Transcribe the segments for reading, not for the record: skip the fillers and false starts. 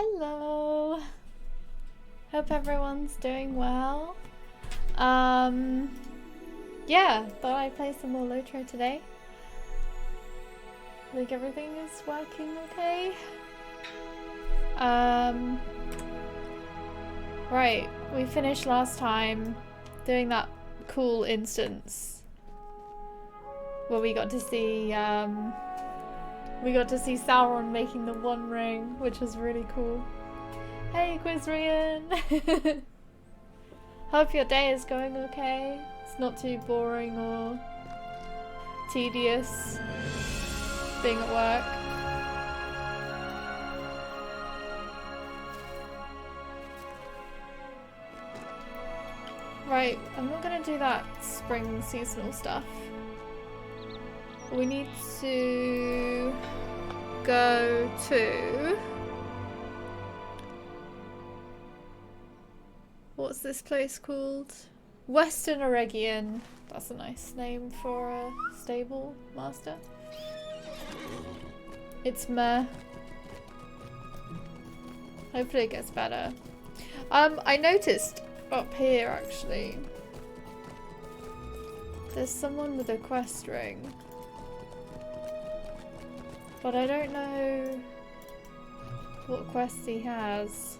Hello. Hope everyone's doing well. Yeah, thought I'd play some more Lotro today. I think everything is working okay. Right, we finished last time doing that cool instance where we got to see Sauron making the One Ring, which was really cool. Hey, Quizrian! Hope your day is going okay. It's not too boring or tedious being at work. Right, I'm not gonna do that spring seasonal stuff. We need to go to... What's this place called? Western Oregion. That's a nice name for a stable master. It's meh. Hopefully it gets better. I noticed up here actually there's someone with a quest ring. But I don't know what quests he has.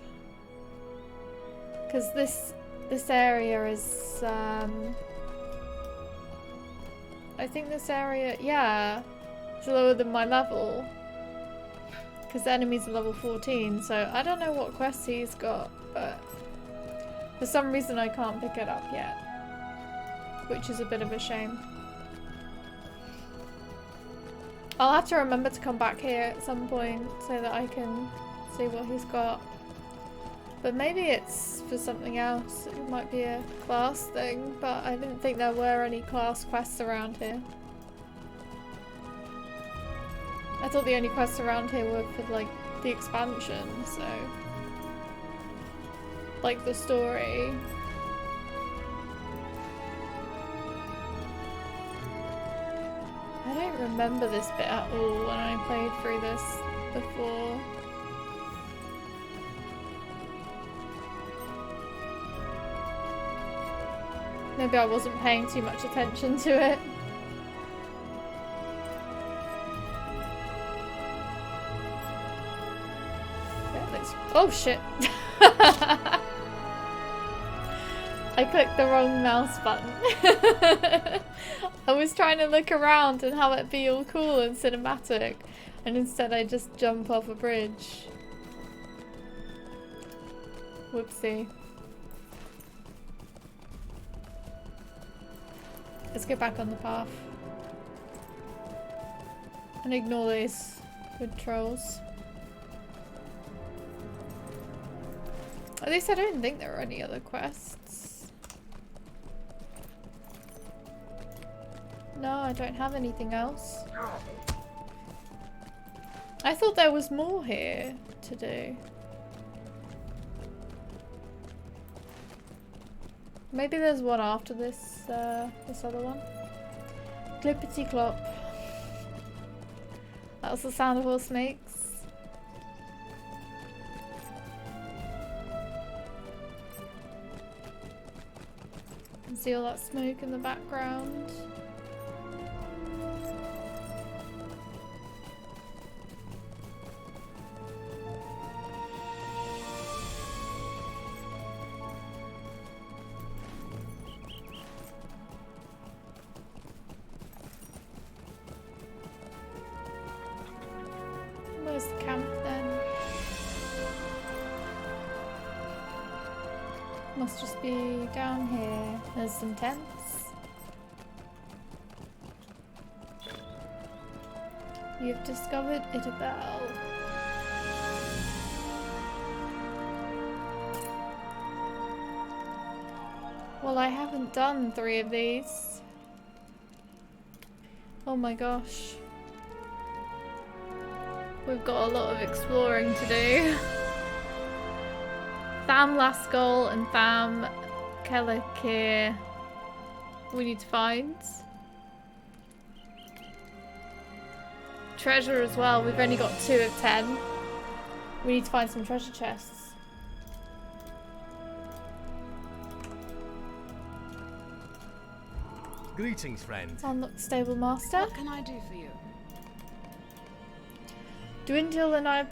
Because this area is, I think this area, yeah, it's lower than my level. Because the enemies are level 14, so I don't know what quests he's got, but for some reason I can't pick it up yet. Which is a bit of a shame. I'll have to remember to come back here at some point so that I can see what he's got. But maybe it's for something else. It might be a class thing, but I didn't think there were any class quests around here. I thought the only quests around here were for like the expansion, so like the story. I don't remember this bit at all when I played through this before. Maybe I wasn't paying too much attention to it. Oh shit! I clicked the wrong mouse button. I was trying to look around and have it be all cool and cinematic, and instead I just jump off a bridge. Whoopsie. Let's get back on the path. And ignore these good trolls. At least I don't think there are any other quests. No, I don't have anything else. I thought there was more here to do. Maybe there's one after this, this other one. Clippity clop. That was the sound of all snakes. You can see all that smoke in the background. Where's the camp then? Must just be down here. There's some tents. You've discovered Idabel. Well, I haven't done 3 of these. Oh my gosh. We've got a lot of exploring to do. Tham Lascol and Tham Kelakir we need to find. Treasure as well. We've only got 2 of 10. We need to find some treasure chests. Greetings, friend. Unlock stable master. What can I do for you? Dwindle and I have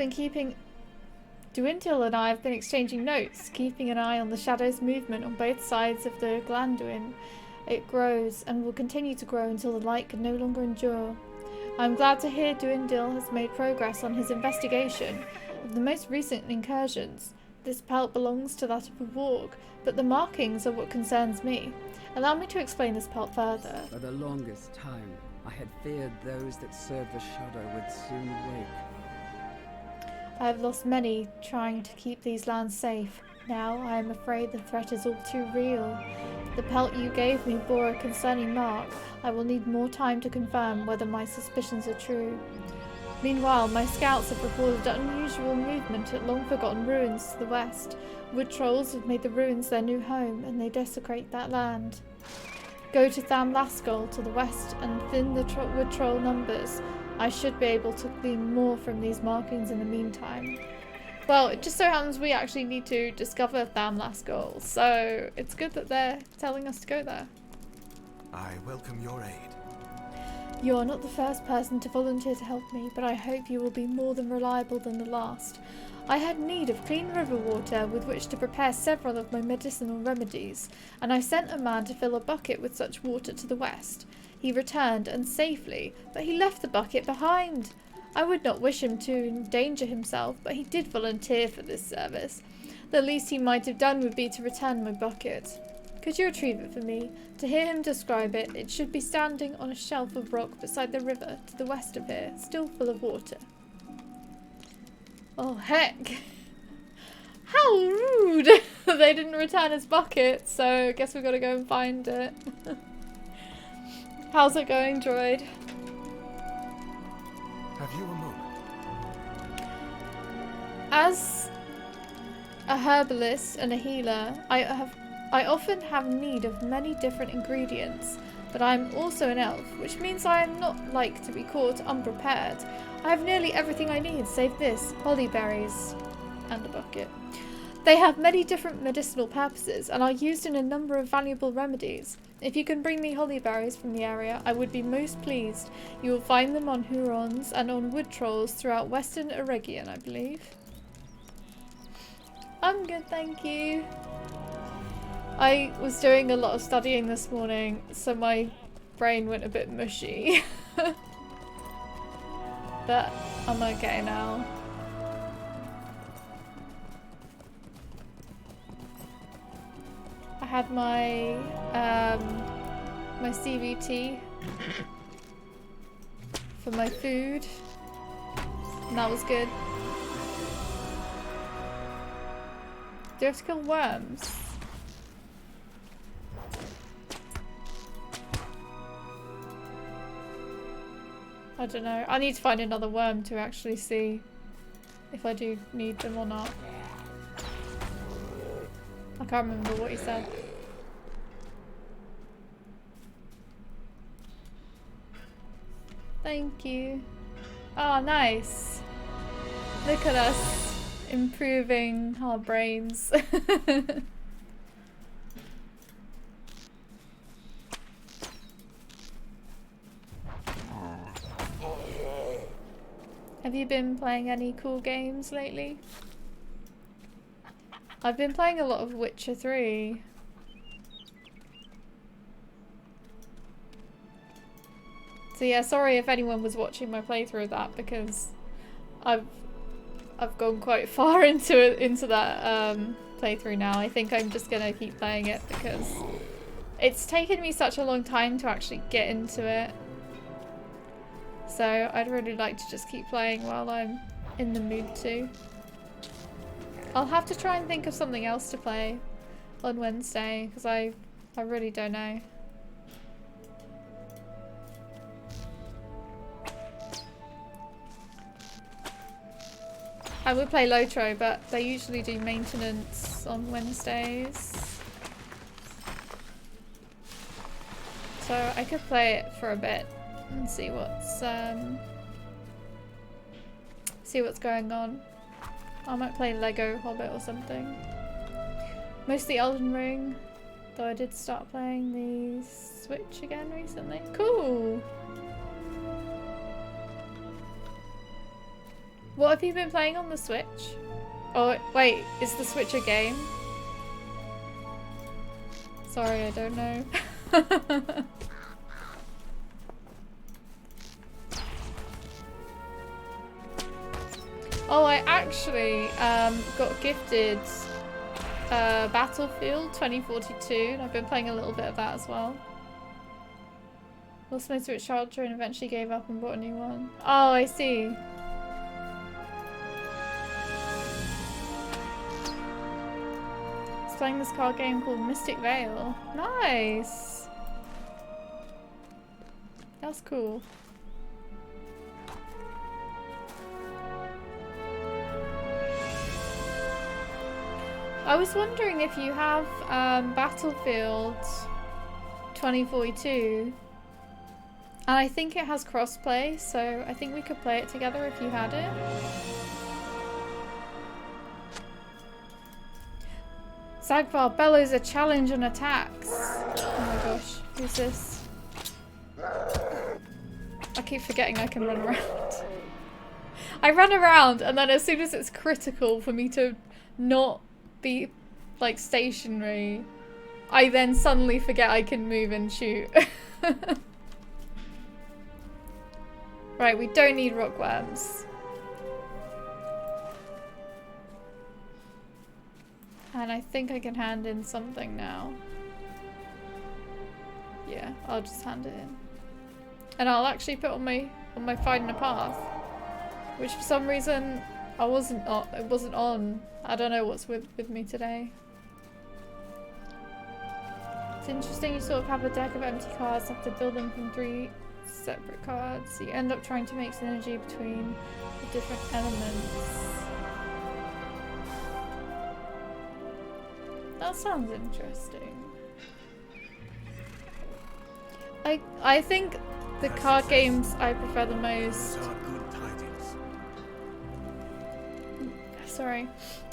been exchanging notes, keeping an eye on the shadow's movement on both sides of the Glanduin. It grows and will continue to grow until the light can no longer endure. I am glad to hear Dwindle has made progress on his investigation of the most recent incursions. This pelt belongs to that of a warg, but the markings are what concerns me. Allow me to explain this pelt further. For the longest time, I had feared those that served the shadow would soon wake. I have lost many trying to keep these lands safe. Now I am afraid the threat is all too real. The pelt you gave me bore a concerning mark. I will need more time to confirm whether my suspicions are true. Meanwhile, my scouts have reported unusual movement at long-forgotten ruins to the west. Wood trolls have made the ruins their new home, and they desecrate that land. Go to Tham Lascol to the west and thin the wood troll numbers. I should be able to glean more from these markings in the meantime. Well, it just so happens we actually need to discover Tham Lascol, so it's good that they're telling us to go there. I welcome your aid. You are not the first person to volunteer to help me, but I hope you will be more than reliable than the last. I had need of clean river water with which to prepare several of my medicinal remedies, and I sent a man to fill a bucket with such water to the west. He returned, and safely, but he left the bucket behind. I would not wish him to endanger himself, but he did volunteer for this service. The least he might have done would be to return my bucket. Could you retrieve it for me? To hear him describe it, it should be standing on a shelf of rock beside the river to the west of here, still full of water. Oh, heck. How rude! They didn't return his bucket, so I guess we've got to go and find it. How's it going, droid? Have you a moment? As a herbalist and a healer, I often have need of many different ingredients, but I'm also an elf, which means I am not like to be caught unprepared. I have nearly everything I need, save this, holly berries, and a bucket. They have many different medicinal purposes, and are used in a number of valuable remedies. If you can bring me holly berries from the area, I would be most pleased. You will find them on Hurons and on wood trolls throughout western Eregion, I believe. I'm good, thank you. I was doing a lot of studying this morning, so my brain went a bit mushy. But I'm okay now. I had my my CBT for my food, and that was good. Do I have to kill worms? I don't know. I need to find another worm to actually see if I do need them or not. I can't remember what he said. Thank you. Oh, nice. Look at us improving our brains. Have you been playing any cool games lately? I've been playing a lot of Witcher 3. So yeah, sorry if anyone was watching my playthrough of that, because I've gone quite far into that playthrough now. I think I'm just gonna keep playing it because it's taken me such a long time to actually get into it. So I'd really like to just keep playing while I'm in the mood to. I'll have to try and think of something else to play on Wednesday, because I really don't know. I would play Lotro, but they usually do maintenance on Wednesdays. So I could play it for a bit and see what's going on. I might play Lego Hobbit or something. Mostly Elden Ring, though I did start playing the Switch again recently. Cool! What have you been playing on the Switch? Oh, wait, is the Switch a game? Sorry, I don't know. Oh, I actually got gifted Battlefield 2042, and I've been playing a little bit of that as well. Lost my Switch charger and eventually gave up and bought a new one. Oh, I see. It's playing this card game called Mystic Vale. Nice! That's cool. I was wondering if you have Battlefield 2042, and I think it has crossplay, so I think we could play it together if you had it. Zagvar bellows a challenge and attacks. Oh my gosh, who's this? I keep forgetting I can run around. I run around, and then as soon as it's critical for me to not be like stationary, I then suddenly forget I can move and shoot. Right, we don't need rockworms. And I think I can hand in something now. Yeah, I'll just hand it in. And I'll actually put on my Finding a Path, which for some reason it wasn't on. I don't know what's with me today. It's interesting, you sort of have a deck of empty cards after building from 3 separate cards. So you end up trying to make synergy between the different elements. That sounds interesting. I think the card games I prefer the most. Sorry.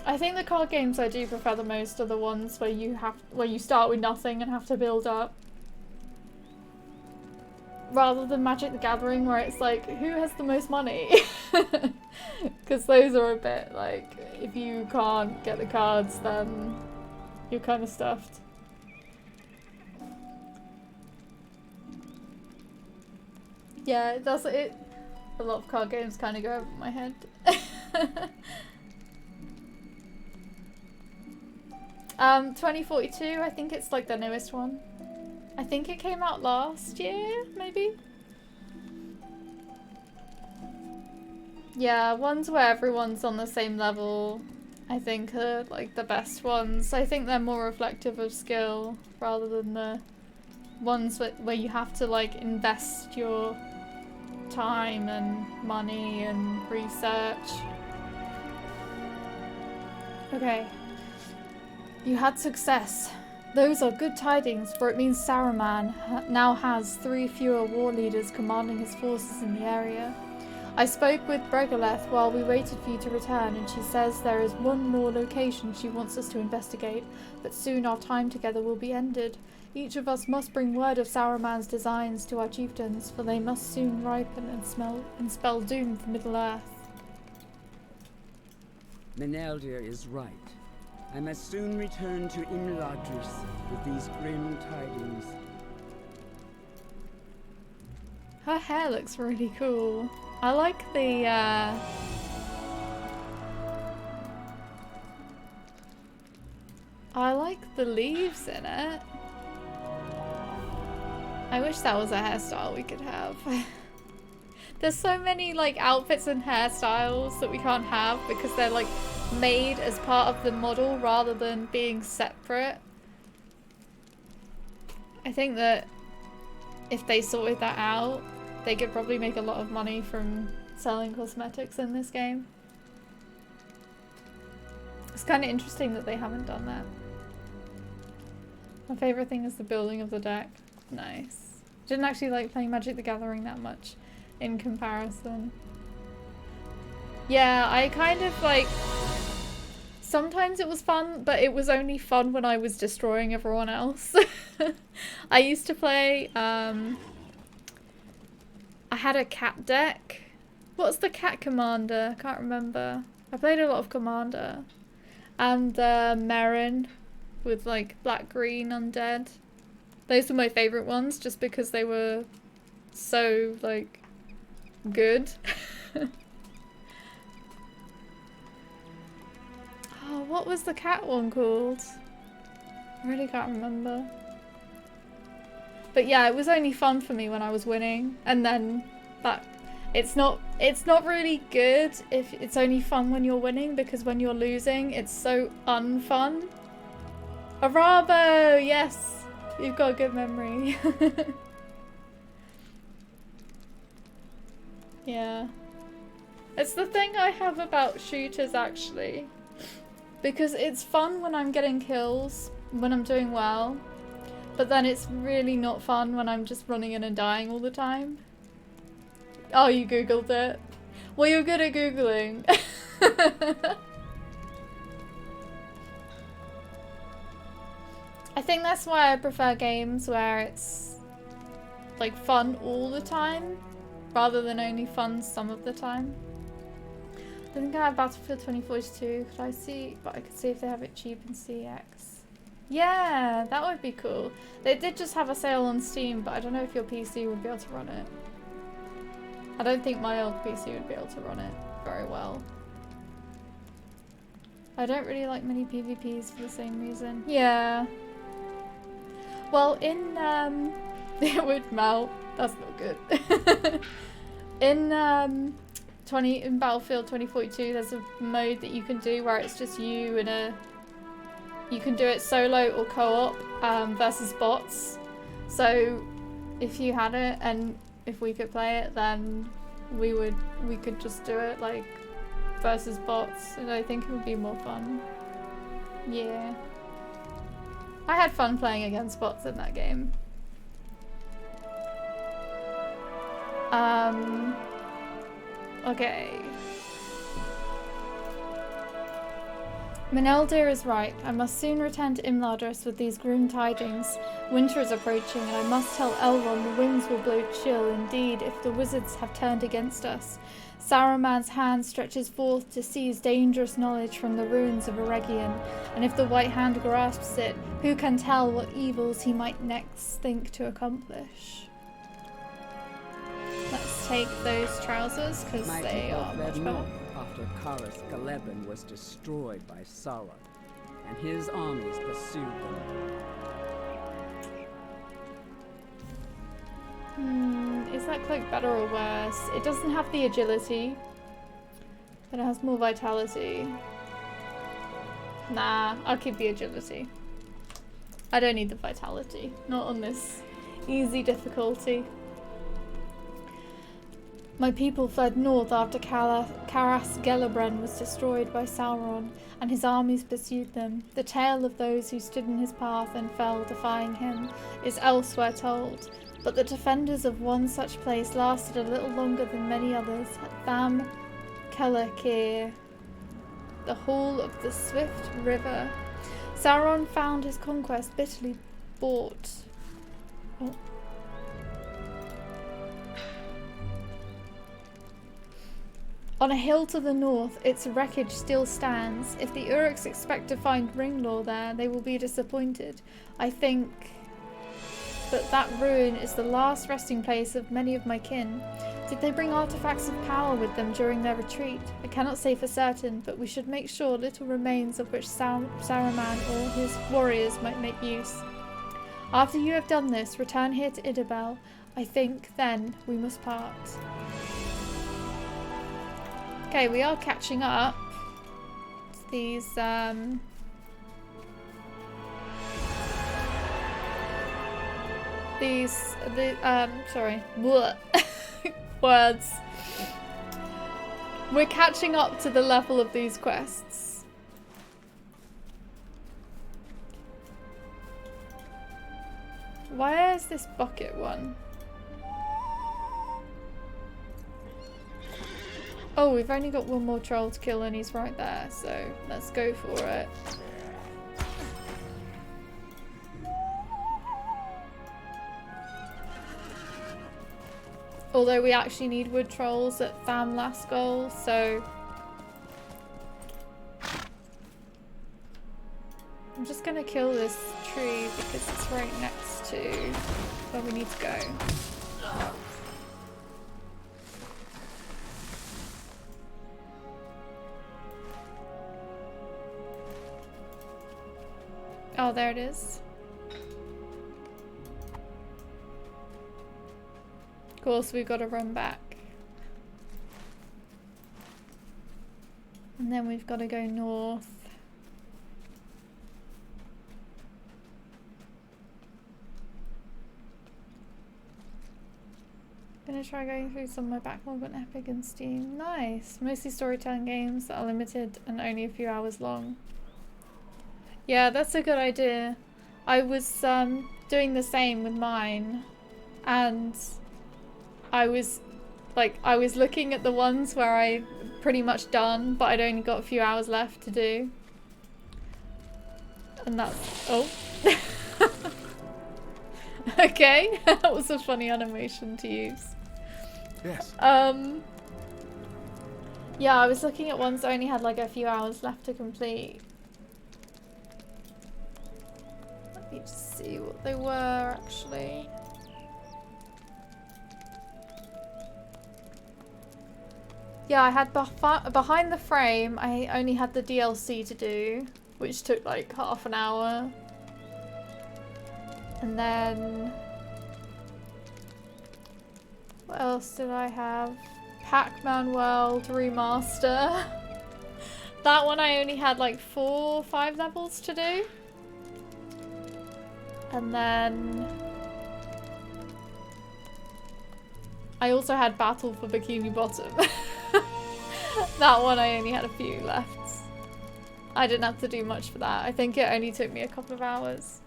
I think the card games I do prefer the most are the ones where you start with nothing and have to build up. Rather than Magic the Gathering, where it's like, who has the most money? Because those are a bit like, if you can't get the cards, then you're kind of stuffed. Yeah, it does. A lot of card games kind of go over my head. 2042, I think it's like the newest one. I think it came out last year, maybe? Yeah, ones where everyone's on the same level, I think are like the best ones. I think they're more reflective of skill rather than the ones where you have to like invest your time and money and research. Okay. You had success. Those are good tidings, for it means Saruman now has 3 fewer war leaders commanding his forces in the area. I spoke with Bregaleth while we waited for you to return, and she says there is one more location she wants us to investigate, but soon our time together will be ended. Each of us must bring word of Saruman's designs to our chieftains, for they must soon ripen and spell doom for Middle-earth. Meneldir is right. I must soon return to Imladris with these grim tidings. Her hair looks really cool. I like the I like the leaves in it. I wish that was a hairstyle we could have. There's so many like outfits and hairstyles that we can't have because they're like made as part of the model rather than being separate. I think that if they sorted that out, they could probably make a lot of money from selling cosmetics in this game. It's kind of interesting that they haven't done that. My favourite thing is the building of the deck. Nice. Didn't actually like playing Magic the Gathering that much in comparison. Yeah, I kind of like Sometimes it was fun, but it was only fun when I was destroying everyone else. I used to play, I had a cat deck. What's the cat commander? I can't remember. I played a lot of commander. And Merrin with like black-green undead. Those were my favourite ones just because they were so like good. Oh, what was the cat one called? I really can't remember. But yeah, it was only fun for me when I was winning, and then that it's not really good if it's only fun when you're winning, because when you're losing, it's so unfun. Arabo, yes, you've got a good memory. Yeah, it's the thing I have about shooters actually. Because it's fun when I'm getting kills, when I'm doing well, but then it's really not fun when I'm just running in and dying all the time. Oh, you googled it? Well, you're good at googling. I think that's why I prefer games where it's like fun all the time, rather than only fun some of the time. I think I have Battlefield 2042. Could I see? But I could see if they have it cheap in CX. Yeah, that would be cool. They did just have a sale on Steam, but I don't know if your PC would be able to run it. I don't think my old PC would be able to run it very well. I don't really like many PvPs for the same reason. Yeah. Well, in it would melt. That's not good. In Battlefield 2042, there's a mode that you can do where it's just you and you can do it solo or co-op versus bots. So if you had it and if we could play it, then we could just do it like versus bots, and I think it would be more fun. Yeah. I had fun playing against bots in that game. Okay. Meneldir is right. I must soon return to Imladris with these grim tidings. Winter is approaching, and I must tell Elrond the winds will blow chill indeed if the wizards have turned against us. Saruman's hand stretches forth to seize dangerous knowledge from the ruins of Eregion, and if the White Hand grasps it, who can tell what evils he might next think to accomplish? Let's take those trousers, because they are much better. After Karas Galebin was destroyed by Sauron, and his armies pursued them. Is that cloak better or worse? It doesn't have the agility, but it has more vitality. Nah, I'll keep the agility. I don't need the vitality. Not on this easy difficulty. My people fled north after Caras Gelebren was destroyed by Sauron, and his armies pursued them. The tale of those who stood in his path and fell defying him is elsewhere told, but the defenders of one such place lasted a little longer than many others at Tham Kelakir, the Hall of the Swift River. Sauron found his conquest bitterly bought. Oh. On a hill to the north, its wreckage still stands. If the Uruks expect to find Ringlor there, they will be disappointed. I think that ruin is the last resting place of many of my kin. Did they bring artifacts of power with them during their retreat? I cannot say for certain, but we should make sure little remains of which Saruman or his warriors might make use. After you have done this, return here to Idabel. I think then we must part. Okay, we are catching up to these, sorry, words. We're catching up to the level of these quests. Where is this bucket one? Oh, we've only got one more troll to kill and he's right there, so let's go for it. Although we actually need wood trolls at Tham last goal, so I'm just gonna kill this tree because it's right next to where we need to go. Oh, there it is. Of course, we've got to run back. And then we've got to go north. Gonna try going through some of my backlog on Epic and Steam. Nice! Mostly storytelling games that are limited and only a few hours long. Yeah, that's a good idea. I was doing the same with mine, and I was looking at the ones where I pretty much done, but I'd only got a few hours left to do. And that's okay, that was a funny animation to use. Yes. Yeah, I was looking at ones that only had like a few hours left to complete. Let me just see what they were actually. Yeah, I had behind the frame, I only had the DLC to do, which took like half an hour. And then what else did I have? Pac-Man World Remaster. That one I only had like 4 or 5 levels to do. And then I also had Battle for Bikini Bottom. That one I only had a few left. I didn't have to do much for that. I think it only took me a couple of hours.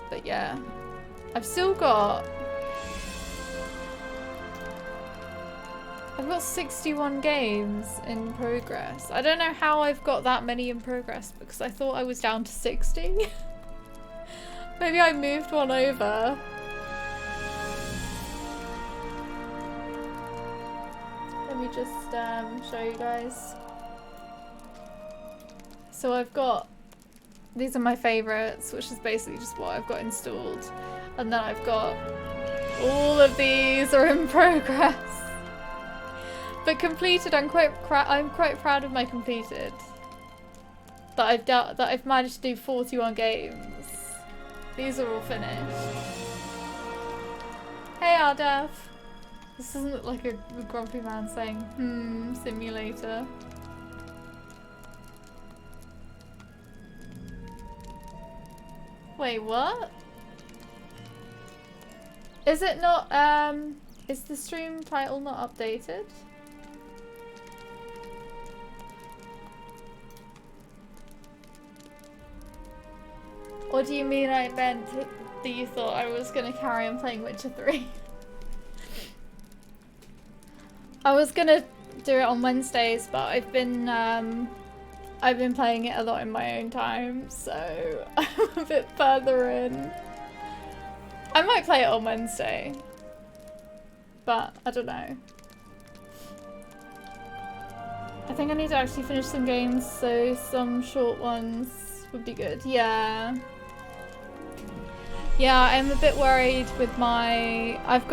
But yeah, I've got 61 games in progress. I don't know how I've got that many in progress because I thought I was down to 60. Maybe I moved one over. Let me just show you guys. So I've got, these are my favorites, which is basically just what I've got installed. And then I've got all of these are in progress. But completed, I'm quite proud of my completed. That I've managed to do 41 games. These are all finished. Hey Ardev. This doesn't look like a grumpy man saying, simulator. Wait, what? Is it not, is the stream title not updated? Or do you mean I meant that you thought I was gonna carry on playing Witcher 3? I was gonna do it on Wednesdays, but I've been playing it a lot in my own time, so I'm a bit further in. I might play it on Wednesday, but I don't know. I think I need to actually finish some games, so some short ones would be good. Yeah. Yeah, I'm a bit worried with my... I've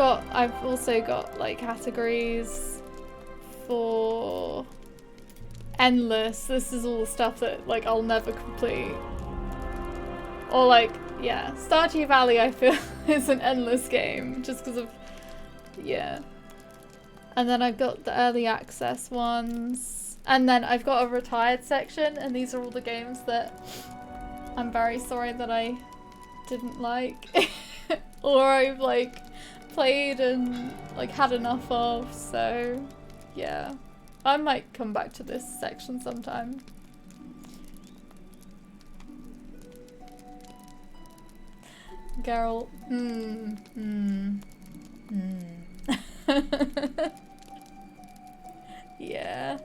also got like categories for endless. This is all the stuff that like I'll never complete. Or like, yeah, Stardew Valley I feel is an endless game just because of, yeah. And then I've got the early access ones. And then I've got a retired section, and these are all the games that I'm very sorry that I didn't like. Or I've like played and like had enough of, so yeah. I might come back to this section sometime. Geralt. Yeah.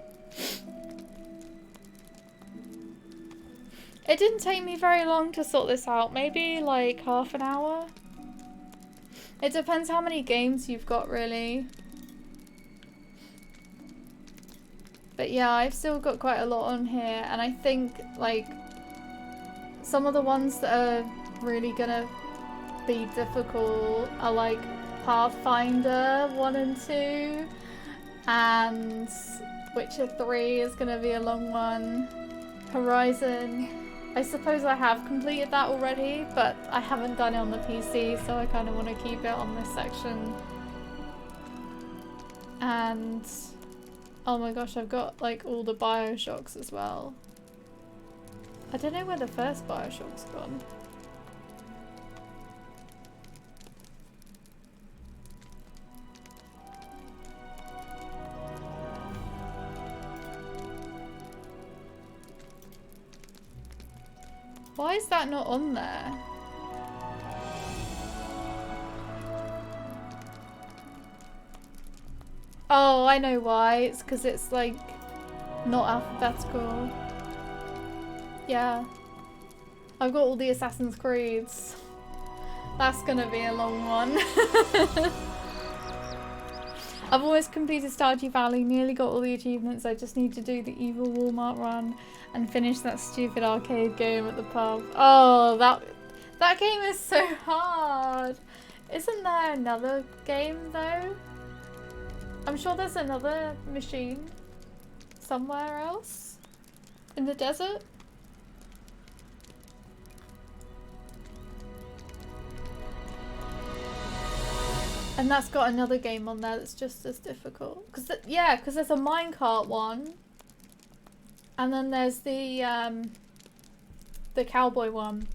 It didn't take me very long to sort this out. Maybe like half an hour. It depends how many games you've got, really. But yeah, I've still got quite a lot on here, and I think like some of the ones that are really gonna be difficult are like Pathfinder 1 and 2, and Witcher 3 is gonna be a long one. Horizon, I suppose I have completed that already, but I haven't done it on the PC, so I kind of want to keep it on this section. And oh my gosh, I've got like all the Bioshocks as well. I don't know where the first Bioshock's gone. Why is that not on there? Oh, I know why. It's because it's like not alphabetical. Yeah. I've got all the Assassin's Creeds. That's gonna be a long one. I've almost completed Stardew Valley, nearly got all the achievements. I just need to do the evil Walmart run and finish that stupid arcade game at the pub. Oh, that game is so hard. Isn't there another game though? I'm sure there's another machine somewhere else in the desert. And that's got another game on there that's just as difficult. Cause because there's a minecart one, and then there's the cowboy one.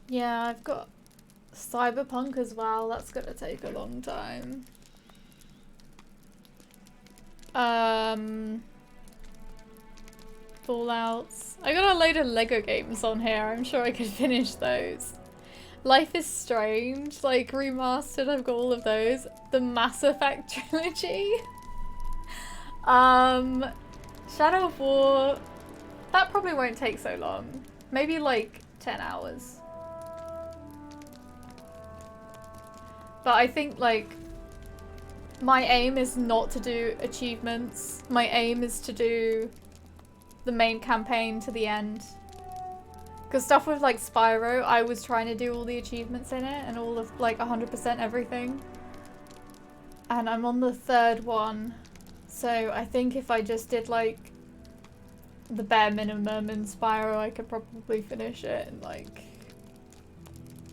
Yeah, I've got Cyberpunk as well. That's gonna take a long time. Fallouts. I got a load of Lego games on here. I'm sure I could finish those. Life is Strange, like remastered. I've got all of those. The Mass Effect trilogy. Shadow of War. That probably won't take so long. Maybe like 10 hours. But I think like my aim is not to do achievements. My aim is to do the main campaign to the end. Because stuff with like Spyro, I was trying to do all the achievements in it and all of like 100% everything. And I'm on the 3rd one. So I think if I just did like the bare minimum in Spyro, I could probably finish it in like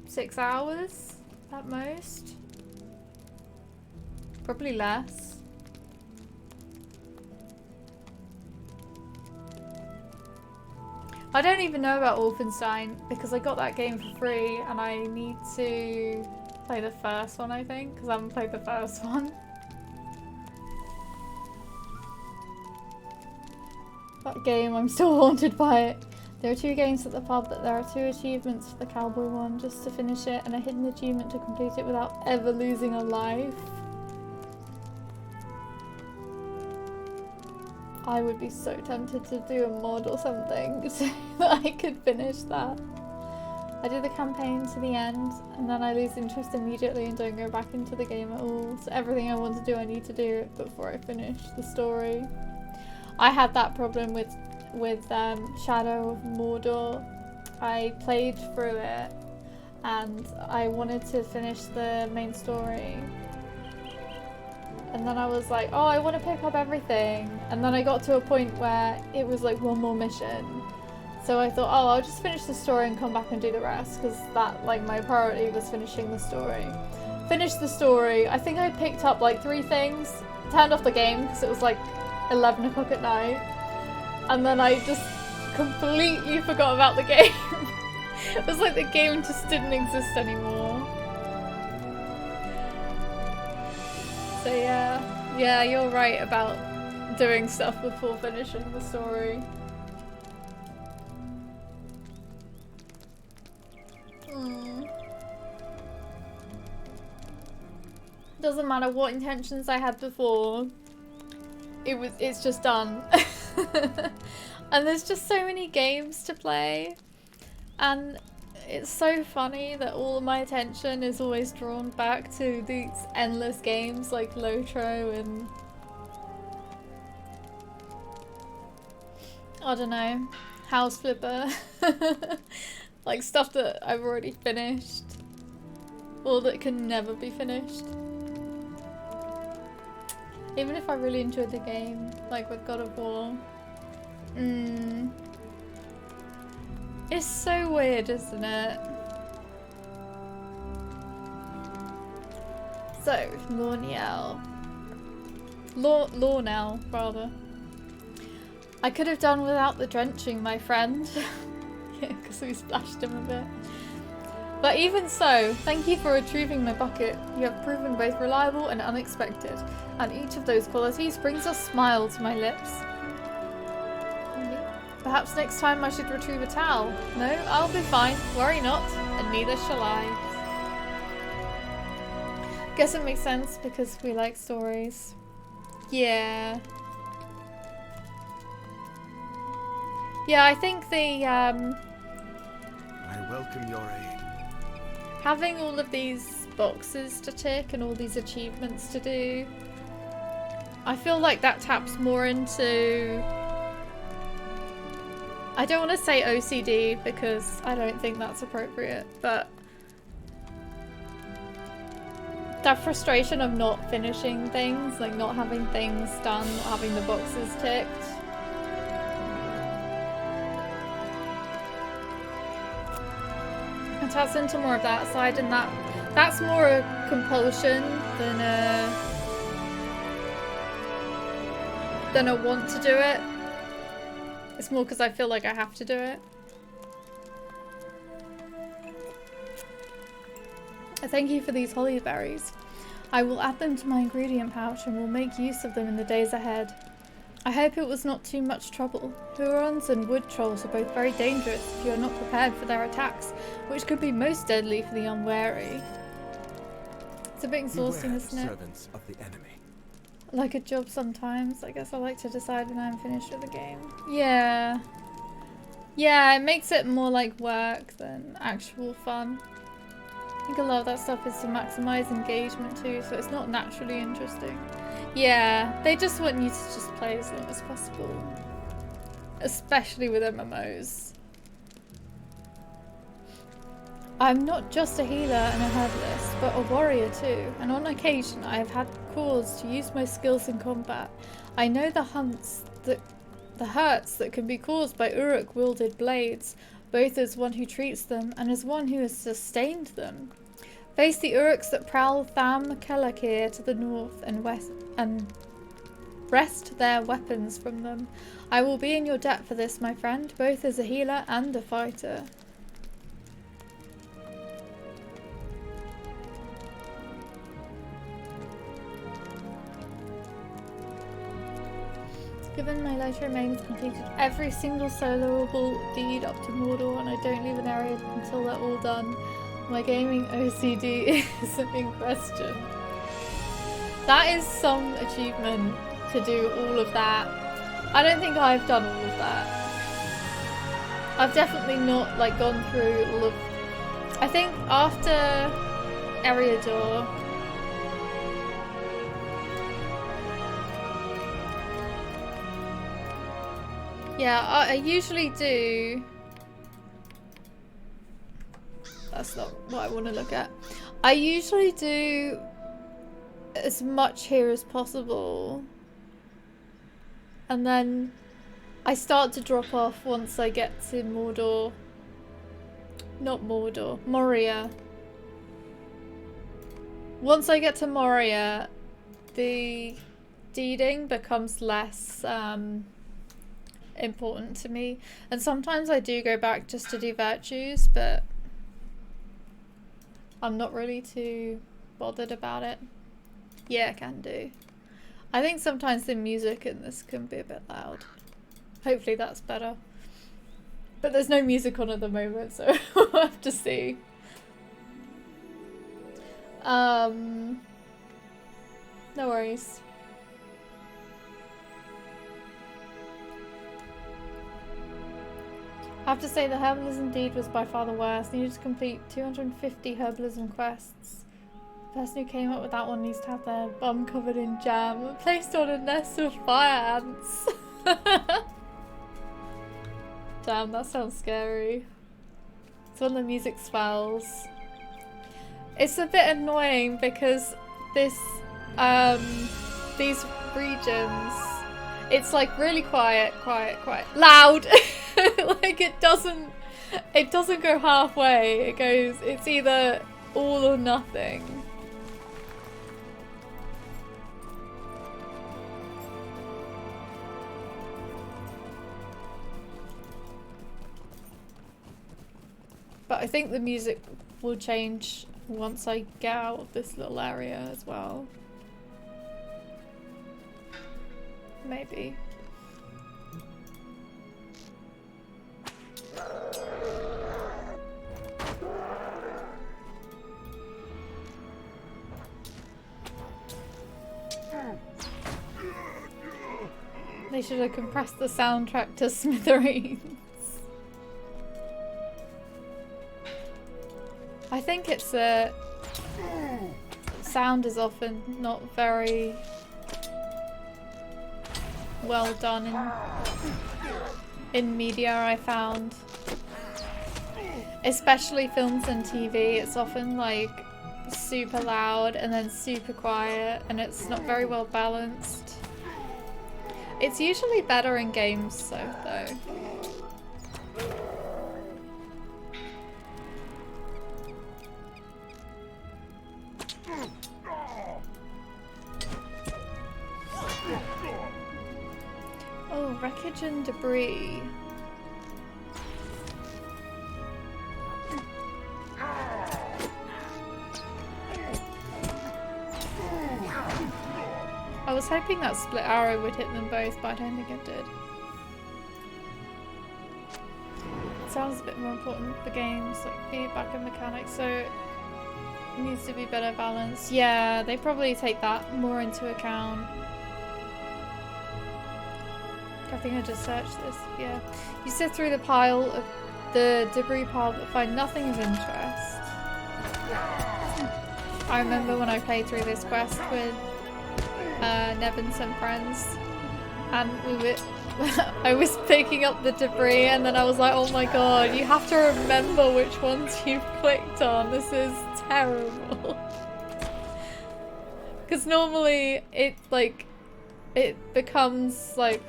6 hours at most. Probably less. I don't even know about Wolfenstein because I got that game for free and I need to play the first one, I think, because I haven't played the first one. That game, I'm still haunted by it. There are 2 games at the pub, but there are 2 achievements for the cowboy one just to finish it and a hidden achievement to complete it without ever losing a life. I would be so tempted to do a mod or something so that I could finish that. I do the campaign to the end and then I lose interest immediately and don't go back into the game at all. So everything I want to do, I need to do it before I finish the story. I had that problem with Shadow of Mordor. I played through it and I wanted to finish the main story. And then I was like, oh, I want to pick up everything. And then I got to a point where it was like 1 more mission. So I thought, oh, I'll just finish the story and come back and do the rest. Because that, like, my priority was finishing the story. Finished the story. I think I picked up like 3 things. Turned off the game because it was like 11 o'clock at night. And then I just completely forgot about the game. It was like the game just didn't exist anymore. So yeah, you're right about doing stuff before finishing the story. Doesn't matter what intentions I had before. It's just done. And there's just so many games to play. And it's so funny that all of my attention is always drawn back to these endless games like Lotro and I don't know, House Flipper. Like stuff that I've already finished or that can never be finished. Even if I really enjoyed the game, like with God of War. It's so weird, isn't it? So, Laurelin, rather. I could have done without the drenching, my friend. Yeah, because we splashed him a bit. But even so, thank you for retrieving my bucket. You have proven both reliable and unexpected, and each of those qualities brings a smile to my lips. Perhaps next time I should retrieve a towel. No, I'll be fine. Worry not, and neither shall I. Guess it makes sense because we like stories. Yeah. Yeah, I think the I welcome your aid. having all of these boxes to tick and all these achievements to do, I feel like that taps more into, I don't want to say OCD because I don't think that's appropriate, but that frustration of not finishing things, like not having things done, not having the boxes ticked. It taps into more of that side, and that's more a compulsion than a want to do it. It's more because I feel like I have to do it. Thank you for these holly berries. I will add them to my ingredient pouch and will make use of them in the days ahead. I hope it was not too much trouble. Hurons and wood trolls are both very dangerous if you are not prepared for their attacks, which could be most deadly for the unwary. It's a bit exhausting, isn't it? Servants of the enemy. Like a job sometimes. I guess I like to decide when I'm finished with the game. Yeah. Yeah, it makes it more like work than actual fun. I think a lot of that stuff is to maximize engagement too, so it's not naturally interesting. Yeah, they just want you to just play as long as possible. Especially with MMOs. I'm not just a healer and a herbalist, but a warrior too, and on occasion I have had cause to use my skills in combat. I know the hurts that can be caused by Uruk-wielded blades, both as one who treats them and as one who has sustained them. Face the Uruks that prowl Tham Kelakir to the north and west and wrest their weapons from them. I will be in your debt for this, my friend, both as a healer and a fighter. Given my life remains completed every single soloable deed up to Mordor, and I don't leave an area until they're all done. My gaming OCD is in question. That is some achievement to do all of that. I don't think I've done all of that. I've definitely not like gone through all of. I think after Eriador. Yeah, I usually do. That's not what I want to look at. I usually do as much here as possible. And then I start to drop off once I get to Mordor. Not Mordor, Moria. Once I get to Moria, the deeding becomes less important to me. And sometimes I do go back just to do virtues, but I'm not really too bothered about it. Yeah, I can do. I think sometimes the music in this can be a bit loud. Hopefully that's better. But there's no music on at the moment, so we'll have to see. No worries. I have to say the herbalism deed was by far the worst. Needed to complete 250 herbalism quests. The person who came up with that one needs to have their bum covered in jam and placed on a nest of fire ants. Damn, that sounds scary. It's when the music swells. It's a bit annoying because this, these regions, it's like really quiet, loud. Like it doesn't go halfway. It's either all or nothing. But I think the music will change once I get out of this little area as well. Maybe. They should have compressed the soundtrack to smithereens. I think it's a sound is often not very well done in media, I found. Especially films and TV, it's often like super loud and then super quiet, and it's not very well balanced. It's usually better in games though. Oh, wreckage and debris. I was hoping that split arrow would hit them both, but I don't think it did. It sounds a bit more important for games, like feedback and mechanics, so it needs to be better balanced. Yeah, they probably take that more into account. I think I just searched this, yeah. You sift through the debris pile but find nothing of interest. I remember when I played through this quest with Neb and some friends, and I was picking up the debris, and then I was like, oh my god, you have to remember which ones you've clicked on. This is terrible. Because normally it becomes like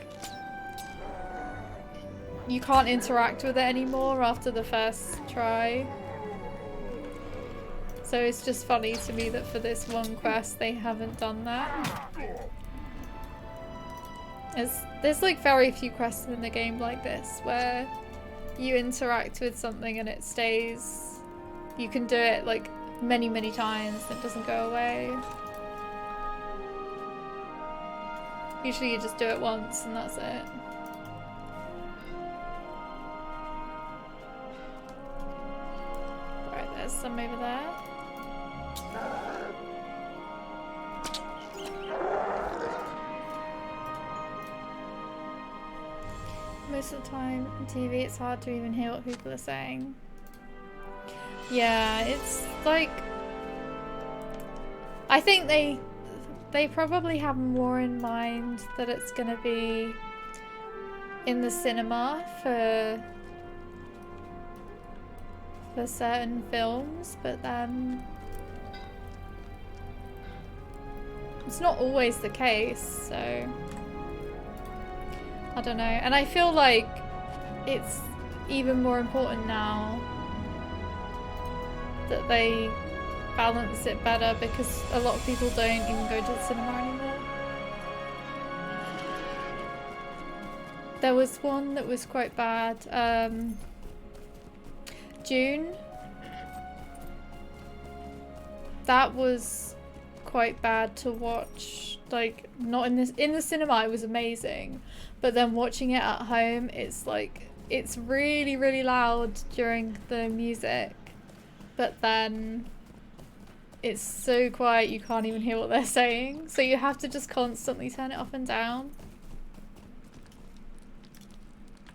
you can't interact with it anymore after the first try. So it's just funny to me that for this one quest they haven't done that. There's like very few quests in the game like this where you interact with something and it stays. You can do it like many times and it doesn't go away. Usually you just do it once and that's it. Right, there's some over there. Most of the time on TV it's hard to even hear what people are saying. Yeah, it's like I think they probably have more in mind that it's gonna be in the cinema for certain films, but then it's not always the case, so I don't know. And I feel like it's even more important now that they balance it better because a lot of people don't even go to the cinema anymore. There was one that was quite bad. June. That was quite bad to watch. Like, not in the cinema it was amazing, but then watching it at home, it's like it's really loud during the music, but then it's so quiet you can't even hear what they're saying. So you have to just constantly turn it up and down.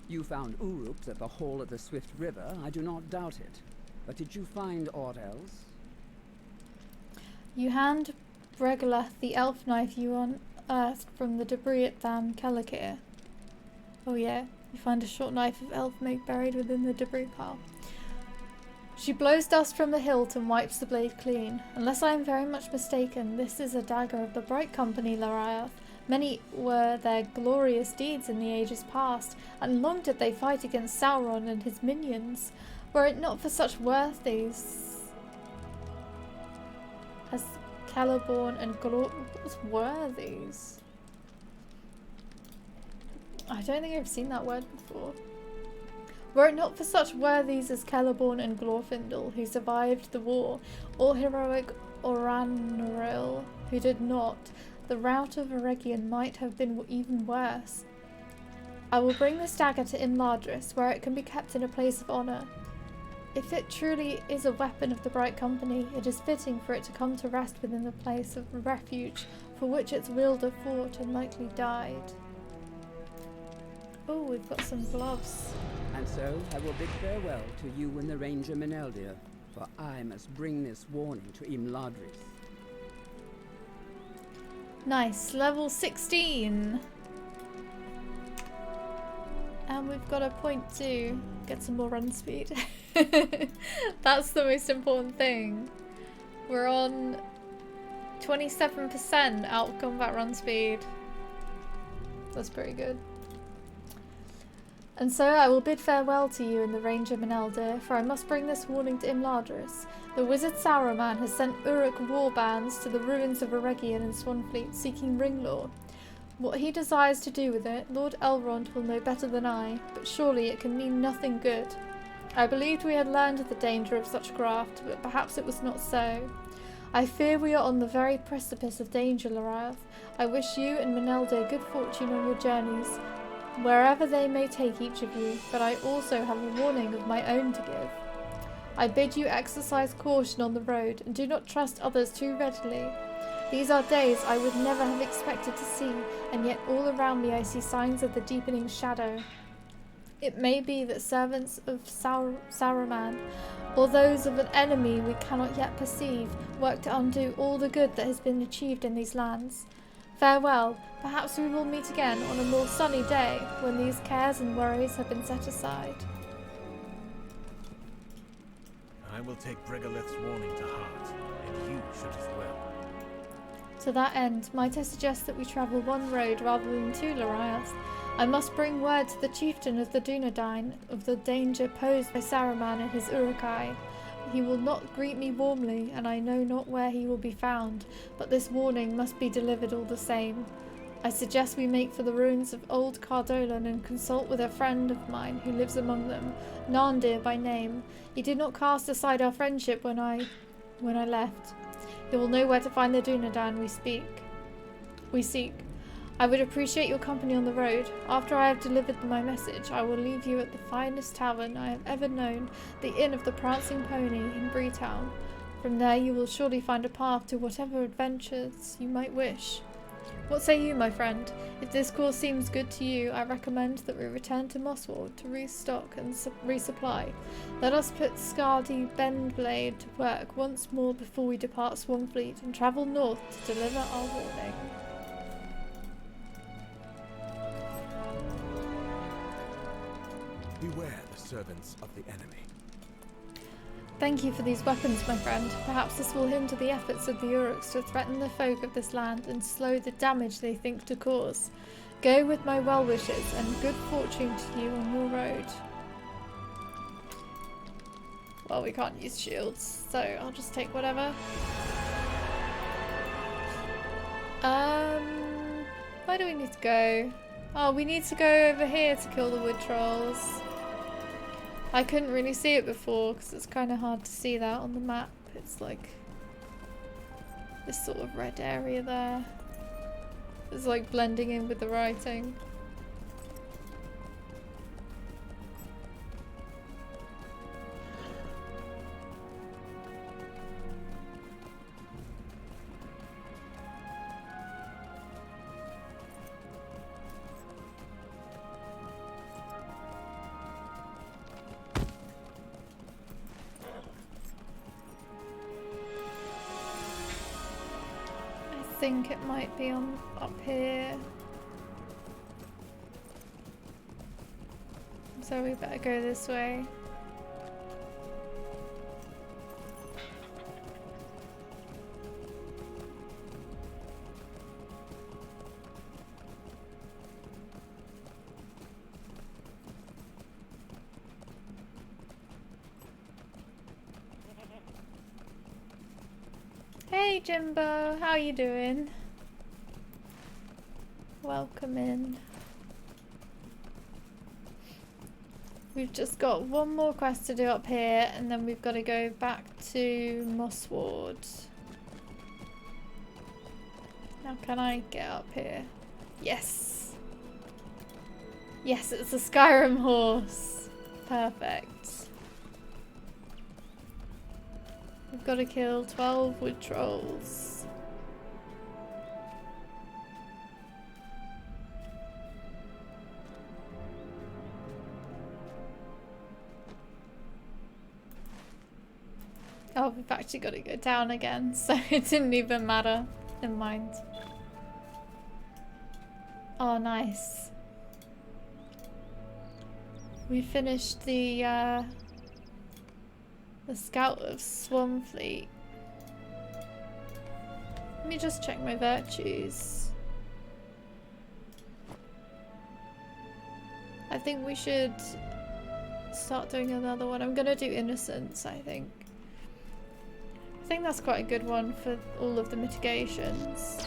You found Uruks at the Hall of the Swift River, I do not doubt it. But did you find aught else? You hand Regolith the elf knife you unearthed from the debris at Tham Kelakir. Oh yeah, you find a short knife of elf make buried within the debris pile. She blows dust from the hilt and wipes the blade clean. Unless I am very much mistaken, this is a dagger of the Bright Company, Laurelin. Many were their glorious deeds in the ages past, and long did they fight against Sauron and his minions. Were it not for such worthies as Celeborn and what's worthies? I don't think I've seen that word before. Were it not for such worthies as Celeborn and Glorfindel, who survived the war, or heroic Orannoril, who did not, the rout of Eregion might have been even worse. I will bring this dagger to Imladris, where it can be kept in a place of honour. If it truly is a weapon of the Bright Company, it is fitting for it to come to rest within the place of refuge for which its wielder fought and likely died. Oh, we've got some gloves. And so I will bid farewell to you and the Ranger Meneldir, for I must bring this warning to Imladris. Nice, level 16. And we've got a point to get some more run speed. That's the most important thing. We're on 27% out of combat run speed. That's pretty good. And so I will bid farewell to you and the Ranger Meneldir, for I must bring this warning to Imladris. The wizard Sauron has sent Uruk war bands to the ruins of Eregion and Swanfleet seeking Ringlore. What he desires to do with it, Lord Elrond will know better than I, but surely it can mean nothing good. I believed we had learned of the danger of such craft, but perhaps it was not so. I fear we are on the very precipice of danger, Laurelin. I wish you and Meneldir good fortune on your journeys, wherever they may take each of you, but I also have a warning of my own to give. I bid you exercise caution on the road, and do not trust others too readily. These are days I would never have expected to see, and yet all around me I see signs of the deepening shadow. It may be that servants of Saruman, or those of an enemy we cannot yet perceive, work to undo all the good that has been achieved in these lands. Farewell. Perhaps we will meet again on a more sunny day, when these cares and worries have been set aside. I will take Brigoleth's warning to heart, and you should as well. To that end, might I suggest that we travel one road rather than two, Laurelin? I must bring word to the chieftain of the Dunedain of the danger posed by Saruman and his Uruk-hai. He will not greet me warmly, and I know not where he will be found, but this warning must be delivered all the same. I suggest we make for the ruins of old Cardolan and consult with a friend of mine who lives among them, Narndir by name. He did not cast aside our friendship when I left. He will know where to find the Dunedain we seek. I would appreciate your company on the road. After I have delivered my message, I will leave you at the finest tavern I have ever known, the Inn of the Prancing Pony in Breetown. From there you will surely find a path to whatever adventures you might wish. What say you, my friend? If this course seems good to you, I recommend that we return to Mosswold to restock and resupply. Let us put Scardy Bendblade to work once more before we depart Swanfleet and travel north to deliver our warning. Beware the servants of the enemy. Thank you for these weapons, my friend. Perhaps this will hinder the efforts of the Uruks to threaten the folk of this land and slow the damage they think to cause. Go with my well wishes, and good fortune to you on your road. Well, we can't use shields, so I'll just take whatever. Where do we need to go? Oh, we need to go over here to kill the wood trolls. I couldn't really see it before because it's kind of hard to see that on the map. It's like this sort of red area there. It's like blending in with the writing. think it might be on up here. So we better go this way. Hey Jimbo, how you doing? Welcome in. We've just got one more quest to do up here and then we've got to go back to Mossward. Now can I get up here? Yes! Yes, it's a Skyrim horse! Perfect. We've got to kill 12 wood trolls. Oh, we've actually got to go down again, so it didn't even matter. Never mind. Oh, nice. We finished the Scout of Swanfleet. Let me just check my virtues. I think we should start doing another one. I'm gonna do Innocence, I think. I think that's quite a good one for all of the mitigations.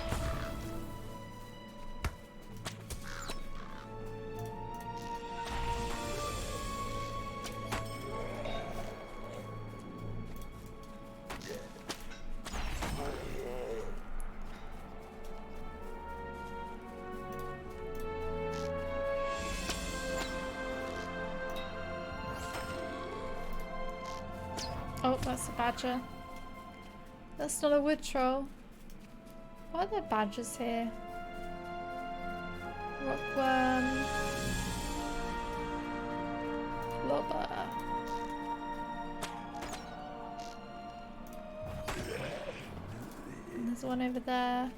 Oh, that's a badger. That's not a wood troll. Why are there badgers here? Rockworm. Lobber. And there's one over there.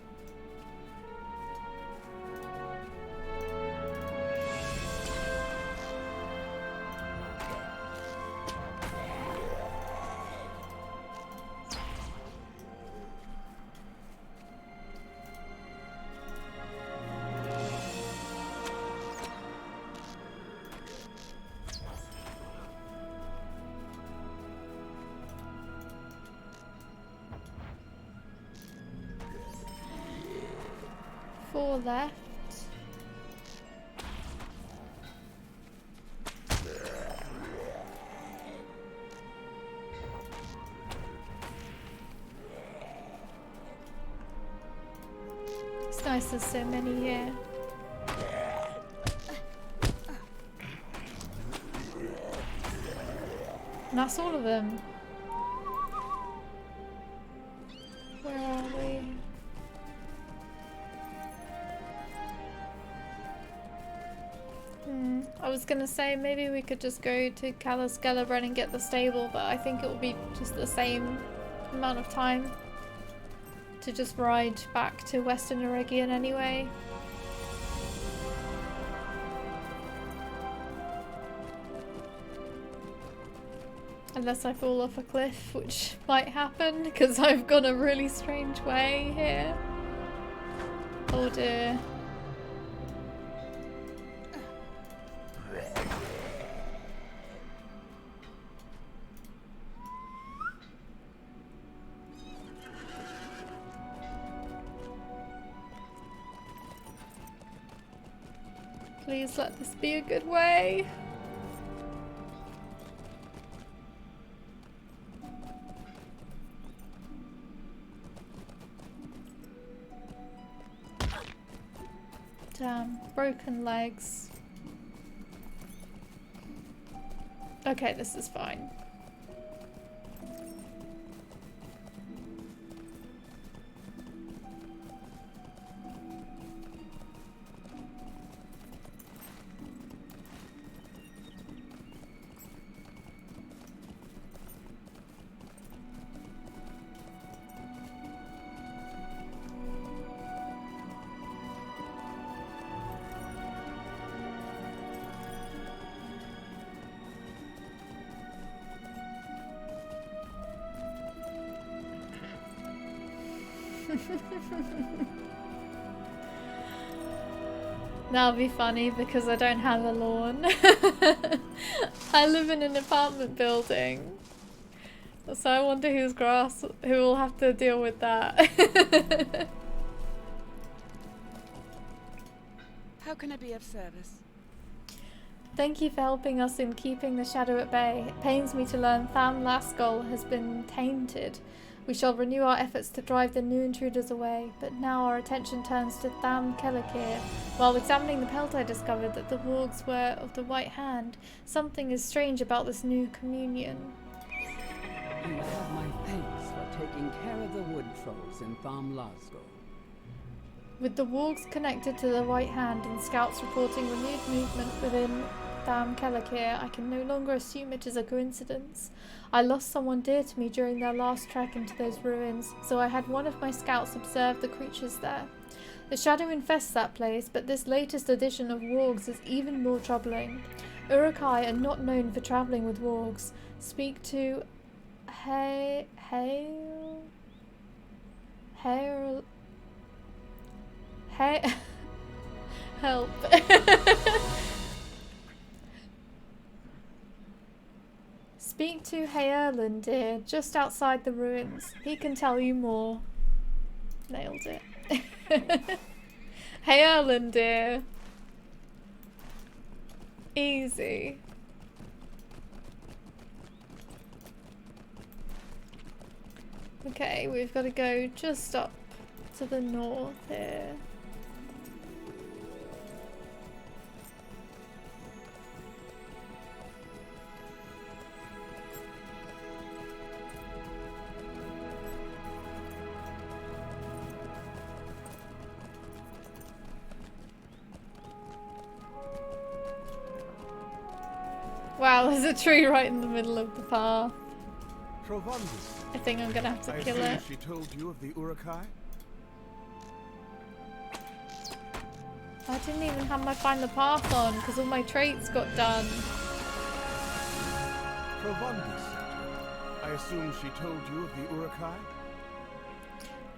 Four left. It's nice there's so many here. And that's all of them. Where are we? I was gonna say maybe we could just go to Calaskelebrun and get the stable, but I think it will be just the same amount of time to just ride back to Western Eregion anyway. Unless I fall off a cliff, which might happen because I've gone a really strange way here. Oh dear. Please let this be a good way. Damn, broken legs. Okay, this is fine. That'll be funny because I don't have a lawn. I live in an apartment building. So I wonder who will have to deal with that. How can I be of service? Thank you for helping us in keeping the shadow at bay. It pains me to learn Tham Lascol has been tainted. We shall renew our efforts to drive the new intruders away, but now our attention turns to Tham Kelakir. While examining the pelt, I discovered that the wargs were of the White Hand. Something is strange about this new communion. You have my thanks for taking care of the wood trolls in Tham Lascol. With the wargs connected to the White Hand and scouts reporting renewed movement within Tham Kelakir, I can no longer assume it is a coincidence. I lost someone dear to me during their last trek into those ruins, so I had one of my scouts observe the creatures there. The shadow infests that place, but this latest edition of wargs is even more troubling. Uruk-hai are not known for travelling with wargs. Speak to help. Speak to Laurelin, dear, just outside the ruins. He can tell you more. Nailed it. Laurelin, dear. Easy. Okay, we've got to go just up to the north here. Wow, there's a tree right in the middle of the path. I think I'm gonna have to kill it. She told you of the Uruk-hai? I didn't even have my find the path on because all my traits got done. I assume she told you of the Uruk-hai?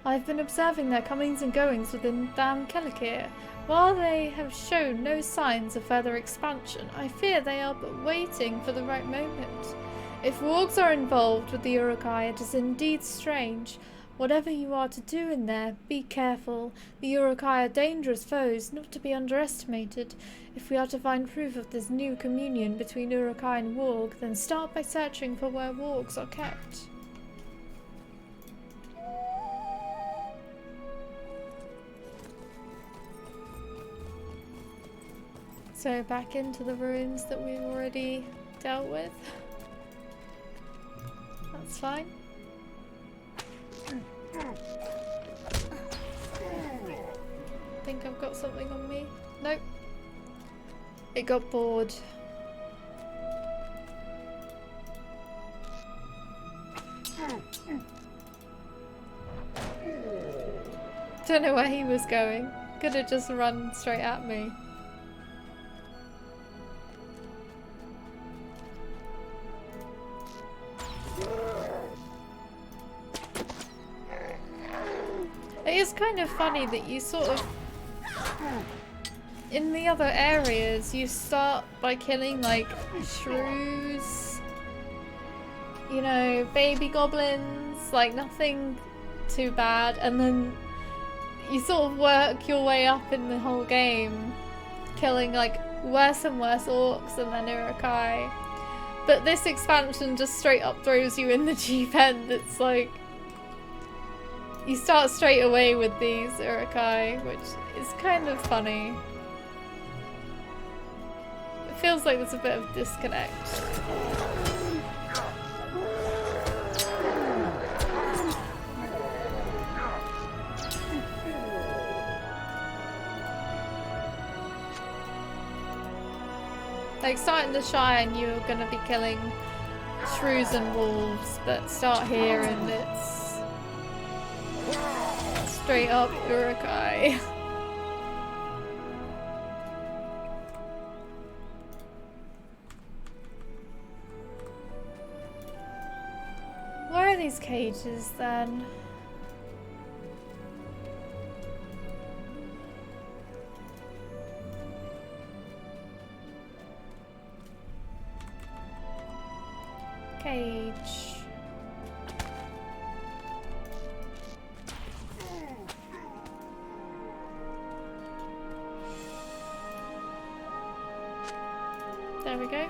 I've been observing their comings and goings within Tham Kelakir. While they have shown no signs of further expansion, I fear they are but waiting for the right moment. If wargs are involved with the Uruk-hai, it is indeed strange. Whatever you are to do in there, be careful. The Uruk-hai are dangerous foes, not to be underestimated. If we are to find proof of this new communion between Uruk-hai and warg, then start by searching for where wargs are kept. So back into the ruins that we've already dealt with. That's fine. Think I've got something on me? Nope. It got bored. Don't know where he was going. Could have just run straight at me. It is kind of funny that you sort of, in the other areas, you start by killing like shrews, you know, baby goblins, like nothing too bad, and then you sort of work your way up in the whole game, killing like worse and worse orcs and then Uruk-hai. But this expansion just straight up throws you in the deep end. It's like, you start straight away with these Uruk-hai, which is kind of funny. It feels like there's a bit of disconnect. Like starting the Shire, you're gonna be killing shrews and wolves, but start here and it's straight up Uruk-hai. Where are these cages then? cage. There we go.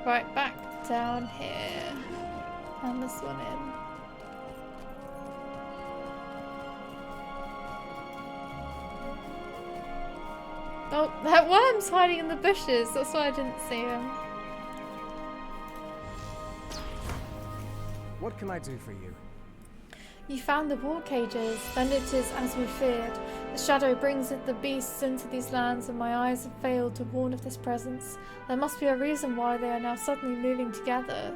Right, back down here. And this one in. Oh, that worm's hiding in the bushes. That's why I didn't see him. What can I do for you? You found the war cages. Then it is as we feared. The shadow brings the beasts into these lands, and my eyes have failed to warn of this presence. There must be a reason why they are now suddenly moving together.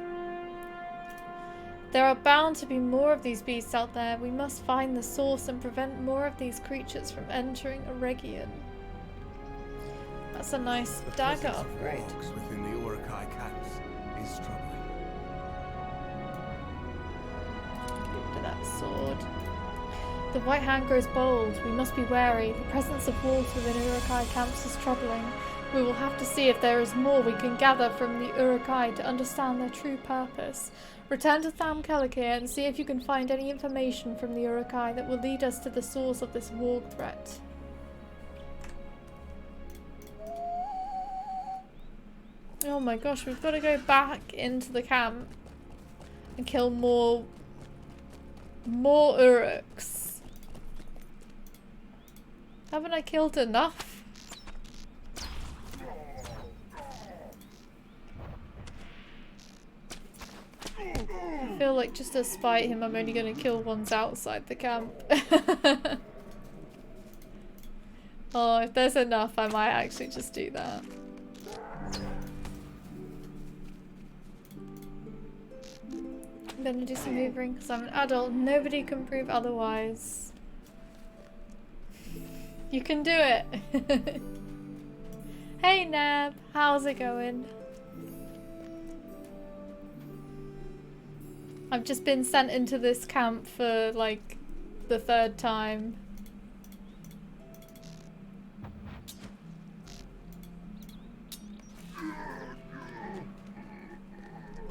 There are bound to be more of these beasts out there. We must find the source and prevent more of these creatures from entering Eregion. That's a nice dagger upgrade. The presence of wargs within the Urukai camps is troubling. Look at that sword. The white hand grows bold. We must be wary. The presence of wolves within Urukai camps is troubling. We will have to see if there is more we can gather from the Urukai to understand their true purpose. Return to Tham Kelikir and see if you can find any information from the Urukai that will lead us to the source of this warg threat. Oh my gosh, we've got to go back into the camp and kill more Uruks. Haven't I killed enough? I feel like just to spite him, I'm only going to kill ones outside the camp. Oh, if there's enough, I might actually just do that. I'm gonna do some hoovering because I'm an adult. Nobody can prove otherwise. You can do it. Hey Neb, how's it going? I've just been sent into this camp for like the 3rd time.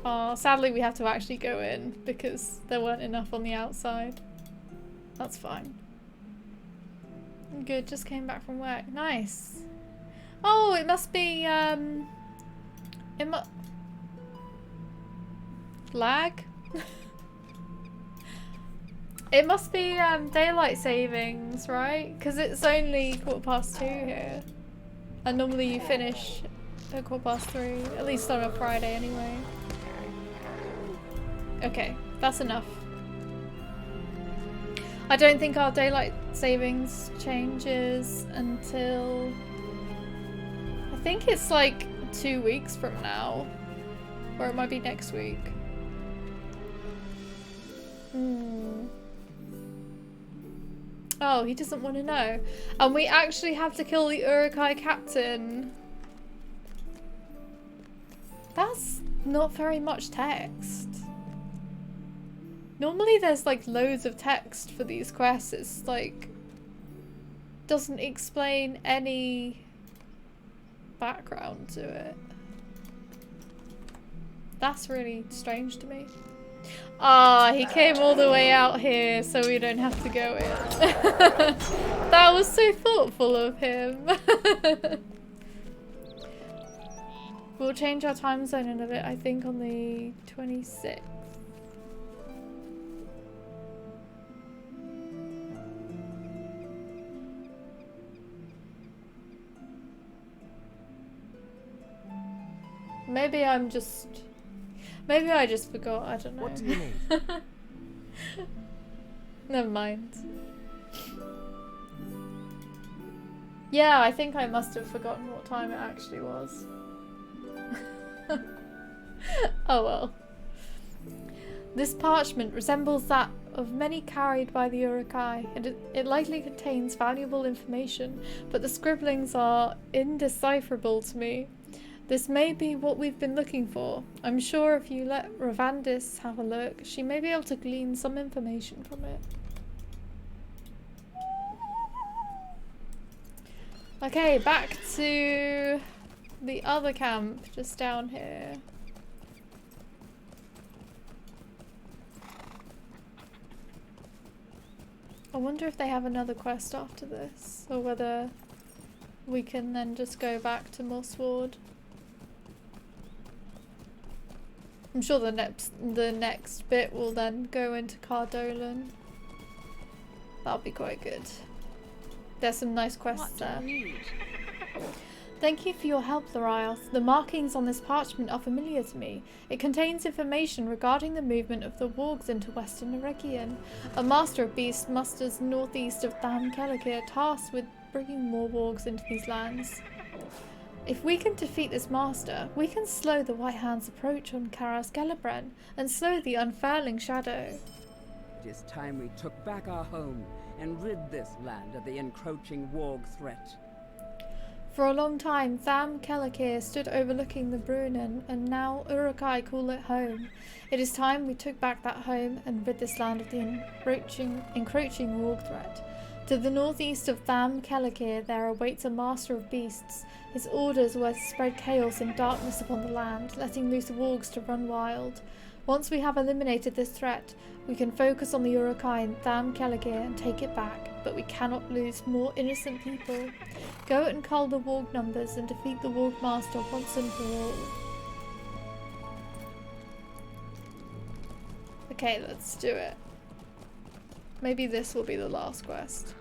Oh, sadly we have to actually go in because there weren't enough on the outside. That's fine. Good, just came back from work. Nice. Oh, it must be, lag? It must be, daylight savings, right? Because it's only 2:15 here. And normally you finish at 3:15, at least on a Friday anyway. Okay, that's enough. I don't think our daylight savings changes until... I think it's like 2 weeks from now. Or it might be next week. Oh, he doesn't want to know. And we actually have to kill the Urukai captain. That's not very much text. Normally there's like loads of text for these quests. It's like doesn't explain any background to it. That's really strange to me. Ah, he came all the way out here so we don't have to go in. That was so thoughtful of him. We'll change our time zone in a bit, I think on the 26th. Maybe I'm just... Maybe I just forgot, I don't know. What do you need? Never mind. Yeah, I think I must have forgotten what time it actually was. Oh well. This parchment resembles that of many carried by the Urukai. It likely contains valuable information, but the scribblings are indecipherable to me. This may be what we've been looking for. I'm sure if you let Ravandis have a look, she may be able to glean some information from it. Okay, back to the other camp, just down here. I wonder if they have another quest after this, or whether we can then just go back to Mossward. I'm sure the next bit will then go into Cardolan. That'll be quite good. There's some nice quests there. Thank you for your help, Laurelin. The markings on this parchment are familiar to me. It contains information regarding the movement of the wargs into Western Eregion. A master of beasts musters northeast of Tham Kelakir, tasked with bringing more wargs into these lands. If we can defeat this master, we can slow the White Hand's approach on Karas Gelabren and slow the unfurling shadow. It is time we took back our home and rid this land of the encroaching warg threat. For a long time, Tham Kelakir stood overlooking the Brunnen, and now Urukai call it home. It is time we took back that home and rid this land of the encroaching warg threat. To the northeast of Tham Kelakir there awaits a master of beasts. His orders were to spread chaos and darkness upon the land, letting loose wargs to run wild. Once we have eliminated this threat, we can focus on the Urukai in Tham Kelakir and take it back, but we cannot lose more innocent people. Go and cull the warg numbers and defeat the warg master once and for all. Okay, let's do it. Maybe this will be the last quest.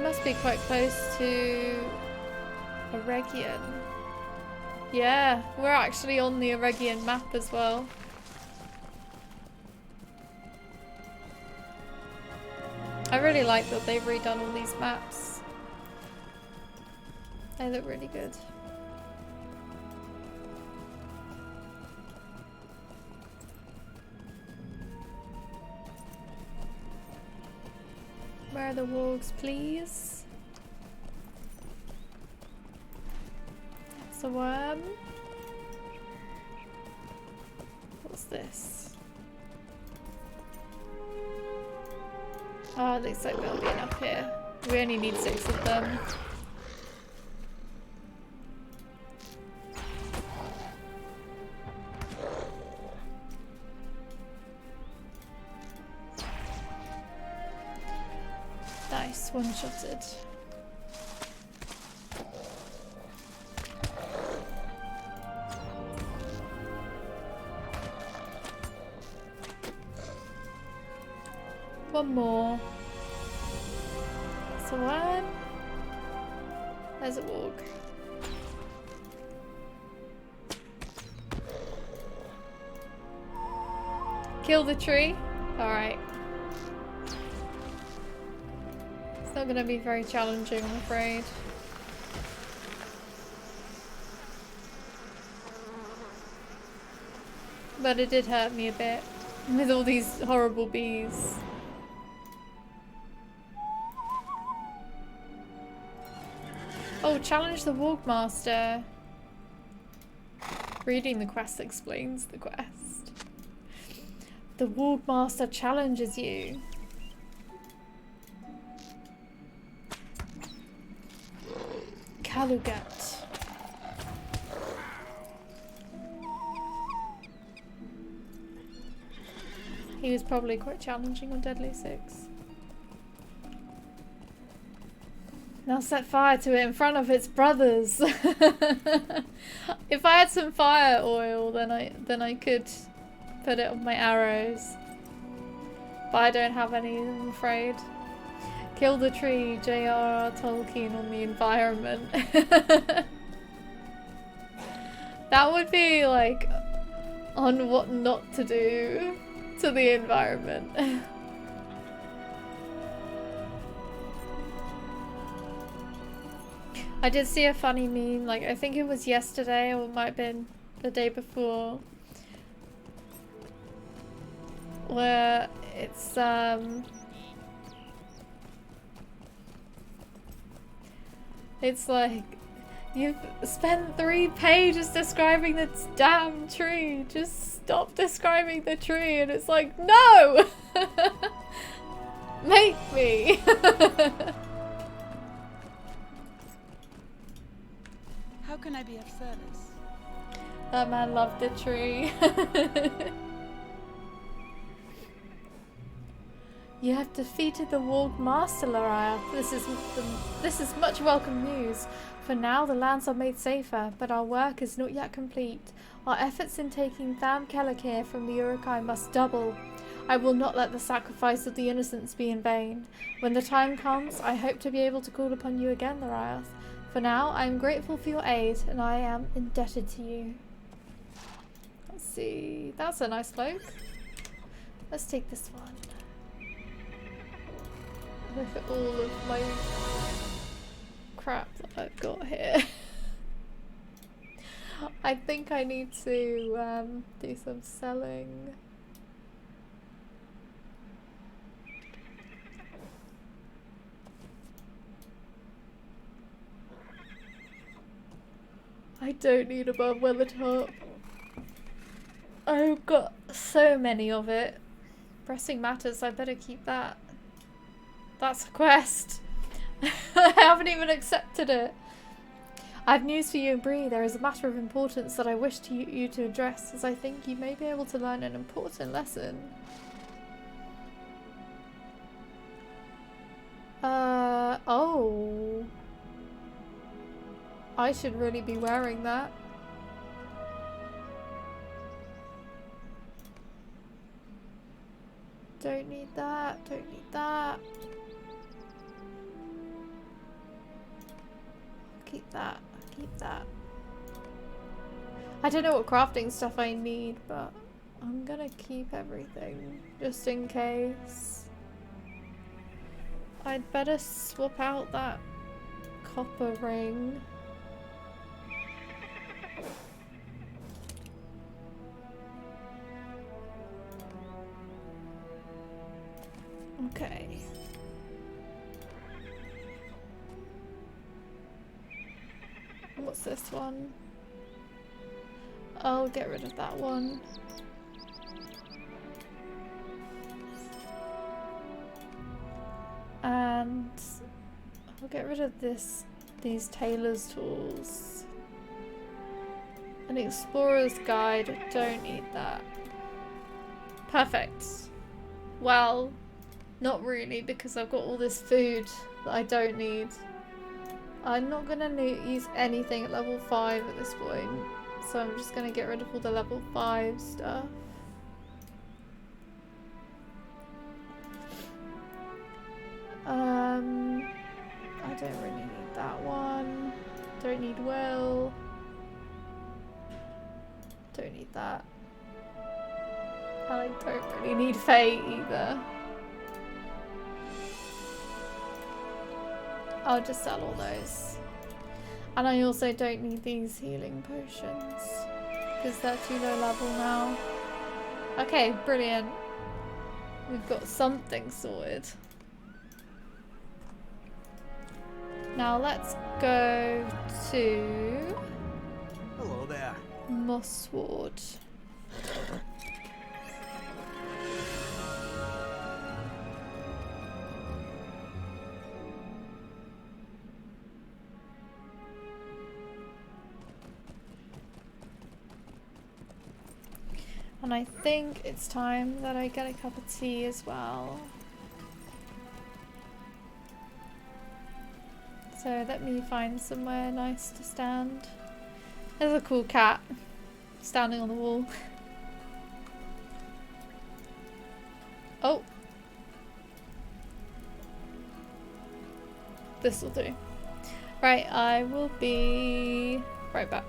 Must be quite close to Eregion. Yeah, we're actually on the Eregion map as well. I really like that they've redone all these maps. They look really good. Where are the wargs, please? That's a worm. What's this? Oh, it looks like there'll be enough here. We only need 6 of them. Nice, one-shotted. One more. That's a worm. There's a warg. Kill the tree? Alright. It's not gonna be very challenging, I'm afraid. But it did hurt me a bit with all these horrible bees. Oh, challenge the Warg Master. Reading the quest explains the quest. The Warg Master challenges you. Kalugat. He was probably quite challenging on Deadly 6. Now set fire to it in front of its brothers. If I had some fire oil, then I could put it on my arrows. But I don't have any, I'm afraid. Kill the tree, J.R.R. Tolkien on the environment. That would be like on what not to do to the environment. I did see a funny meme, like I think it was yesterday or it might have been the day before. where it's like, you've spent 3 pages describing this damn tree. Just stop describing the tree. And it's like, no! Make me! How can I be of service? That man loved the tree. You have defeated the Warg Master, Laurelin. This is much welcome news. For now, the lands are made safer, but our work is not yet complete. Our efforts in taking Tham Kelakir from the Urukai must double. I will not let the sacrifice of the innocents be in vain. When the time comes, I hope to be able to call upon you again, Laurelin. For now, I am grateful for your aid, and I am indebted to you. Let's see. That's a nice cloak. Let's take this one. Look at all of my crap that I've got here. I think I need to do some selling. I don't need above weather top. I've got so many of it. Pressing matters, I better keep that. That's a quest. I haven't even accepted it. I have news for you and Bree. There is a matter of importance that I wish you to address, as I think you may be able to learn an important lesson. Oh. I should really be wearing that. Don't need that, don't need that. Keep that, keep that. I don't know what crafting stuff I need, but I'm gonna keep everything just in case. I'd better swap out that copper ring. Okay. What's this one? I'll get rid of that one. And I'll get rid of these tailor's tools. An explorer's guide, don't need that. Perfect. Well, not really, because I've got all this food that I don't need. I'm not gonna use anything at level 5 at this point, so I'm just gonna get rid of all the level 5 stuff. I don't really need that one. Don't need Will. Don't need that. I don't really need Faye either. I'll just sell all those. And I also don't need these healing potions because they're too low level now. Okay, brilliant. We've got something sorted. Now let's go to Hello there. Mossward. And I think it's time that I get a cup of tea as well. So let me find somewhere nice to stand. There's a cool cat standing on the wall. Oh. This will do. Right, I will be right back.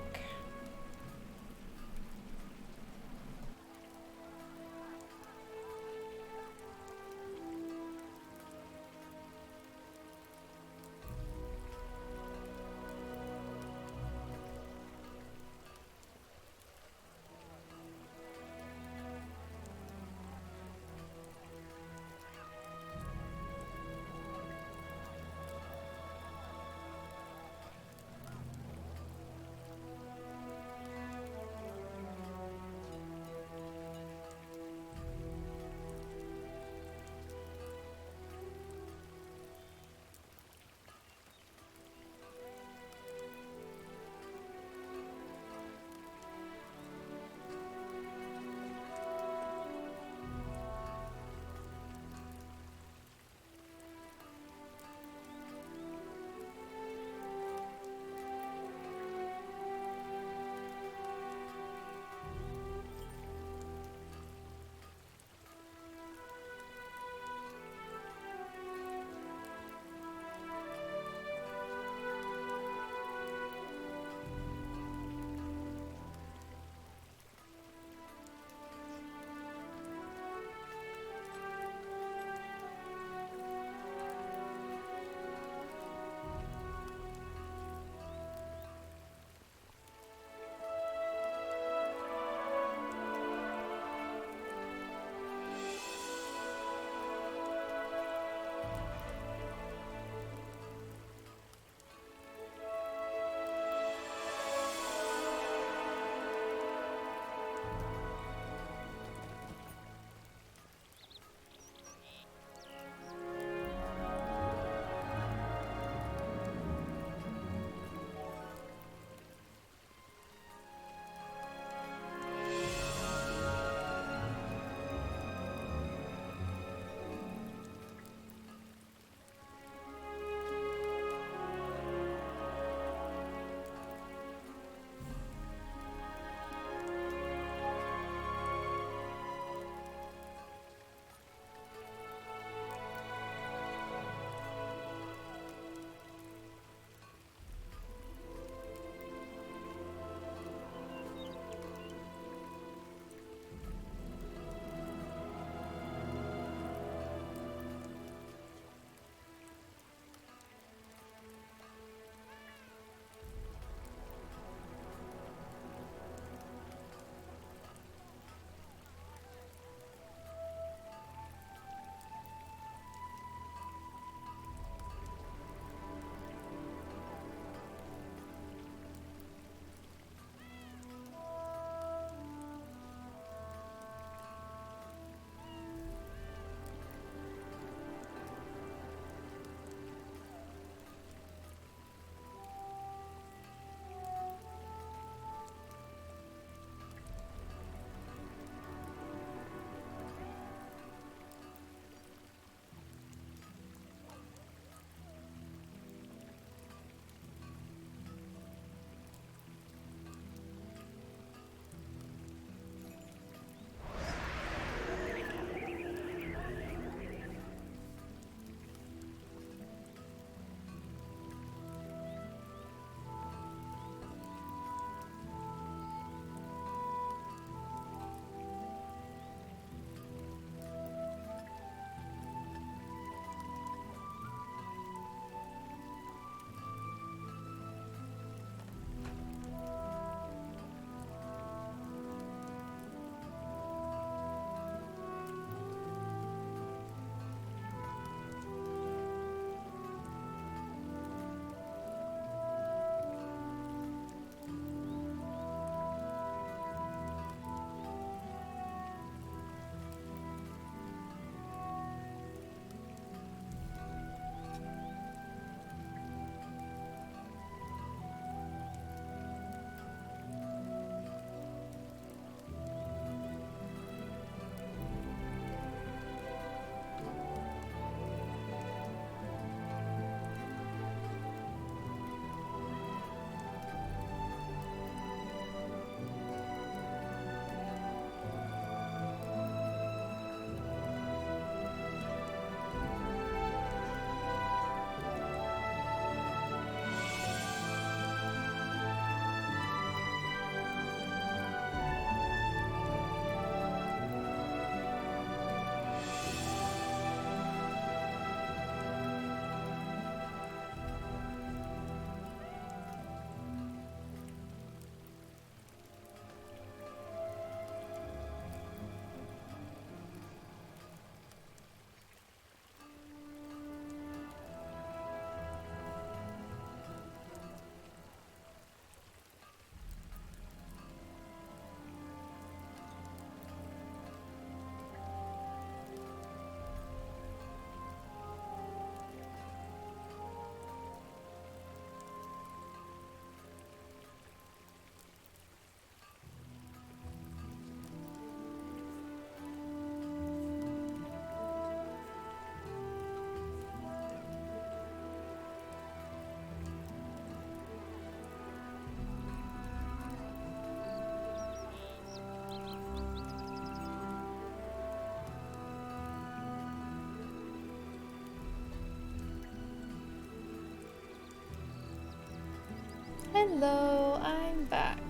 Hello, I'm back.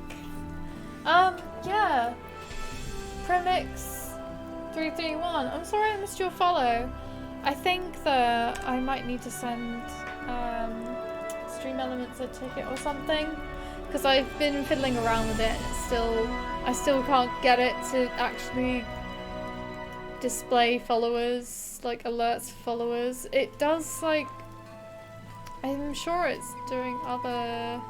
Yeah. Premix331. I'm sorry I missed your follow. I think that I might need to send Stream Elements a ticket or something. Because I've been fiddling around with it and I still can't get it to actually display followers, like alerts for followers. It does, like, I'm sure it's doing other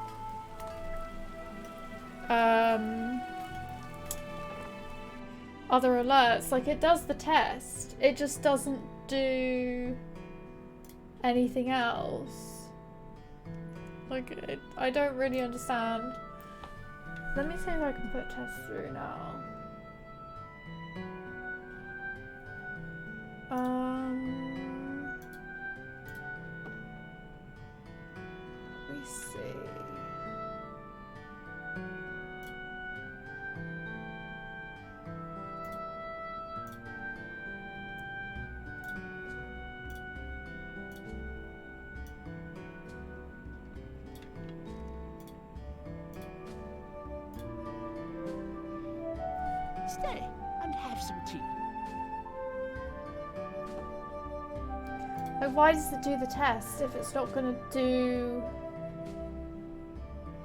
other alerts. Like, it does the test, it just doesn't do anything else. Like, I don't really understand. Let me see if I can put test through now. Let me see. Stay and have some tea. Like, why does it do the test if it's not gonna do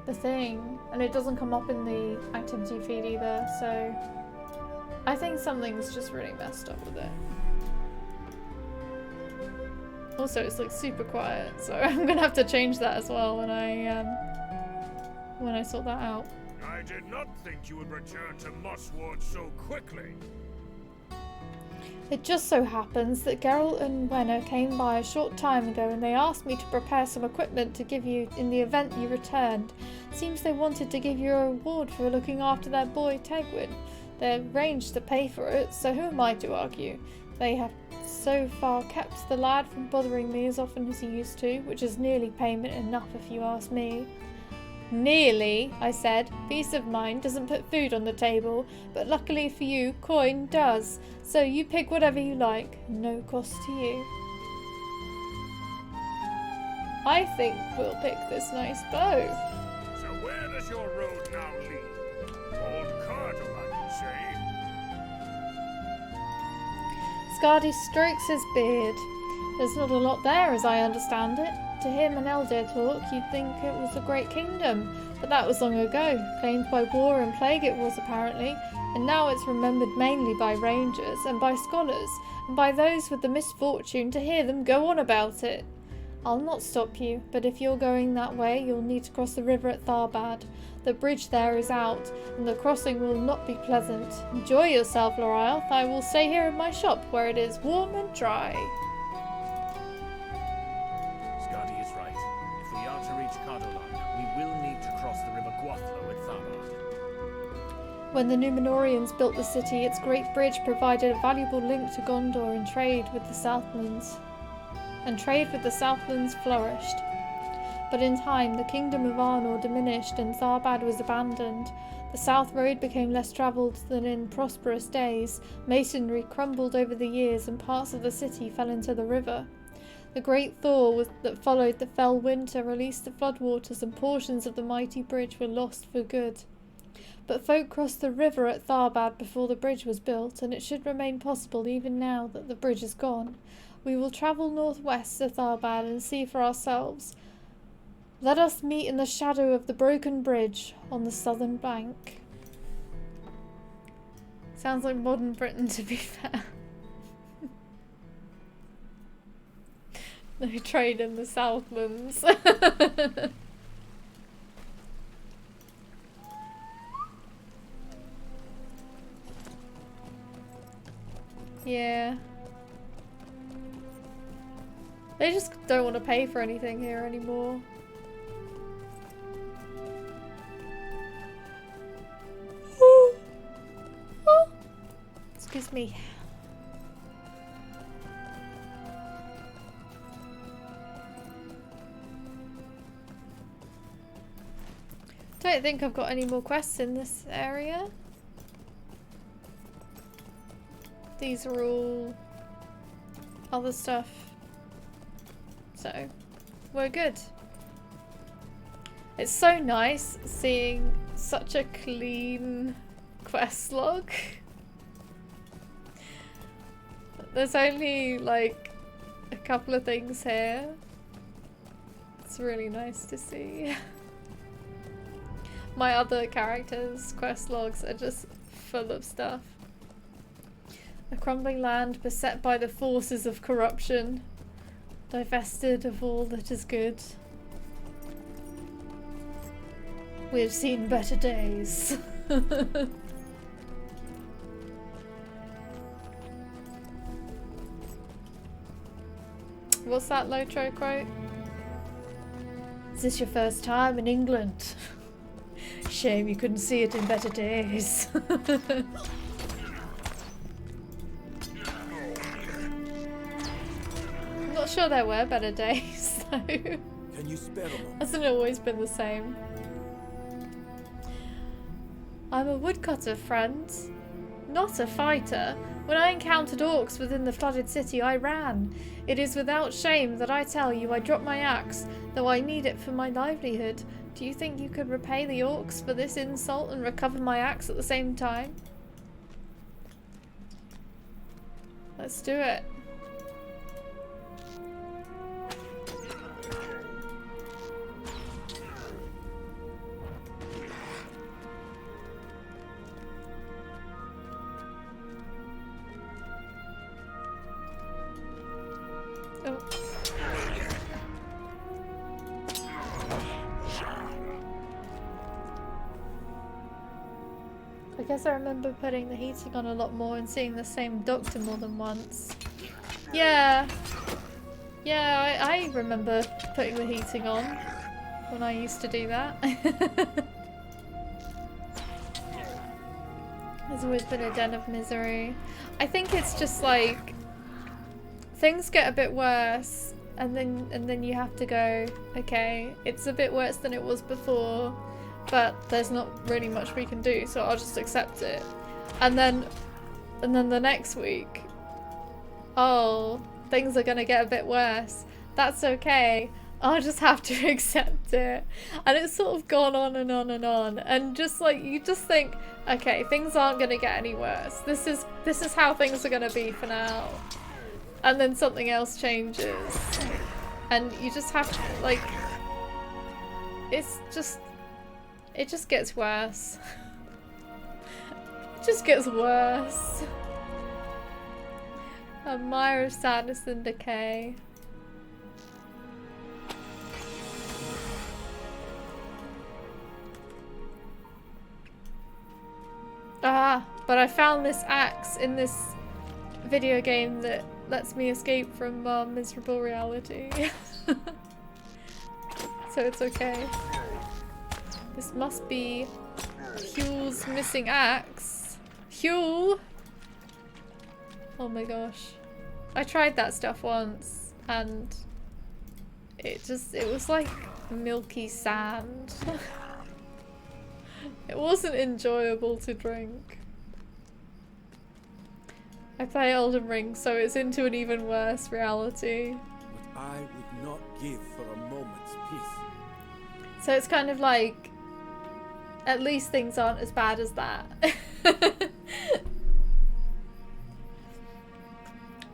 the thing? And it doesn't come up in the activity feed either, so I think something's just really messed up with it. Also, it's like super quiet, so I'm gonna have to change that as well when I sort that out. I did not think you would return to Mossward so quickly. It just so happens that Geralt and Wenna came by a short time ago and they asked me to prepare some equipment to give you in the event you returned. Seems they wanted to give you a reward for looking after their boy Tegwin. They arranged to pay for it, so who am I to argue? They have so far kept the lad from bothering me as often as he used to, which is nearly payment enough if you ask me. Nearly, I said. Peace of mind doesn't put food on the table, but luckily for you, coin does. So you pick whatever you like, no cost to you. I think we'll pick this nice bow. So where does your road now lead? Old Cardinal, you say? Scardy strokes his beard. There's not a lot there as I understand it. To hear Maneldir talk, you'd think it was a great kingdom, but that was long ago. Claimed by war and plague it was, apparently, and now it's remembered mainly by rangers and by scholars, and by those with the misfortune to hear them go on about it. I'll not stop you, but if you're going that way, you'll need to cross the river at Tharbad. The bridge there is out, and the crossing will not be pleasant. Enjoy yourself, Laurelin. I will stay here in my shop, where it is warm and dry. When the Númenóreans built the city, its great bridge provided a valuable link to Gondor and trade with the Southlands. Flourished. But in time, the kingdom of Arnor diminished and Tharbad was abandoned. The south road became less travelled than in prosperous days. Masonry crumbled over the years and parts of the city fell into the river. The great thaw that followed the fell winter released the floodwaters and portions of the mighty bridge were lost for good. But folk crossed the river at Tharbad before the bridge was built, and it should remain possible even now that the bridge is gone. We will travel northwest to Tharbad and see for ourselves. Let us meet in the shadow of the broken bridge on the southern bank. Sounds like modern Britain, to be fair. No trade in the Southlands. Yeah. They just don't want to pay for anything here anymore. Excuse me. Don't think I've got any more quests in this area. These are all other stuff. So, we're good. It's so nice seeing such a clean quest log. There's only like a couple of things here. It's really nice to see. My other characters' quest logs are just full of stuff. A crumbling land beset by the forces of corruption, divested of all that is good. We've seen better days. What's that Lotro quote? Is this your first time in England? Shame you couldn't see it in better days. I'm not sure there were better days though. Can you spare a moment? Hasn't always been the same. I'm a woodcutter, friend. Not a fighter. When I encountered orcs within the flooded city, I ran. It is without shame that I tell you I dropped my axe, though I need it for my livelihood. Do you think you could repay the orcs for this insult and recover my axe at the same time? Let's do it. Oh. I guess I remember putting the heating on a lot more and seeing the same doctor more than once. Yeah. Yeah, I remember putting the heating on when I used to do that. There's always been a den of misery. I think it's just like things get a bit worse and then you have to go, okay, it's a bit worse than it was before, but there's not really much we can do, so I'll just accept it. And then the next week, oh, things are gonna get a bit worse. That's okay. I'll just have to accept it. And it's sort of gone on and on and on. And just like, you just think, okay, things aren't gonna get any worse. This is how things are gonna be for now. And then something else changes. And you just have to, like, it just gets worse. It just gets worse. A mire of sadness and decay. Ah, but I found this axe in this video game that lets me escape from miserable reality. So it's okay. This must be Hugh's missing axe. Hugh! Oh my gosh. I tried that stuff once and it was like milky sand. It wasn't enjoyable to drink. I play Elden Ring, so it's into an even worse reality. What I would not give for a moment's peace. So it's kind of like, at least things aren't as bad as that. It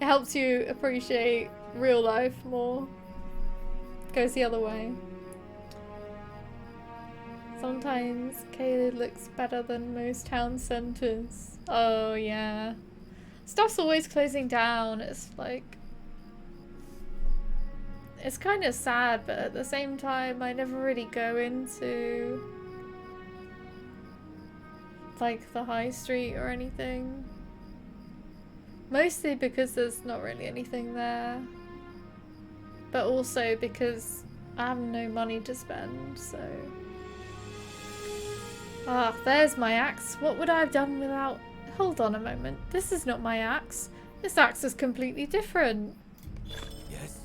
helps you appreciate real life more. Goes the other way. Sometimes Caelid looks better than most town centres. Oh yeah. Stuff's always closing down. It's like, it's kind of sad, but at the same time I never really go into like the high street or anything. Mostly because there's not really anything there, but also because I have no money to spend, so. Ah, there's my axe. What would I have done without... Hold on a moment. This is not my axe. This axe is completely different. Yes?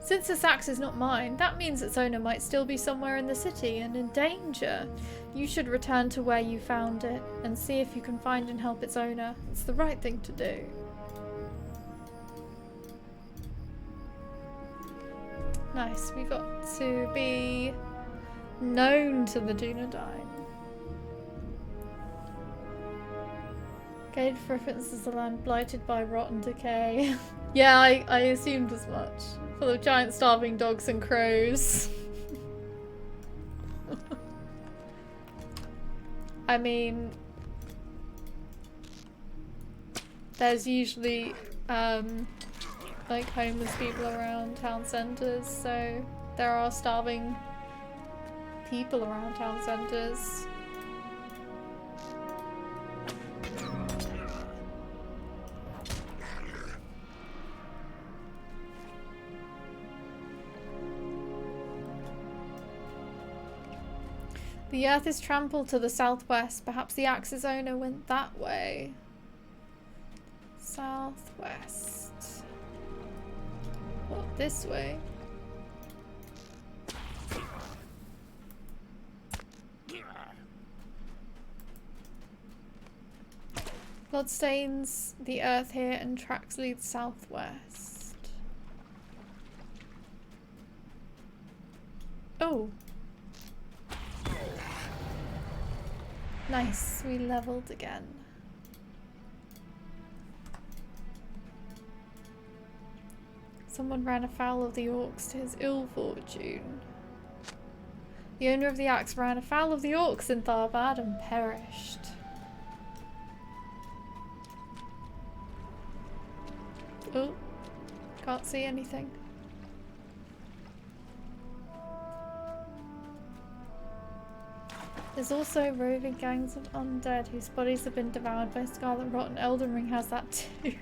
Since this axe is not mine, that means its owner might still be somewhere in the city and in danger. You should return to where you found it and see if you can find and help its owner. It's the right thing to do. Nice. We got to be known to the Dunedain. Gate references is the land blighted by rot and decay. Yeah, I assumed as much. Full of giant starving dogs and crows. I mean, there's usually like homeless people around town centres, so there are starving people around town centres. The earth is trampled to the southwest. Perhaps the axe's owner went that way. Southwest. What, this way? Blood stains the earth here and tracks lead southwest. Oh. Nice, we leveled again. Someone ran afoul of the orcs to his ill fortune. The owner of the axe ran afoul of the orcs in Tharbad and perished. Oh, can't see anything. There's also roving gangs of undead whose bodies have been devoured by scarlet rot, and Elden Ring has that too.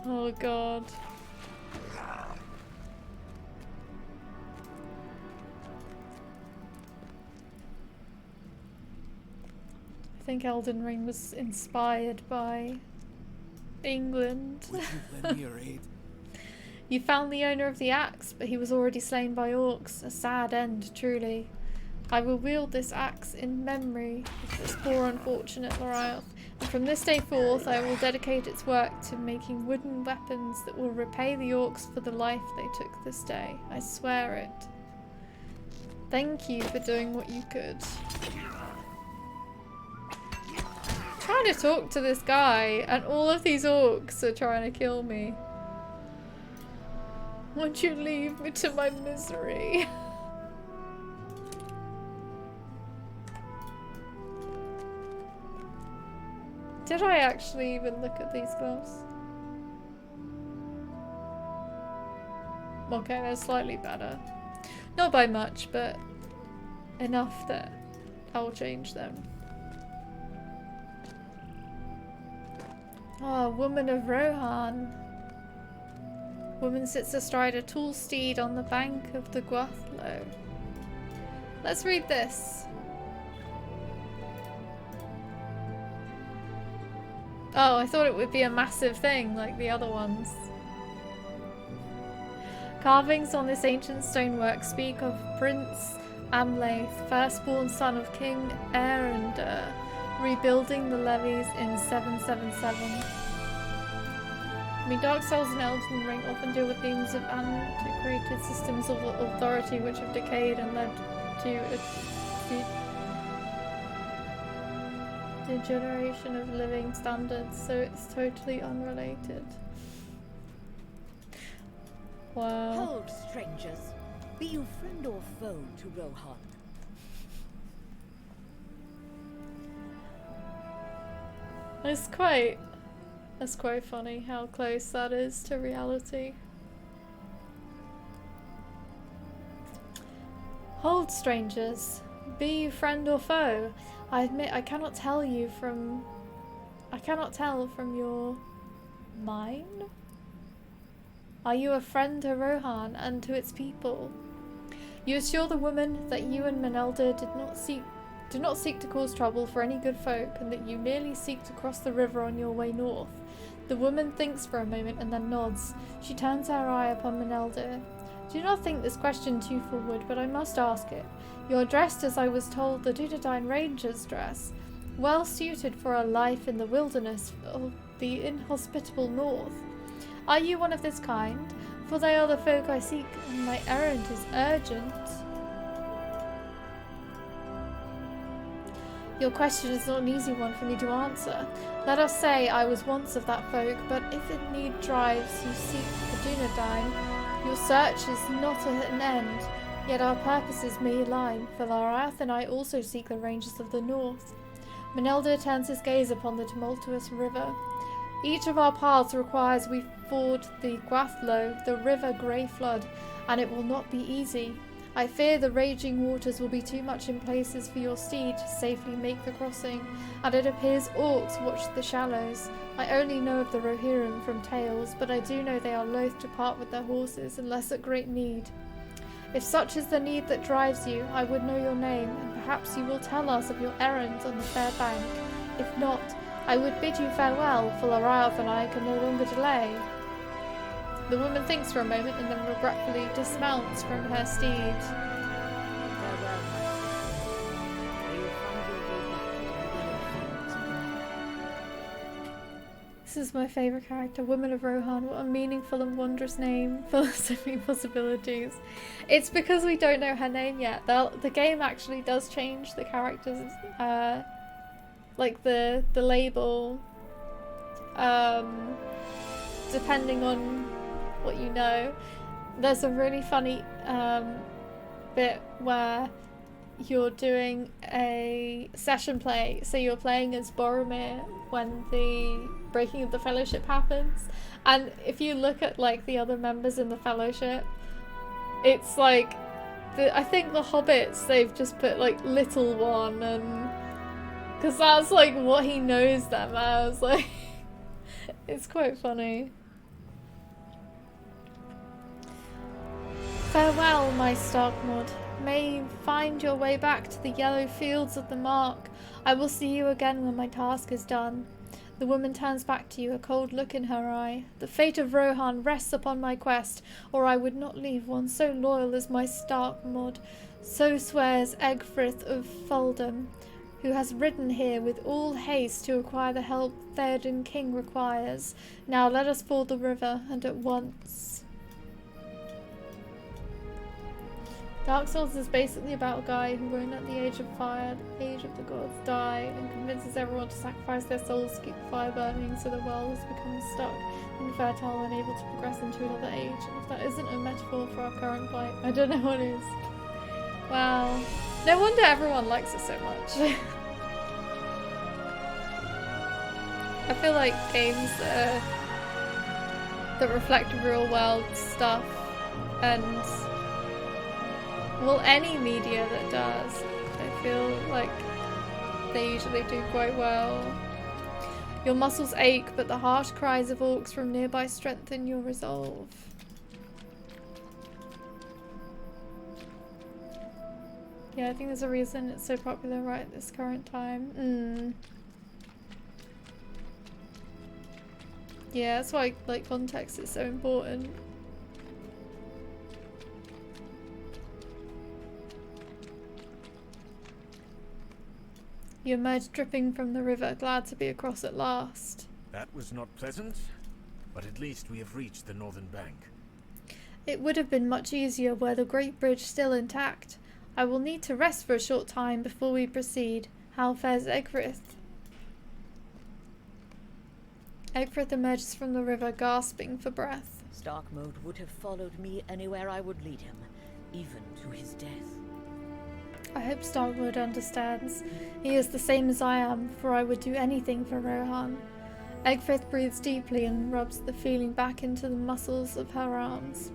Oh god. I think Elden Ring was inspired by England. Would you lend me your aid? You found the owner of the axe, but he was already slain by orcs. A sad end, truly. I will wield this axe in memory of this poor unfortunate Laurelin, and from this day forth I will dedicate its work to making wooden weapons that will repay the orcs for the life they took this day. I swear it. Thank you for doing what you could. I'm trying to talk to this guy, and all of these orcs are trying to kill me. Won't you leave me to my misery? Did I actually even look at these gloves? Okay, they're slightly better. Not by much, but enough that I'll change them. Ah, woman of Rohan. Woman sits astride a tall steed on the bank of the Gwathlo. Let's read this. Oh, I thought it would be a massive thing like the other ones. Carvings on this ancient stonework speak of Prince Amlath, firstborn son of King Erendur, rebuilding the levees in 777. I mean, Dark Souls and Elden Ring often deal with themes of antiquated systems of authority which have decayed and led to a degeneration of living standards, so it's totally unrelated. Wow. Hold, strangers. Be you friend or foe to Rohan? That's quite funny how close that is to reality. Hold, strangers. Be you friend or foe? I admit I cannot tell from your mine. Are you a friend to Rohan and to its people? You assure the woman that you and Menelder do not seek to cause trouble for any good folk, and that you merely seek to cross the river on your way north. The woman thinks for a moment and then nods. She turns her eye upon Menelder. Do not think this question too forward, but I must ask it. You're dressed as I was told the Dunedain Rangers dress, well suited for a life in the wilderness of the inhospitable north. Are you one of this kind? for they are the folk I seek, and my errand is urgent. Your question is not an easy one for me to answer. Let us say I was once of that folk, but if it need drives you seek the Dunedain, your search is not at an end, yet our purposes may align, for Laurelin and I also seek the ranges of the north. Menelder turns his gaze upon the tumultuous river. Each of our paths requires we ford the Gwathlo, the river Grey Flood, and it will not be easy. I fear the raging waters will be too much in places for your steed to safely make the crossing, and it appears orcs watch the shallows. I only know of the Rohirrim from tales, but I do know they are loath to part with their horses unless at great need. If such is the need that drives you, I would know your name, and perhaps you will tell us of your errands on the fair bank. If not, I would bid you farewell, for Laurelin and I can no longer delay. The woman thinks for a moment and then regretfully dismounts from her steed. Farewell, my son. May you find your way back to the yellow fields. This is my favourite character, Woman of Rohan. What a meaningful and wondrous name, full of so many possibilities. It's because we don't know her name yet. The game actually does change the characters, like the label, depending on what you know. There's a really funny bit where you're doing a session play, so you're playing as Boromir when the breaking of the fellowship happens, and if you look at like the other members in the fellowship, it's like I think the hobbits, they've just put like little one, and because that's like what he knows them as, like it's quite funny. Farewell, my Starkmord. May you find your way back to the yellow fields of the Mark. I will see you again when my task is done. The woman turns back to you, a cold look in her eye. The fate of Rohan rests upon my quest, or I would not leave one so loyal as my Starkmord. So swears Egfrith of Fuldum, who has ridden here with all haste to acquire the help Theoden King requires. Now let us ford the river, and at once. Dark Souls is basically about a guy who won't let the Age of Fire, the Age of the Gods, die, and convinces everyone to sacrifice their souls to keep the fire burning, so the world has become stuck, infertile, and unable to progress into another age. And if that isn't a metaphor for our current plight, I don't know what is. Wow. No wonder everyone likes it so much. I feel like games that reflect real world stuff, and well, any media that does, I feel like they usually do quite well. Your muscles ache, but the harsh cries of orcs from nearby strengthen your resolve. Yeah, I think there's a reason it's so popular right at this current time. Yeah, that's why like context is so important. You emerge dripping from the river, glad to be across at last. That was not pleasant, but at least we have reached the northern bank. It would have been much easier were the great bridge still intact. I will need to rest for a short time before we proceed. How fares Egfrith? Egfrith emerges from the river, gasping for breath. Starkmode would have followed me anywhere I would lead him, even to his death. I hope Starkmode understands. He is the same as I am, for I would do anything for Rohan. Egfrith breathes deeply and rubs the feeling back into the muscles of her arms.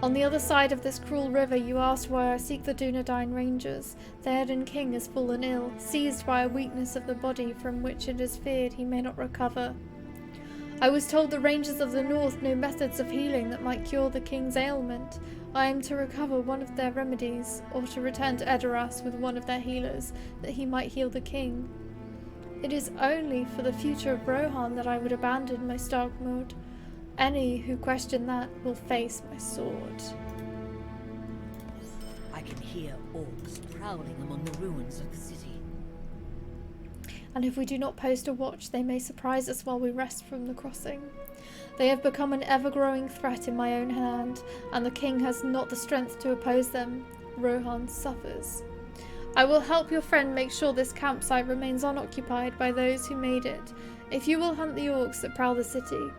On the other side of this cruel river, you asked why I seek the Dunedain Rangers. Theoden King has fallen ill, seized by a weakness of the body from which it is feared he may not recover. I was told the Rangers of the North know methods of healing that might cure the King's ailment. I am to recover one of their remedies, or to return to Edoras with one of their healers, that he might heal the King. It is only for the future of Rohan that I would abandon my Starkmode. Any who question that will face my sword. I can hear orcs prowling among the ruins of the city. and if we do not post a watch, they may surprise us while we rest from the crossing. They have become an ever-growing threat in my own hand, and the king has not the strength to oppose them. Rohan suffers. I will help your friend make sure this campsite remains unoccupied by those who made it, if you will hunt the orcs that prowl the city.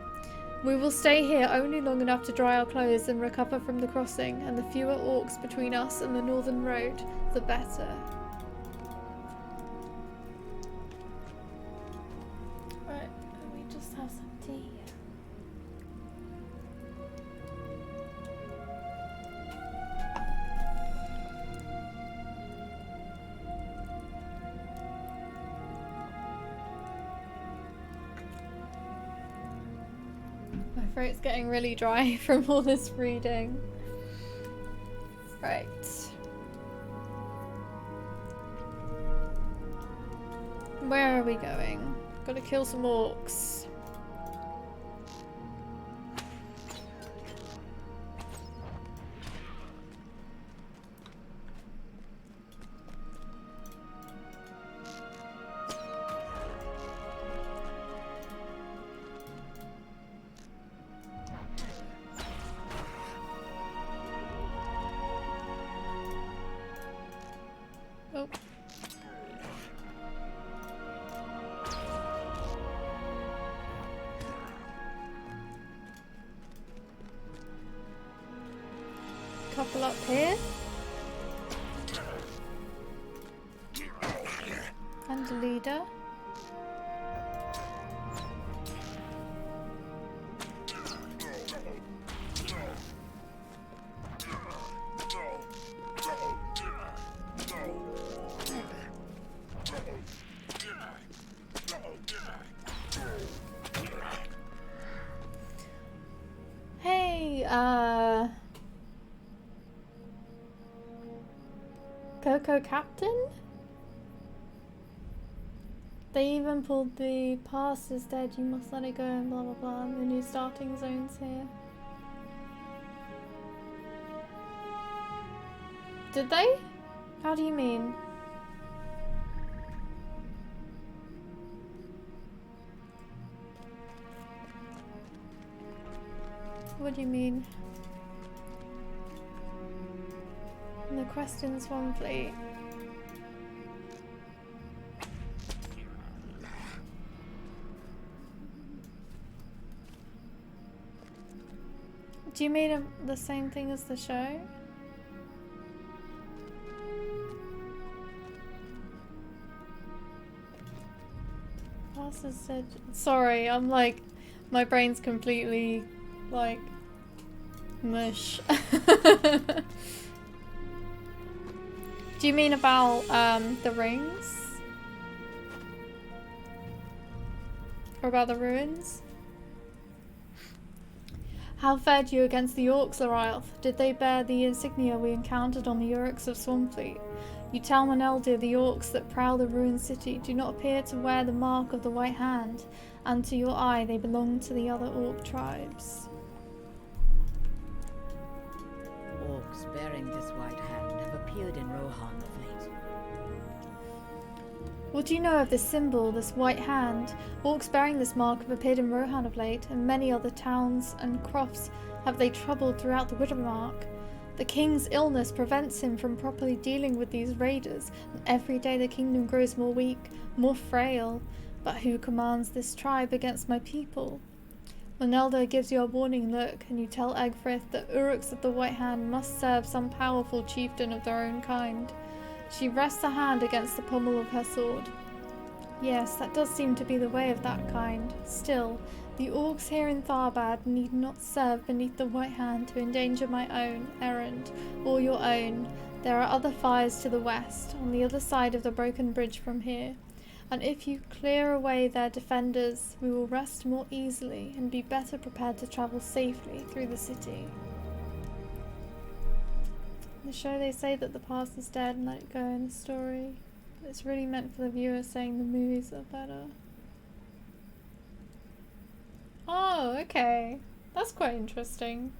We will stay here only long enough to dry our clothes and recover from the crossing, and the fewer orcs between us and the northern road, the better. Right, let me just have some tea. My throat's getting really dry from all this reading. Right. Where are we going? Gotta kill some orcs. Oh. Couple up here. And a leader. Hey, Coco Captain? They even pulled the past is dead, you must let it go and blah blah blah. The new starting zone's here. Did they? How do you mean? What do you mean? The quest in Swampfleet. Do you mean the same thing as the show? Pastor said, sorry, I'm like, my brain's completely like mush. Do you mean about the rings? Or about the ruins? How fared you against the orcs, Laurelin? Did they bear the insignia we encountered on the Uruks of Swampfleet? You tell Maneldir the orcs that prowl the ruined city do not appear to wear the mark of the White Hand, and to your eye they belong to the other orc tribes. Orcs bearing this white hand have appeared in Rohan of late. What do you know of this symbol, this white hand? Orcs bearing this mark have appeared in Rohan of late, and many other towns and crofts have they troubled throughout the Widowmark. The king's illness prevents him from properly dealing with these raiders, and every day the kingdom grows more weak, more frail. But who commands this tribe against my people? Manelda gives you a warning look, and you tell Egfrith that Uruks of the White Hand must serve some powerful chieftain of their own kind. She rests her hand against the pommel of her sword. Yes, that does seem to be the way of that kind. Still, the orcs here in Tharbad need not serve beneath the White Hand to endanger my own errand, or your own. There are other fires to the west, on the other side of the broken bridge from here. And if you clear away their defenders, we will rest more easily and be better prepared to travel safely through the city. In the show they say that the past is dead and let it go in the story. But it's really meant for the viewer saying the movies are better. Oh, okay. That's quite interesting.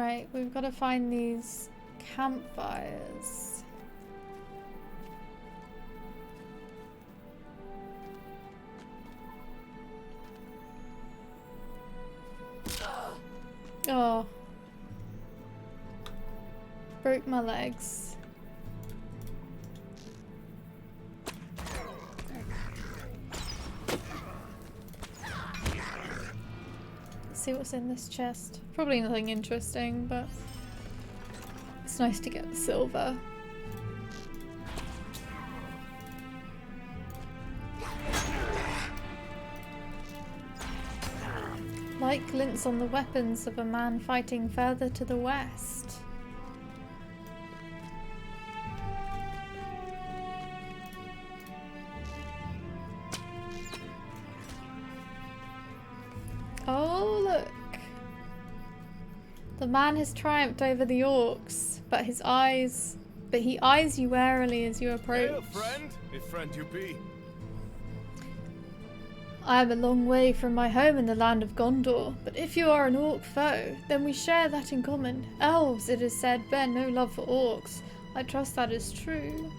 Right, we've got to find these campfires. Oh. Broke my legs. Let's see what's in this chest. Probably nothing interesting, but it's nice to get the silver. Light glints on the weapons of a man fighting further to the west. Oh, look. The man has triumphed over the orcs, but he eyes you warily as you approach. Hail, friend, if friend you be. I am a long way from my home in the land of Gondor, but if you are an orc foe, then we share that in common. Elves, it is said, bear no love for orcs. I trust that is true.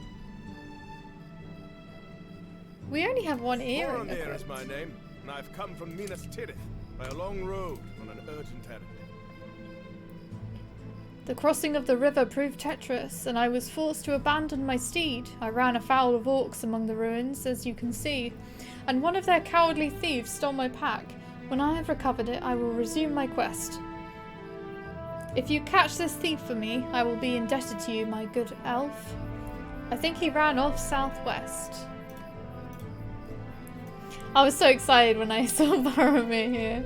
We only have one earring. Boromir is my name, and I've come from Minas Tirith by a long road on an urgent errand. The crossing of the river proved treacherous, and I was forced to abandon my steed. I ran afoul of orcs among the ruins, as you can see, and one of their cowardly thieves stole my pack. When I have recovered it, I will resume my quest. If you catch this thief for me, I will be indebted to you, my good elf. I think he ran off southwest. I was so excited when I saw Boromir here,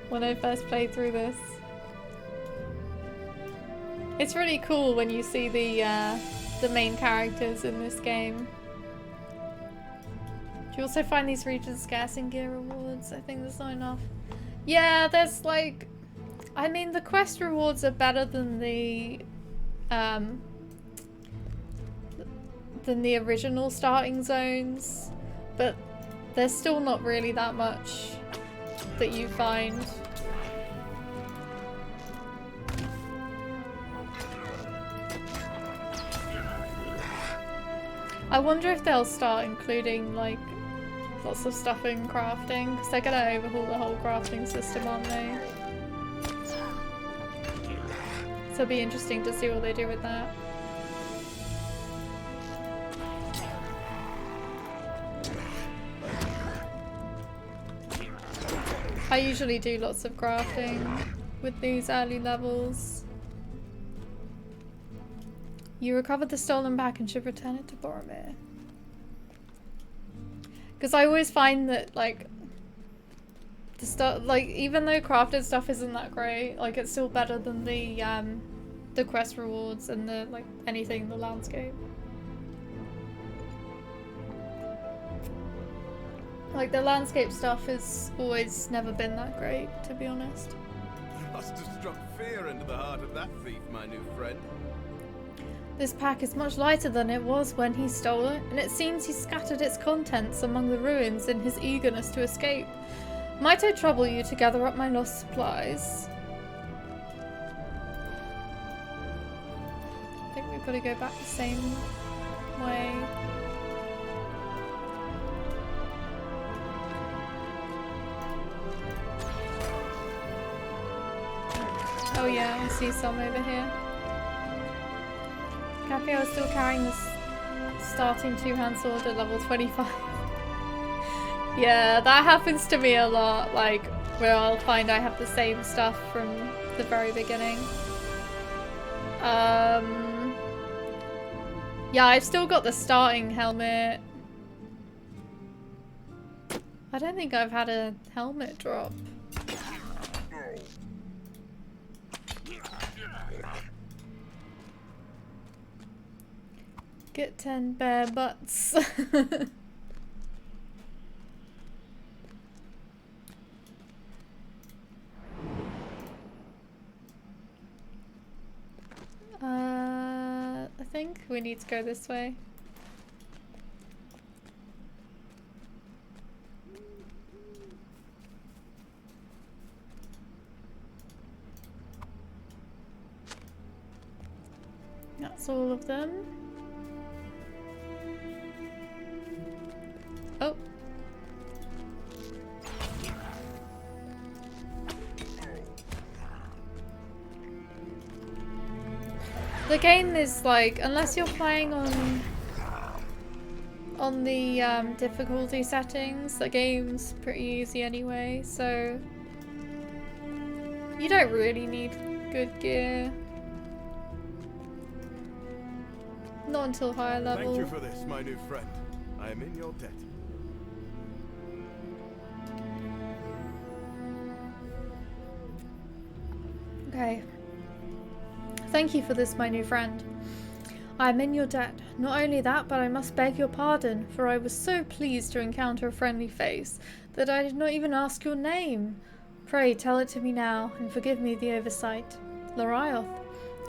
when I first played through this. It's really cool when you see the main characters in this game. Do you also find these regions scarce in gear rewards? I think there's not enough. Yeah, there's like... I mean, the quest rewards are better than the original starting zones, but there's still not really that much that you find. I wonder if they'll start including like lots of stuff in crafting, because they're gonna overhaul the whole crafting system, aren't they? So it'll be interesting to see what they do with that. I usually do lots of crafting with these early levels. You recovered the stolen bag and should return it to Boromir. Because I always find that, like, the stuff, like, even though crafted stuff isn't that great, like, it's still better than the quest rewards and the, like, anything in the landscape. Like, the landscape stuff has always never been that great, to be honest. You must have struck fear into the heart of that thief, my new friend. This pack is much lighter than it was when he stole it, and it seems he scattered its contents among the ruins in his eagerness to escape. Might I trouble you to gather up my lost supplies? I think we've got to go back the same way. Oh yeah, I see some over here. Happy I was still carrying this starting two-hand sword at level 25. Yeah, that happens to me a lot, like, where I'll find I have the same stuff from the very beginning. Yeah, I've still got the starting helmet. I don't think I've had a helmet drop. Get 10 bare butts. I think we need to go this way. that's all of them. Oh. The game is like, unless you're playing on the difficulty settings, the game's pretty easy anyway, so you don't really need good gear. Not until higher level. Thank you for this, my new friend. I am in your debt. Okay. Thank you for this, my new friend. I am in your debt. Not only that, but I must beg your pardon, for I was so pleased to encounter a friendly face that I did not even ask your name. Pray tell it to me now, and forgive me the oversight. Laurelin.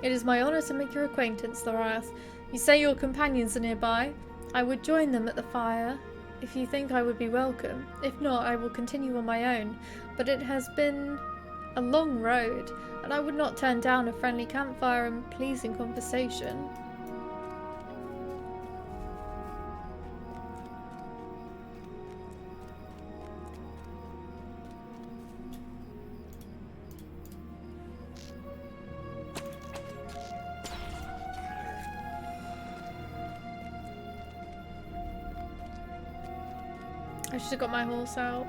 It is my honor to make your acquaintance, Laurelin. You say your companions are nearby. I would join them at the fire, if you think I would be welcome. If not, I will continue on my own. But it has been a long road, and I would not turn down a friendly campfire and pleasing conversation. I should have got my horse out.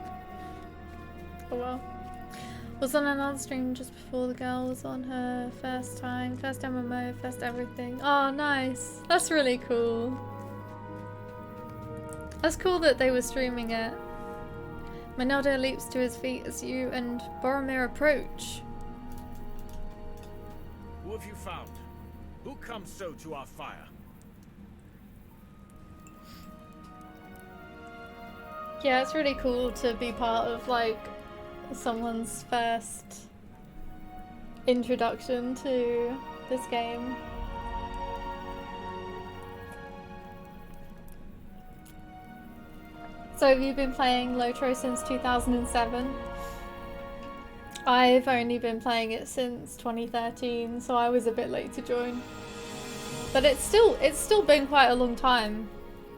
Oh well. Was on another stream just before the girl was on her first time. First MMO, first everything. Oh, nice. That's really cool. That's cool that they were streaming it. Meneldo leaps to his feet as you and Boromir approach. Who have you found? Who comes so to our fire? Yeah, it's really cool to be part of, like, someone's first introduction to this game. So have you been playing Lotro since 2007? I've only been playing it since 2013, so I was a bit late to join. But it's still been quite a long time.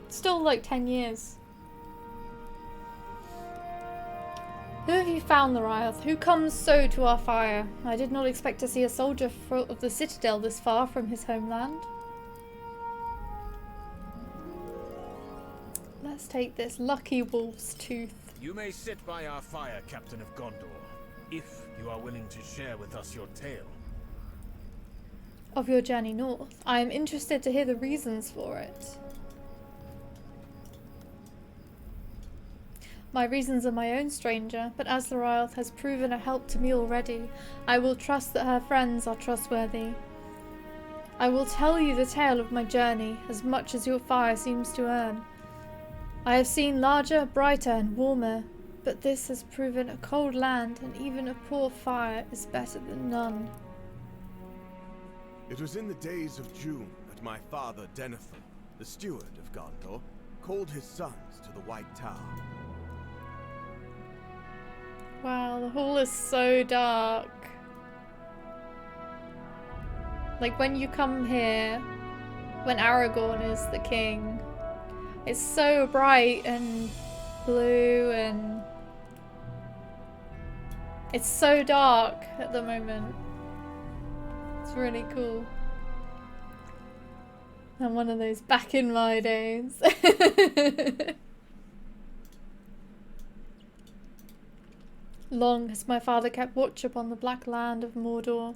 Still like 10 years. Who have you found, Laurelin? Who comes so to our fire? I did not expect to see a soldier of the Citadel this far from his homeland. Let's take this lucky wolf's tooth. You may sit by our fire, Captain of Gondor, if you are willing to share with us your tale. Of your journey north. I am interested to hear the reasons for it. My reasons are my own, stranger, but as Laurelin has proven a help to me already, I will trust that her friends are trustworthy. I will tell you the tale of my journey, as much as your fire seems to earn. I have seen larger, brighter, and warmer, but this has proven a cold land, and even a poor fire is better than none. It was in the days of June that my father Denethor, the steward of Gondor, called his sons to the White Tower. Wow, the hall is so dark. Like when you come here, when Aragorn is the king, it's so bright and blue and it's so dark at the moment. It's really cool. I'm one of those back in my days. Long has my father kept watch upon the black land of Mordor,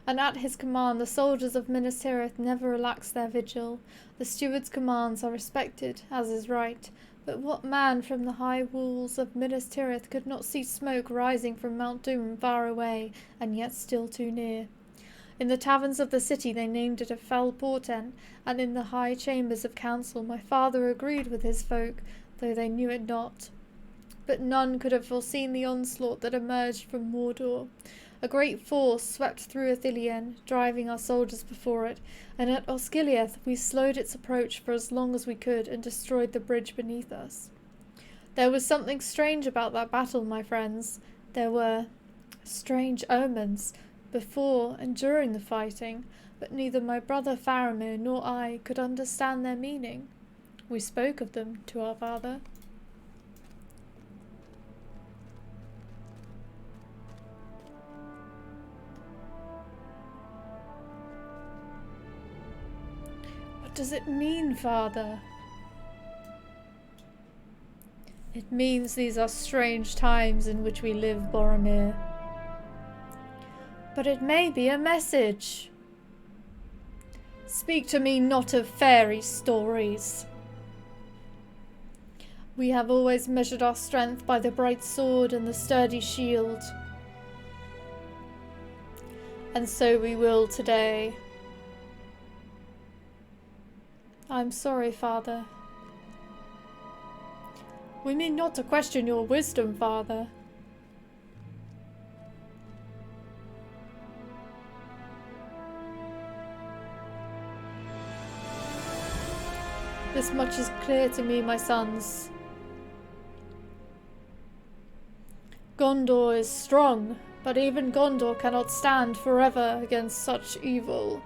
and at his command the soldiers of Minas Tirith never relax their vigil. The steward's commands are respected, as is right, but what man from the high walls of Minas Tirith could not see smoke rising from Mount Doom far away, and yet still too near? In the taverns of the city they named it a fell portent, and in the high chambers of council my father agreed with his folk, though they knew it not. But none could have foreseen the onslaught that emerged from Mordor. A great force swept through Ithilien, driving our soldiers before it, and at Osgiliath we slowed its approach for as long as we could and destroyed the bridge beneath us. There was something strange about that battle, my friends. There were strange omens. before and during the fighting, but neither my brother Faramir nor I could understand their meaning. We spoke of them to our father. What does it mean, father? It means these are strange times in which we live, Boromir. But it may be a message. Speak to me not of fairy stories. We have always measured our strength by the bright sword and the sturdy shield. And so we will today. I'm sorry, father. We mean not to question your wisdom, father. This much is clear to me, my sons. Gondor is strong, but even Gondor cannot stand forever against such evil.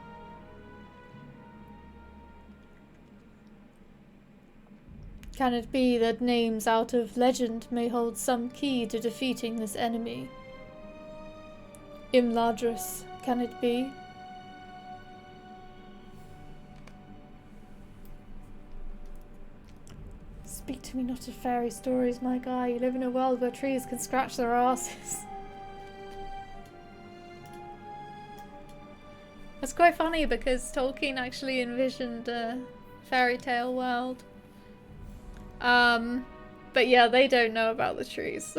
Can it be that names out of legend may hold some key to defeating this enemy? Imladris, can it be? Speak to me not of fairy stories, my guy. You live in a world where trees can scratch their asses. It's quite funny because Tolkien actually envisioned a fairy tale world. But yeah, they don't know about the trees.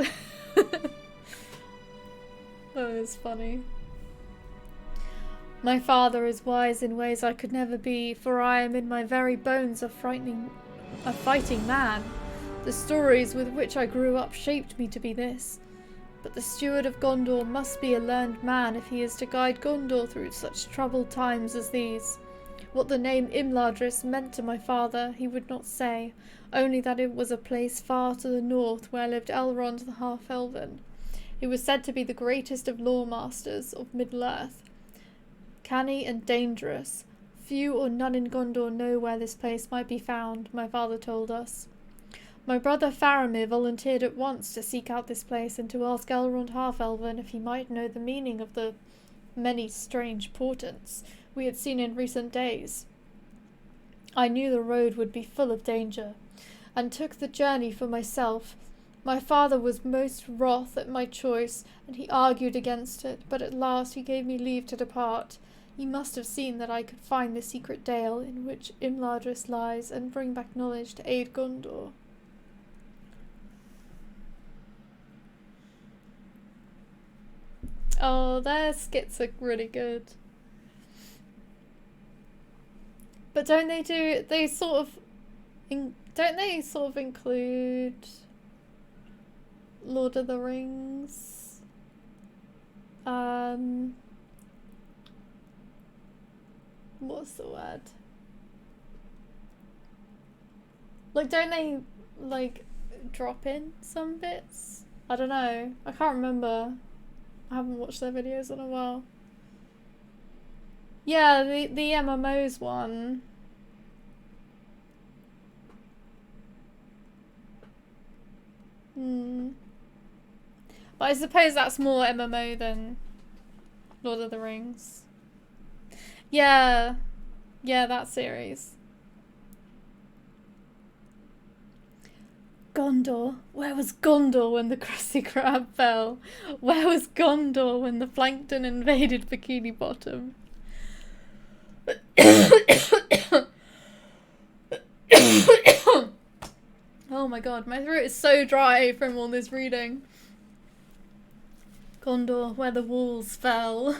That is funny. My father is wise in ways I could never be, for I am in my very bones a fighting man. The stories with which I grew up shaped me to be this. But the steward of Gondor must be a learned man if he is to guide Gondor through such troubled times as these. What the name Imladris meant to my father he would not say, only that it was a place far to the north where lived Elrond the Half-Elven. He was said to be the greatest of lawmasters of Middle-earth. Canny and dangerous. Few or none in Gondor know where this place might be found, my father told us. My brother Faramir volunteered at once to seek out this place and to ask Elrond Half-Elven if he might know the meaning of the many strange portents we had seen in recent days. I knew the road would be full of danger, and took the journey for myself. My father was most wroth at my choice, and he argued against it, but at last he gave me leave to depart. He must have seen that I could find the secret dale in which Imladris lies, and bring back knowledge to aid Gondor. Oh, their skits are really good. But don't they sort of include Lord of the Rings? What's the word? Like, don't they, like, drop in some bits? I don't know. I can't remember. I haven't watched their videos in a while. Yeah, the MMOs one. But I suppose that's more MMO than Lord of the Rings. Yeah. Yeah, that series. Gondor. Where was Gondor when the Krusty Krab fell? Where was Gondor when the Plankton invaded Bikini Bottom? Oh my god, my throat is so dry from all this reading. Gondor, where the walls fell.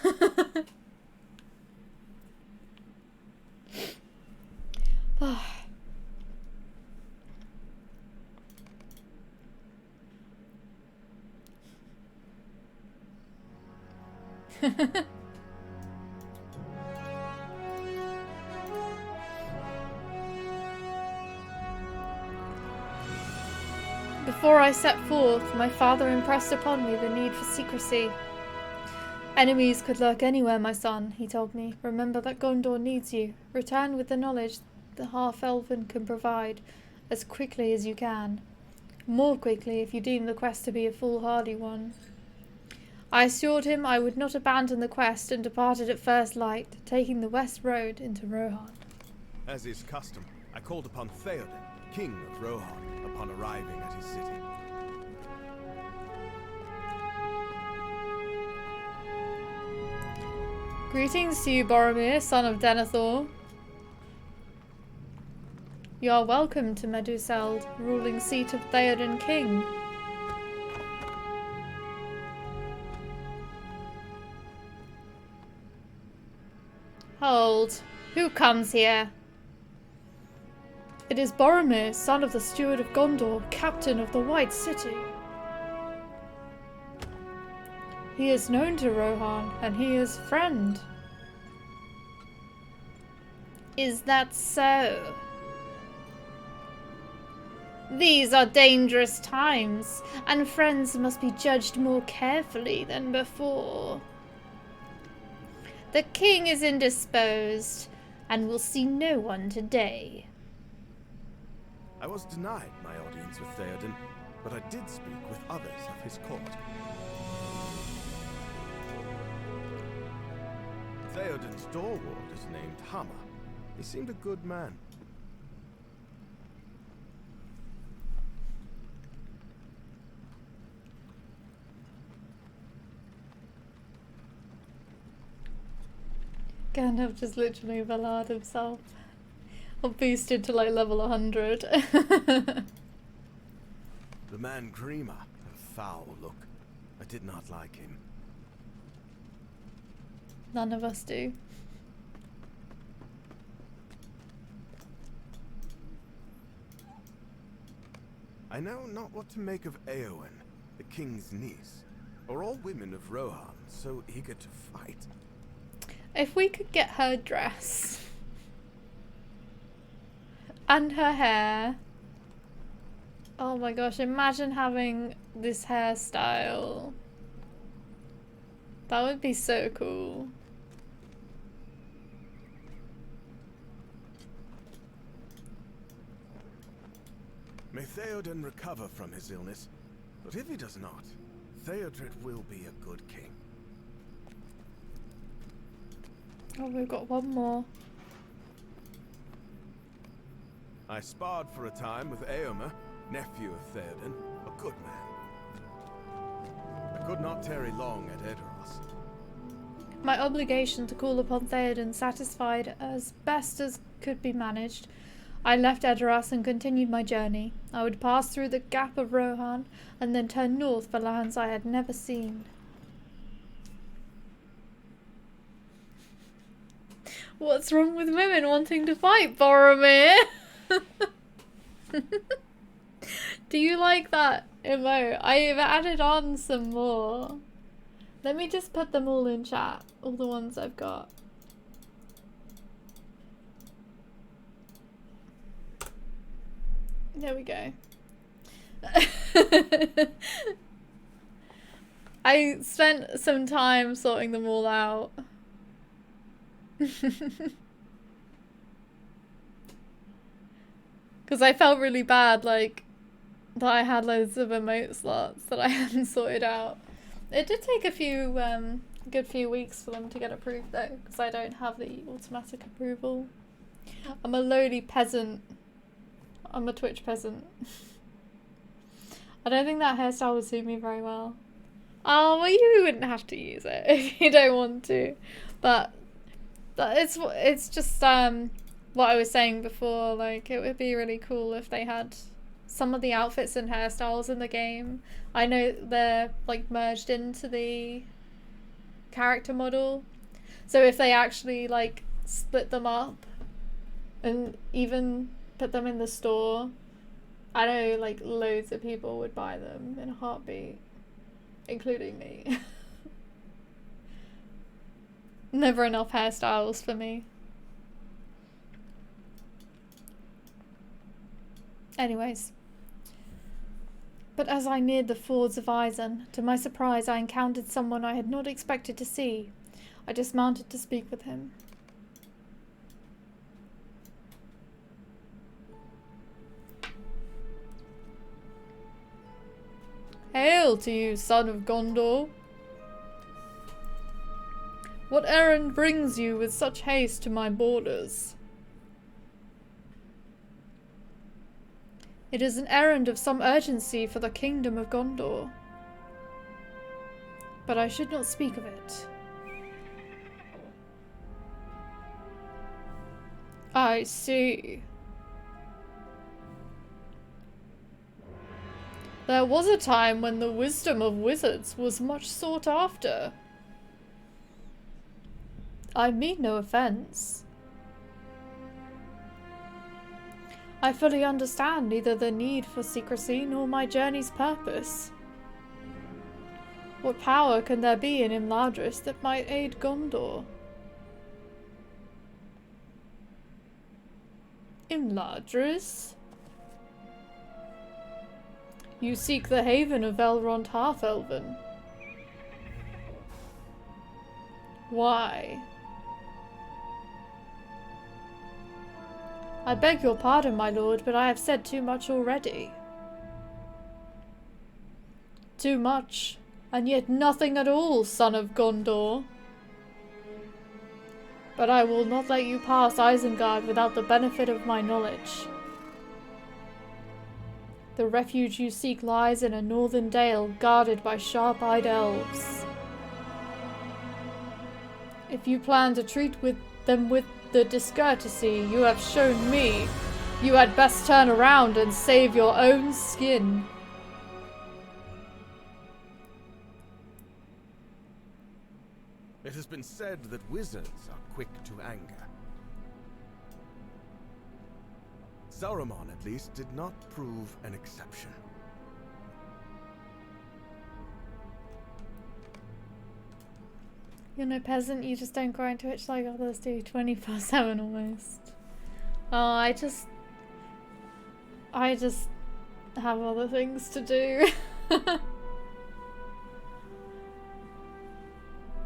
Before I set forth, my father impressed upon me the need for secrecy. Enemies could lurk anywhere, my son, he told me. Remember that Gondor needs you. Return with the knowledge the half-elven can provide as quickly as you can. More quickly if you deem the quest to be a foolhardy one. I assured him I would not abandon the quest and departed at first light, taking the west road into Rohan. As is custom, I called upon Theoden, king of Rohan, upon arriving at his city. Greetings to you, Boromir, son of Denethor. You are welcome to Meduseld, ruling seat of Theoden King. Hold. Who comes here? It is Boromir, son of the Steward of Gondor, captain of the White City. He is known to Rohan, and he is friend. Is that so? These are dangerous times, and friends must be judged more carefully than before. The king is indisposed, and will see no one today. I was denied my audience with Theoden, but I did speak with others of his court. Theoden's door ward is named Hammer. He seemed a good man. Gandalf just literally Valard himself. Or boosted to like level 100. The man Grima, a foul look. I did not like him. None of us do. I know not what to make of Eowyn, the king's niece, or all women of Rohan so eager to fight. If we could get her dress and her hair. Oh my gosh, imagine having this hairstyle. That would be so cool. May Theoden recover from his illness, but if he does not, Theodred will be a good king. Oh, we've got one more. I sparred for a time with Eomer, nephew of Theoden, a good man. I could not tarry long at Edoras. My obligation to call upon Theoden satisfied as best as could be managed, I left Edoras and continued my journey. I would pass through the Gap of Rohan and then turn north for lands I had never seen. What's wrong with women wanting to fight, Boromir? Do you like that emote? I've added on some more. Let me just put them all in chat, all the ones I've got. There we go. I spent some time sorting them all out. Because I felt really bad, like, that I had loads of emote slots that I hadn't sorted out. It did take a good few weeks for them to get approved though, because I don't have the automatic approval. I'm a lowly peasant. I'm a Twitch peasant. I don't think that hairstyle would suit me very well. Oh, well, you wouldn't have to use it if you don't want to. But it's just what I was saying before, like, it would be really cool if they had some of the outfits and hairstyles in the game. I know they're like merged into the character model, so if they actually like split them up and even put them in the store, I know like loads of people would buy them in a heartbeat, including me. Never enough hairstyles for me. Anyways. But as I neared the fords of Eisen, to my surprise I encountered someone I had not expected to see. I dismounted to speak with him. Hail to you, son of Gondor. What errand brings you with such haste to my borders? It is an errand of some urgency for the kingdom of Gondor. But I should not speak of it. I see. There was a time when the wisdom of wizards was much sought after. I mean no offense. I fully understand neither the need for secrecy nor my journey's purpose. What power can there be in Imladris that might aid Gondor? Imladris? You seek the haven of Elrond Half-Elven. Why? I beg your pardon, my lord, but I have said too much already. Too much, and yet nothing at all, son of Gondor. But I will not let you pass Isengard without the benefit of my knowledge. The refuge you seek lies in a northern dale guarded by sharp-eyed elves. If you plan to treat them with the discourtesy you have shown me, you had best turn around and save your own skin. It has been said that wizards are quick to anger. Saruman, at least, did not prove an exception. You're no peasant, you just don't grind Twitch like others do, 24/7 almost. Oh, I just have other things to do.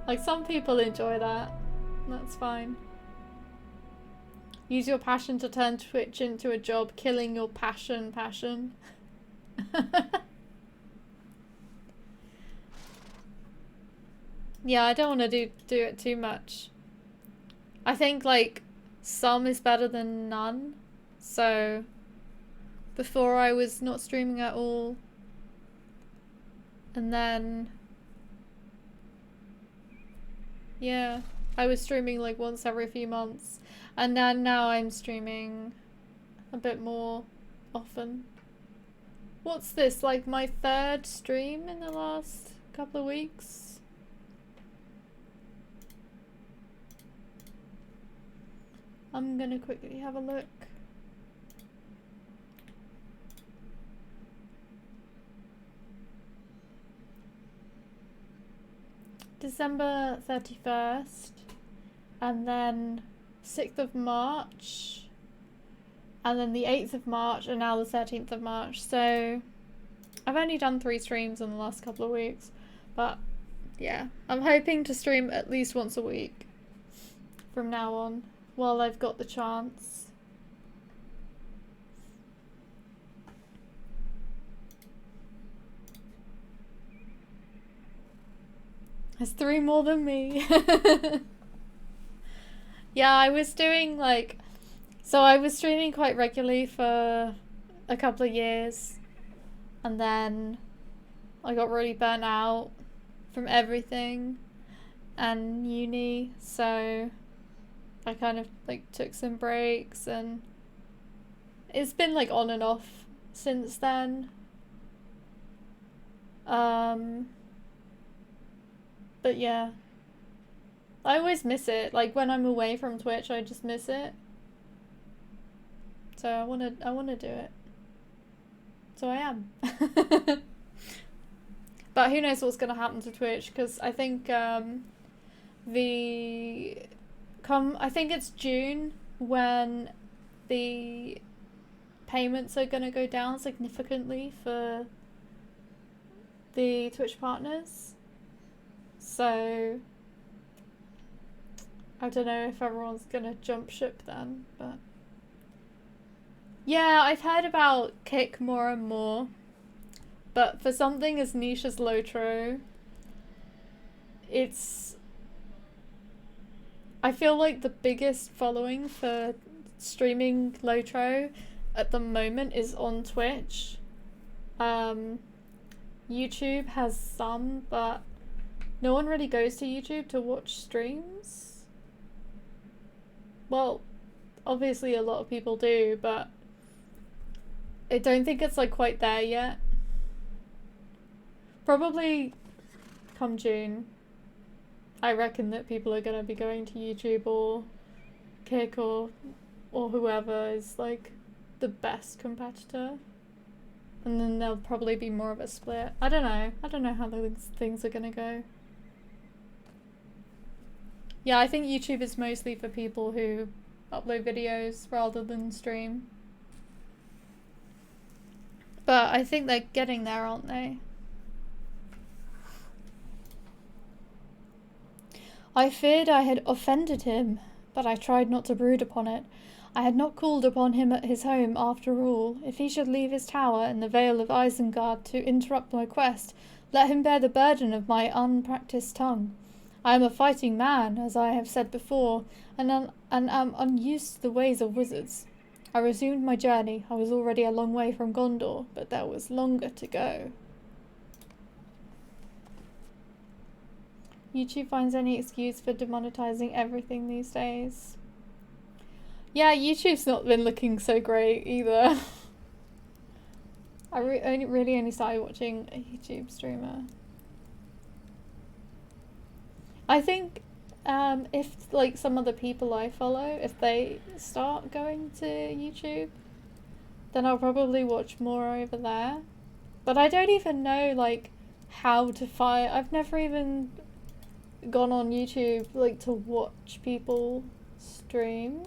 Like, some people enjoy that. That's fine. Use your passion to turn Twitch into a job, killing your passion. Yeah, I don't want to do it too much. I think, like, some is better than none. So, before I was not streaming at all. And then, yeah, I was streaming like once every few months. And then now I'm streaming a bit more often. What's this, like my third stream in the last couple of weeks? I'm gonna quickly have a look. December 31st, and then 6th of March, and then the 8th of March, and now the 13th of March. So I've only done 3 streams in the last couple of weeks, but yeah, I'm hoping to stream at least once a week from now on, while I've got the chance. There's 3 more than me. Yeah, I was doing like, so I was streaming quite regularly for a couple of years, and then I got really burnt out from everything and uni, so I kind of like took some breaks, and it's been like on and off since then. But yeah, I always miss it. Like when I'm away from Twitch, I just miss it. So I wanna do it. So I am. But who knows what's gonna happen to Twitch? Because I think I think it's June when the payments are gonna go down significantly for the Twitch partners. So I don't know if everyone's gonna jump ship then, but yeah, I've heard about Kick more and more, but for something as niche as Lotro, I feel like the biggest following for streaming Lotro at the moment is on Twitch. YouTube has some, but no one really goes to YouTube to watch streams. Well, obviously a lot of people do, but I don't think it's like quite there yet. Probably come June, I reckon that people are gonna be going to YouTube or Kick or whoever is like the best competitor. And then there'll probably be more of a split. I don't know how those things are gonna go. Yeah, I think YouTube is mostly for people who upload videos rather than stream. But I think they're getting there, aren't they? I feared I had offended him, but I tried not to brood upon it. I had not called upon him at his home after all. If he should leave his tower in the Vale of Isengard to interrupt my quest, let him bear the burden of my unpractised tongue. I am a fighting man, as I have said before, and am unused to the ways of wizards. I resumed my journey. I was already a long way from Gondor, but there was longer to go. YouTube finds any excuse for demonetizing everything these days. Yeah, YouTube's not been looking so great either. I really only started watching a YouTube streamer. I think if like some of the people I follow, if they start going to YouTube, then I'll probably watch more over there. But I don't even know like how to find. I've never even gone on YouTube like to watch people stream.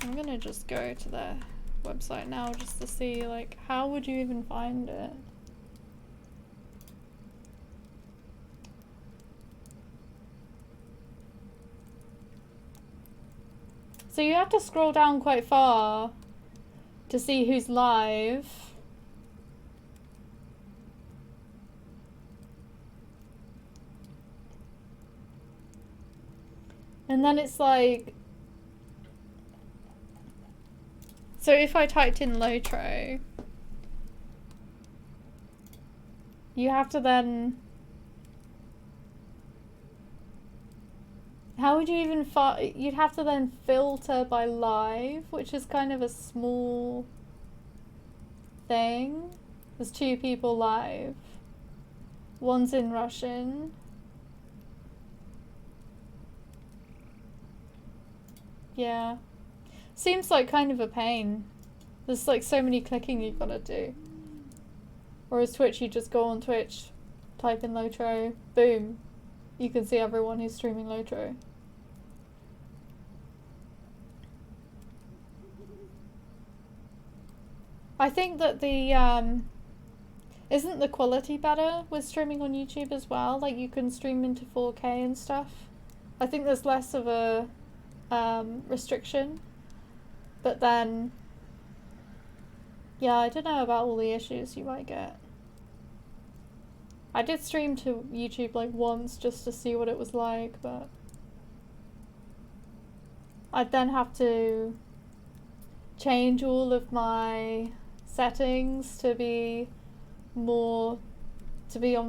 I'm gonna just go to their website now just to see like how would you even find it. So you have to scroll down quite far to see who's live. And then it's like, so if I typed in Lotro, you have to then, how would you even you'd have to then filter by live, which is kind of a small thing. There's 2 people live. One's in Russian. Yeah. Seems like kind of a pain. There's like so many clicking you've got to do. Whereas Twitch, you just go on Twitch, type in Lotro, boom. You can see everyone who's streaming Lotro. I think that the, isn't the quality better with streaming on YouTube as well? Like you can stream into 4K and stuff. I think there's less of a restriction. But then, yeah, I don't know about all the issues you might get. I did stream to YouTube like once just to see what it was like, but I'd then have to change all of my settings to be on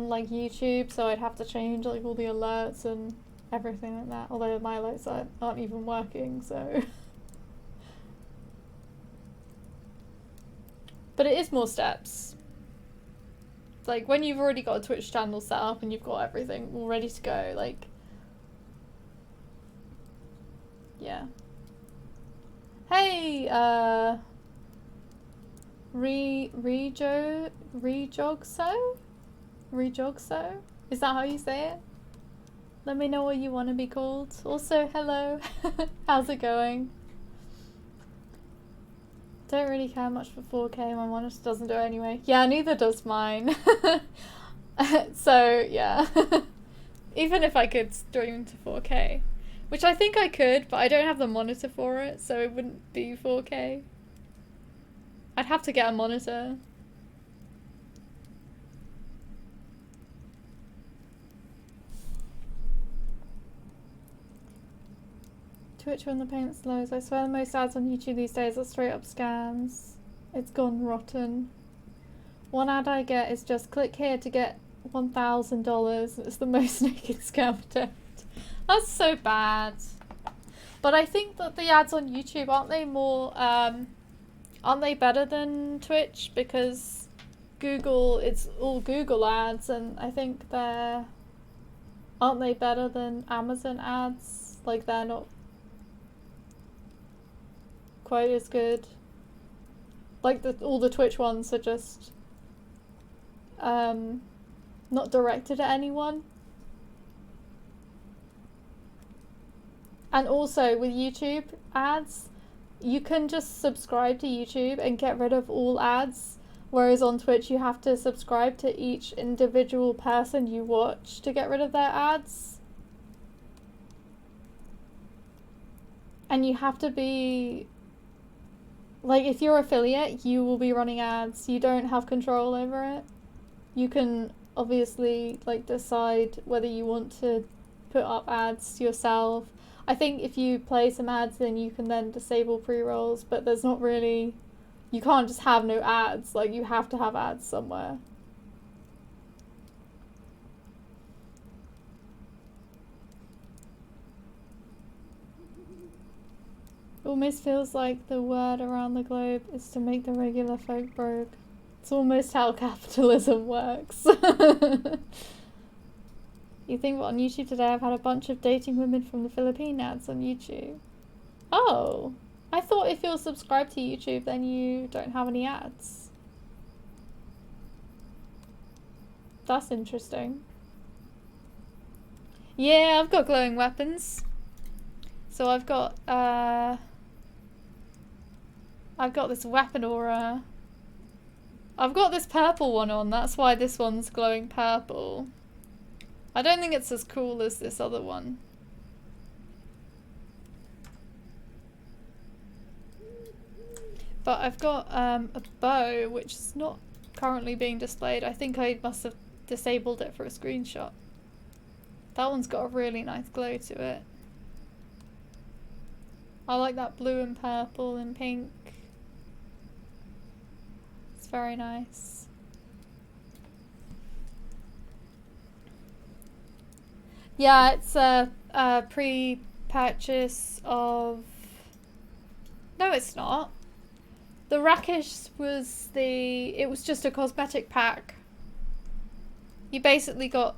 like YouTube, so I'd have to change like all the alerts and everything like that, although my alerts aren't even working, so but it is more steps. Like when you've already got a Twitch channel set up and you've got everything all ready to go, like, yeah. Hey, Rejogso? Is that how you say it? Let me know what you want to be called. Also, hello. How's it going? Don't really care much for 4K, my monitor doesn't do it anyway. Yeah, neither does mine. So, yeah. Even if I could stream to 4K. Which I think I could, but I don't have the monitor for it, so it wouldn't be 4K. I'd have to get a monitor. Twitch when the payment slows. I swear the most ads on YouTube these days are straight up scams. It's gone rotten. One ad I get is just click here to get $1,000. It's the most naked scam attempt. That's so bad. But I think that the ads on YouTube, aren't they better than Twitch? Because Google, it's all Google ads, and I think aren't they better than Amazon ads? Like, they're not quite as good. Like, all the Twitch ones are just not directed at anyone. And also with YouTube ads, you can just subscribe to YouTube and get rid of all ads, whereas on Twitch you have to subscribe to each individual person you watch to get rid of their ads. And you have to be, like, if you're affiliate, you will be running ads. You don't have control over it. You can obviously, like, decide whether you want to put up ads yourself. I think if you play some ads, then you can then disable pre-rolls, but there's not really, you can't just have no ads. Like, you have to have ads somewhere. Almost feels like the word around the globe is to make the regular folk broke. It's almost how capitalism works. You think, what, on YouTube today I've had a bunch of dating women from the Philippines ads on YouTube. Oh, I thought if you're subscribed to YouTube then you don't have any ads. That's interesting. Yeah, I've got glowing weapons. So I've got this weapon aura. I've got this purple one on, that's why this one's glowing purple. I don't think it's as cool as this other one. But I've got a bow, which is not currently being displayed. I think I must have disabled it for a screenshot. That one's got a really nice glow to it. I like that blue and purple and pink. It's very nice. Yeah, it's a pre-purchase of... No, it's not. The Rakish was it was just a cosmetic pack. You basically got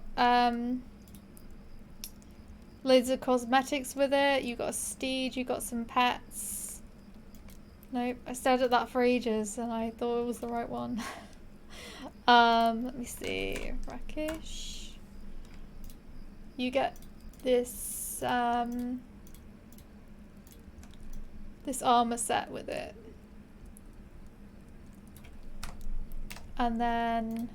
loads of cosmetics with it. You got a steed, you got some pets. Nope, I stared at that for ages and I thought it was the right one. Let me see. Rakish. You get this this armor set with it. And then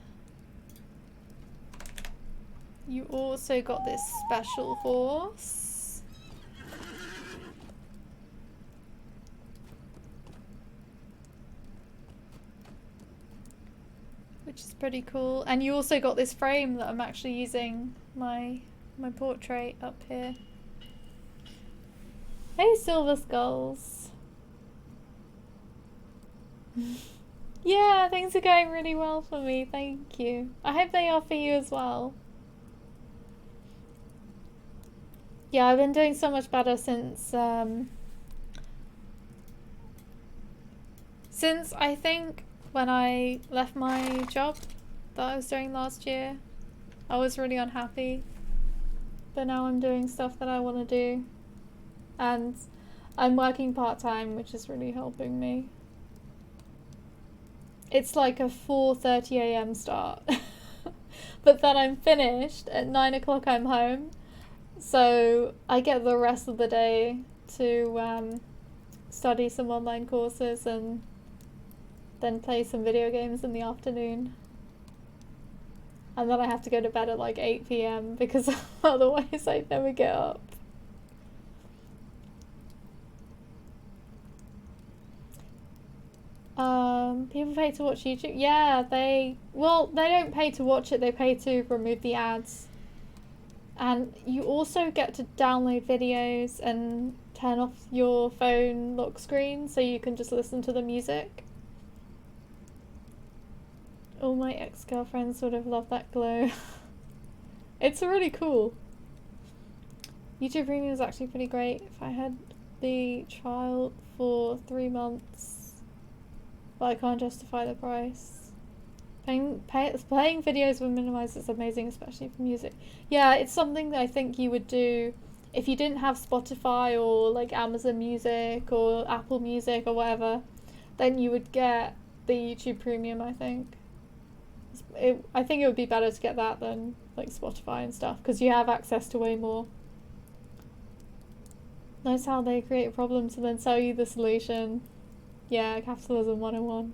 you also got this special horse. Which is pretty cool. And you also got this frame that I'm actually using my portrait up here. Hey, Silver Skulls. Yeah, things are going really well for me, thank you. I hope they are for you as well. Yeah, I've been doing so much better since I think when I left my job that I was doing last year. I was really unhappy. But now I'm doing stuff that I want to do. And I'm working part-time, which is really helping me. It's like a 4:30 AM start. But then I'm finished at 9 o'clock. I'm home. So I get the rest of the day to study some online courses and then play some video games in the afternoon. And then I have to go to bed at like 8 PM because otherwise I'd never get up. People pay to watch YouTube. Yeah, they don't pay to watch it, they pay to remove the ads. And you also get to download videos and turn off your phone lock screen so you can just listen to the music. All my ex-girlfriends would have loved that glow. It's really cool. YouTube Premium is actually pretty great. If I had the trial for 3 months, but I can't justify the price. Playing videos with minimized is amazing, especially for music. Yeah, it's something that I think you would do if you didn't have Spotify or like Amazon Music or Apple Music or whatever. Then you would get the YouTube Premium, I think. I think it would be better to get that than like Spotify and stuff because you have access to way more. Nice how they create problems and then sell you the solution. Yeah, capitalism 101.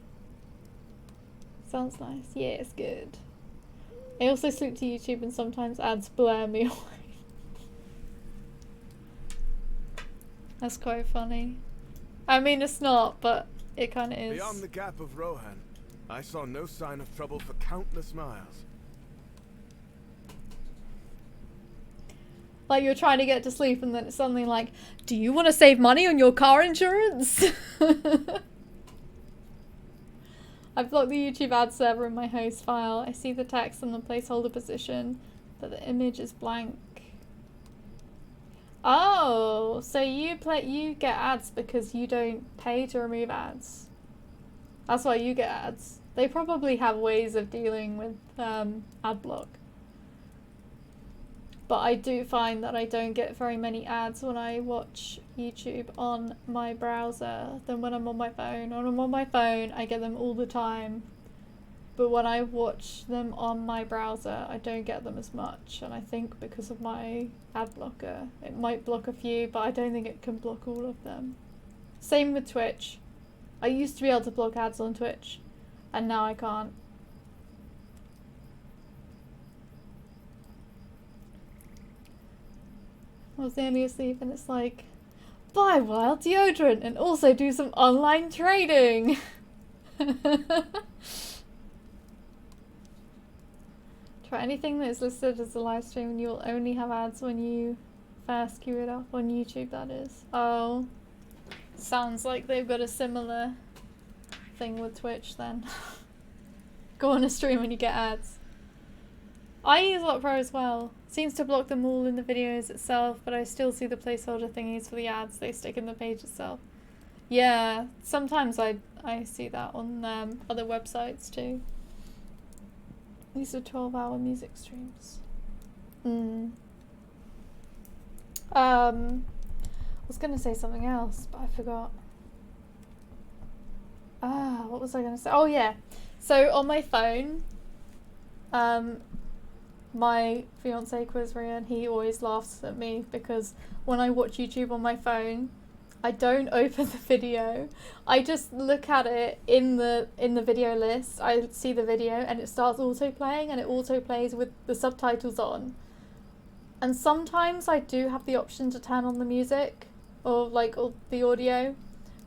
Sounds nice. Yeah, it's good. I also sleep to YouTube and sometimes ads blare me away. That's quite funny. I mean, it's not, but it kind of is. Beyond the gap of Rohan, I saw no sign of trouble for countless miles. Like you're trying to get to sleep and then it's something like, do you want to save money on your car insurance? I've blocked the YouTube ad server in my host file. I see the text and the placeholder position, but the image is blank. Oh, so you get ads because you don't pay to remove ads. That's why you get ads. They probably have ways of dealing with ad block. But I do find that I don't get very many ads when I watch YouTube on my browser than when I'm on my phone. When I'm on my phone, I get them all the time. But when I watch them on my browser, I don't get them as much. And I think because of my ad blocker, it might block a few, but I don't think it can block all of them. Same with Twitch. I used to be able to block ads on Twitch, and now I can't. I was nearly asleep and it's like, buy wild deodorant and also do some online trading. Try anything that is listed as a live stream and you will only have ads when you first queue it up on YouTube, that is. Oh, sounds like they've got a similar thing with Twitch then. Go on a stream and you get ads. I use Lot Pro as well. Seems to block them all in the videos itself, but I still see the placeholder thingies for the ads they stick in the page itself. Yeah, sometimes I see that on other websites too. These are 12-hour music streams. I was gonna say something else, but I forgot. What was I gonna say? Oh yeah. So on my phone, my fiance Quizrian, he always laughs at me because when I watch YouTube on my phone, I don't open the video. I just look at it in the video list. I see the video and it starts auto-playing and it auto-plays with the subtitles on. And sometimes I do have the option to turn on the music or the audio,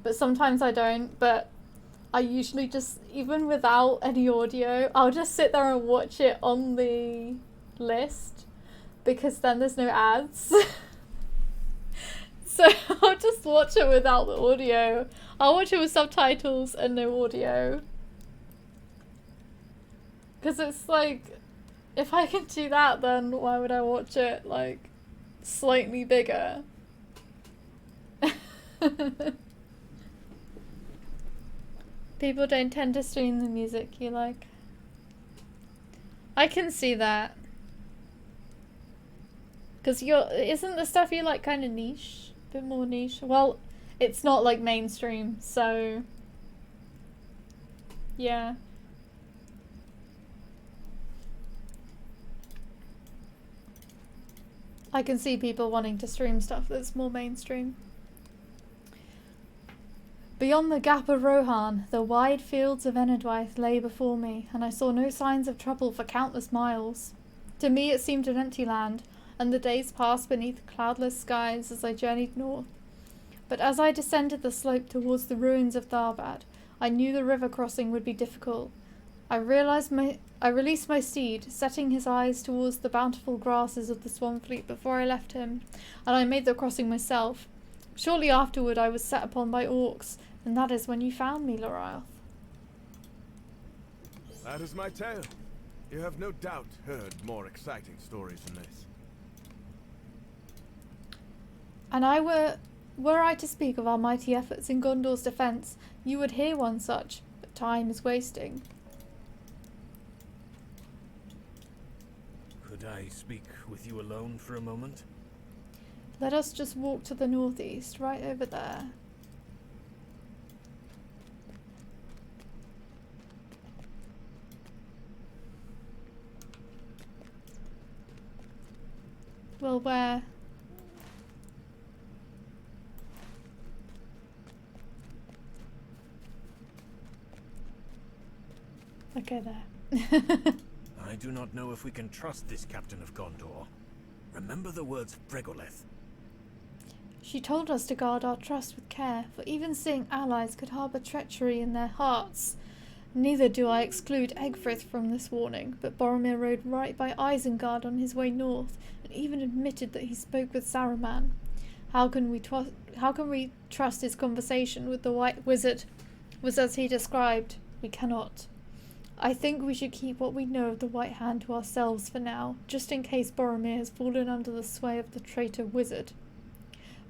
but sometimes I don't. But I usually just, even without any audio, I'll just sit there and watch it on the list because then there's no ads. So I'll just watch it without the audio. I'll watch it with subtitles and no audio. Because it's like, if I can do that, then why would I watch it like slightly bigger? People don't tend to stream the music you like. I can see that. Because isn't the stuff you like kind of niche? A bit more niche? Well, it's not like mainstream, so yeah. I can see people wanting to stream stuff that's more mainstream. Beyond the gap of Rohan, the wide fields of Enedwaith lay before me, and I saw no signs of trouble for countless miles. To me it seemed an empty land, and the days passed beneath cloudless skies as I journeyed north. But as I descended the slope towards the ruins of Tharbad, I knew the river crossing would be difficult. I released my steed, setting his eyes towards the bountiful grasses of the Swanfleet before I left him, and I made the crossing myself. Shortly afterward I was set upon by orcs, and that is when you found me, Laurelin. That is my tale. You have no doubt heard more exciting stories than this. And were I to speak of our mighty efforts in Gondor's defence, you would hear one such, but time is wasting. Could I speak with you alone for a moment? Let us just walk to the northeast, right over there. Well, where? Okay, there. I do not know if we can trust this captain of Gondor. Remember the words of Fregoleth. She told us to guard our trust with care, for even seeing allies could harbour treachery in their hearts. Neither do I exclude Egfrith from this warning, but Boromir rode right by Isengard on his way north, and even admitted that he spoke with Saruman. How can we trust his conversation with the White Wizard was as he described? We cannot. I think we should keep what we know of the White Hand to ourselves for now, just in case Boromir has fallen under the sway of the traitor wizard.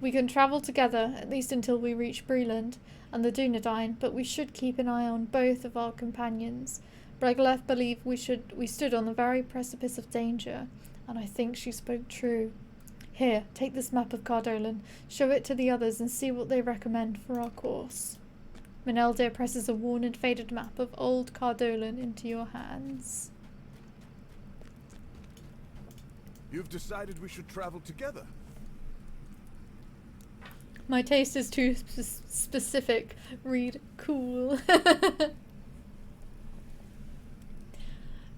We can travel together, at least until we reach Breland and the Dunedain, but we should keep an eye on both of our companions. Bregleth believed we stood on the very precipice of danger, and I think she spoke true. Here, take this map of Cardolan, show it to the others and see what they recommend for our course. Meneldir presses a worn and faded map of old Cardolan into your hands. You've decided we should travel together. My taste is too specific. Read cool.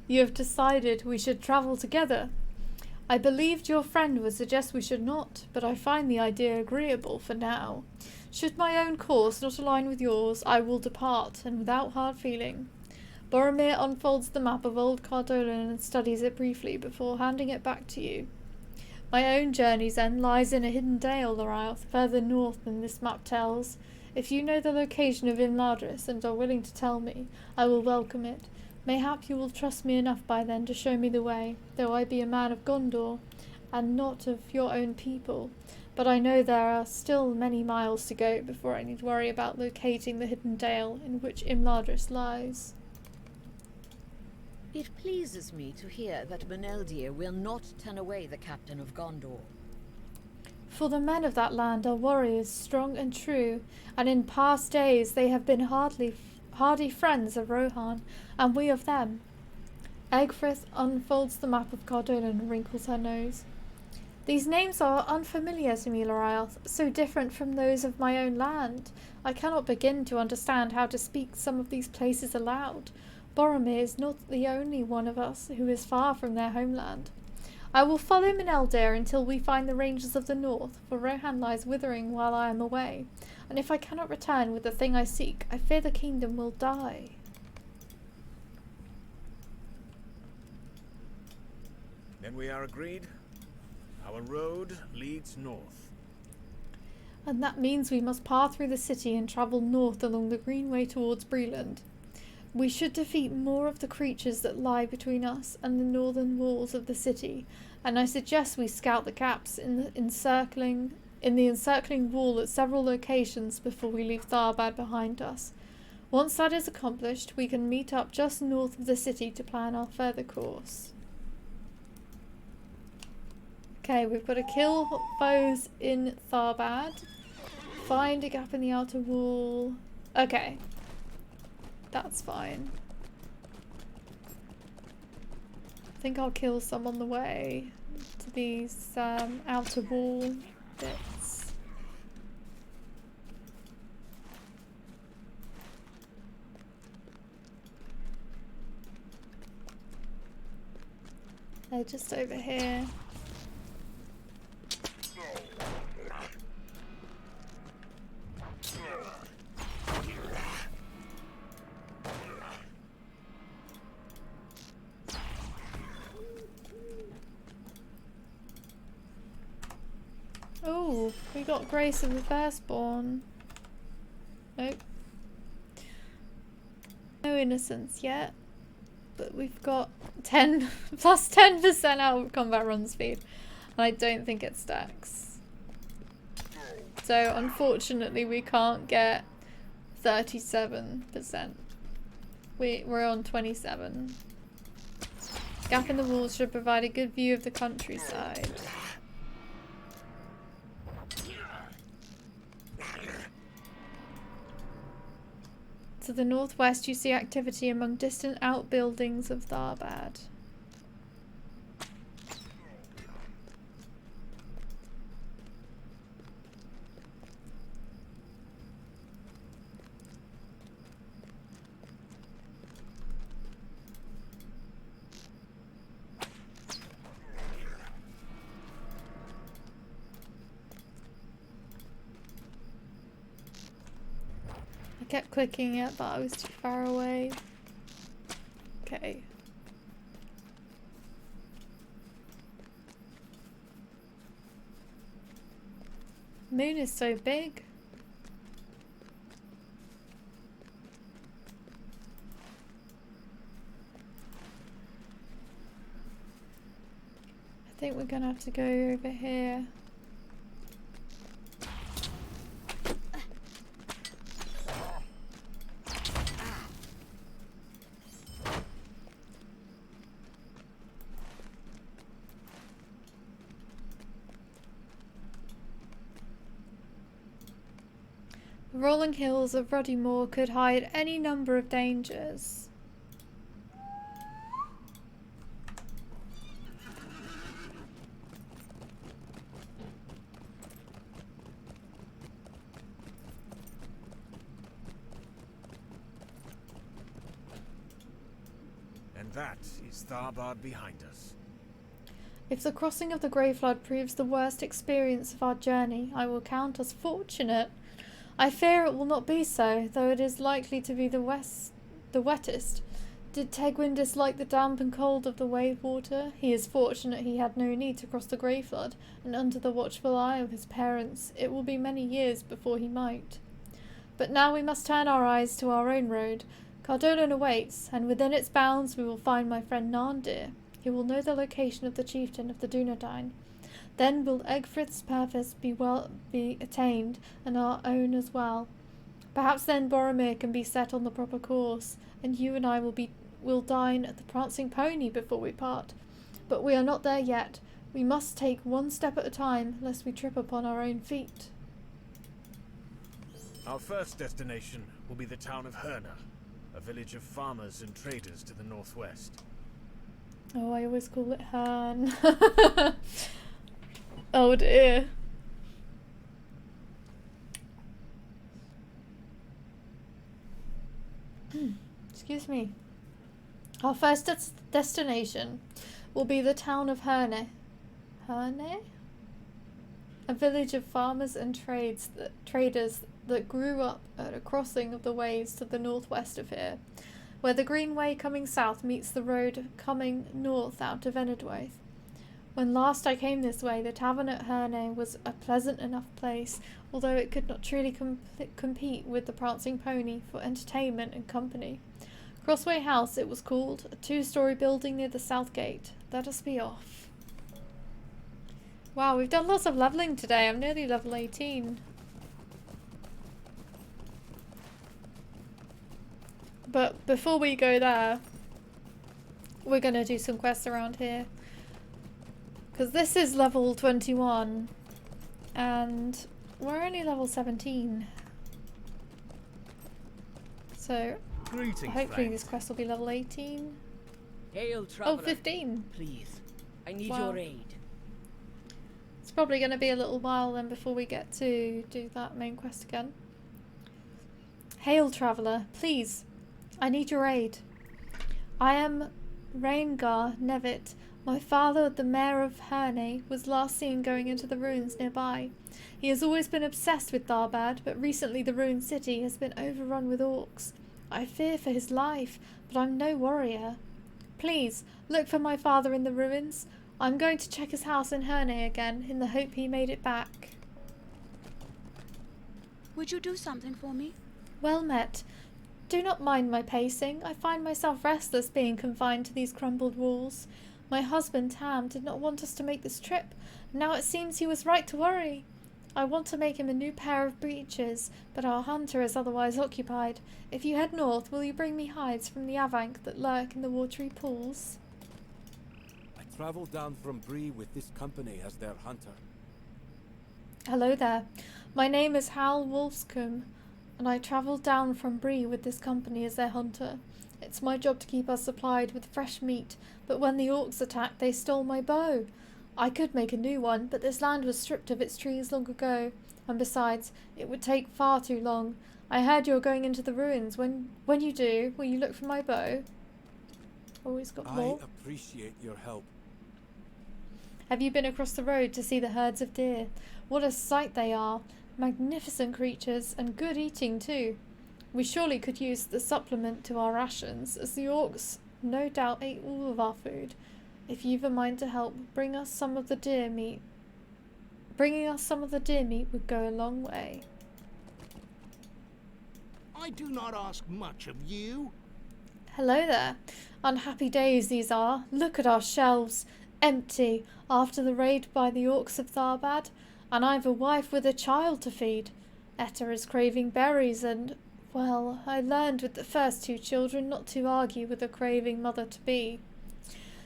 You have decided we should travel together. I believed your friend would suggest we should not, but I find the idea agreeable for now. Should my own course not align with yours, I will depart, and without hard feeling. Boromir unfolds the map of old Cardolan and studies it briefly before handing it back to you. My own journey's end lies in a hidden dale, Laurelin, further north than this map tells. If you know the location of Imladris and are willing to tell me, I will welcome it. Mayhap you will trust me enough by then to show me the way, though I be a man of Gondor, and not of your own people. But I know there are still many miles to go before I need worry about locating the hidden dale in which Imladris lies. It pleases me to hear that Meneldir will not turn away the captain of Gondor. For the men of that land are warriors strong and true, and in past days they have been hardy friends of Rohan, and we of them. Egfrith unfolds the map of Cardolan and wrinkles her nose. These names are unfamiliar to me, Laurelin, so different from those of my own land. I cannot begin to understand how to speak some of these places aloud. Boromir is not the only one of us who is far from their homeland. I will follow Meneldir until we find the ranges of the north, for Rohan lies withering while I am away, and if I cannot return with the thing I seek, I fear the kingdom will die. Then we are agreed. Our road leads north. And that means we must pass through the city and travel north along the greenway towards Breland. We should defeat more of the creatures that lie between us and the northern walls of the city, and I suggest we scout the gaps in the encircling wall at several locations before we leave Tharbad behind us. Once that is accomplished, we can meet up just north of the city to plan our further course. Okay, we've got to kill foes in Tharbad. Find a gap in the outer wall. Okay. That's fine. I think I'll kill some on the way to these outer wall bits. They're just over here. Oh, we got Grace of the Firstborn. Nope. No innocence yet. But we've got 10 plus 10% out of combat run speed. And I don't think it stacks. So unfortunately we can't get 37%. We're on 27. Gap in the walls should provide a good view of the countryside. To the northwest, you see activity among distant outbuildings of Tharbad. I kept clicking it, but I was too far away. Okay. Moon is so big. I think we're gonna have to go over here. The rolling hills of Ruddy Moor could hide any number of dangers. And that is Tharbad behind us. If the crossing of the Grey Flood proves the worst experience of our journey, I will count us fortunate. I fear it will not be so, though it is likely to be the wettest. Did Tegwin dislike the damp and cold of the wave water? He is fortunate he had no need to cross the Grey Flood, and under the watchful eye of his parents, it will be many years before he might. But now we must turn our eyes to our own road. Cardolan awaits, and within its bounds we will find my friend Narndir. He will know the location of the chieftain of the Dunedain. Then will Egfrith's purpose be attained, and our own as well. Perhaps then Boromir can be set on the proper course, and you and I will dine at the Prancing Pony before we part. But we are not there yet. We must take one step at a time, lest we trip upon our own feet. Our first destination will be the town of Herna, a village of farmers and traders to the northwest. Oh, I always call it Hern. Oh dear. Excuse me. Our first destination will be the town of Herne. Herne? A village of farmers and traders that grew up at a crossing of the ways to the northwest of here, where the greenway coming south meets the road coming north out of Enedwaith. When last I came this way, the tavern at Herne was a pleasant enough place, although it could not truly compete with the Prancing Pony for entertainment and company. Crossway House it was called, a 2-story building near the south gate. Let us be off. Wow, we've done lots of leveling today. I'm nearly level 18. But before we go there, we're going to do some quests around here. Because this is level 21, and we're only level 17. So, Greetings, hopefully friend. this quest will be level 18. Hail, Oh, traveler. 15. Please, I need Wow. your aid. It's probably going to be a little while then before we get to do that main quest again. Hail, traveller. Please, I need your aid. I am Rhaengar Nevitt, My father, the mayor of Herne, was last seen going into the ruins nearby. He has always been obsessed with Tharbad, but recently the ruined city has been overrun with orcs. I fear for his life, but I'm no warrior. Please, look for my father in the ruins. I'm going to check his house in Herne again, in the hope he made it back. Would you do something for me? Well met. Do not mind my pacing. I find myself restless being confined to these crumbled walls. My husband, Tam, did not want us to make this trip. Now it seems he was right to worry. I want to make him a new pair of breeches, but our hunter is otherwise occupied. If you head north, will you bring me hides from the avank that lurk in the watery pools? I traveled down from Bree with this company as their hunter. Hello there. My name is Hal Wolfscombe, and I travelled down from Bree with this company as their hunter. It's my job to keep us supplied with fresh meat, but when the orcs attacked, they stole my bow. I could make a new one, but this land was stripped of its trees long ago, and besides, it would take far too long. I heard you're going into the ruins. When you do, will you look for my bow? Oh, he's got more. I appreciate your help. Have you been across the road to see the herds of deer? What a sight they are. Magnificent creatures, and good eating too. We surely could use the supplement to our rations, as the orcs no doubt ate all of our food. If you've a mind to help, bring us some of the deer meat. Bringing us some of the deer meat would go a long way. I do not ask much of you. Hello there. Unhappy days these are. Look at our shelves. Empty, after the raid by the orcs of Tharbad. And I've a wife with a child to feed. Etta is craving berries and, well, I learned with the first two children not to argue with a craving mother-to-be.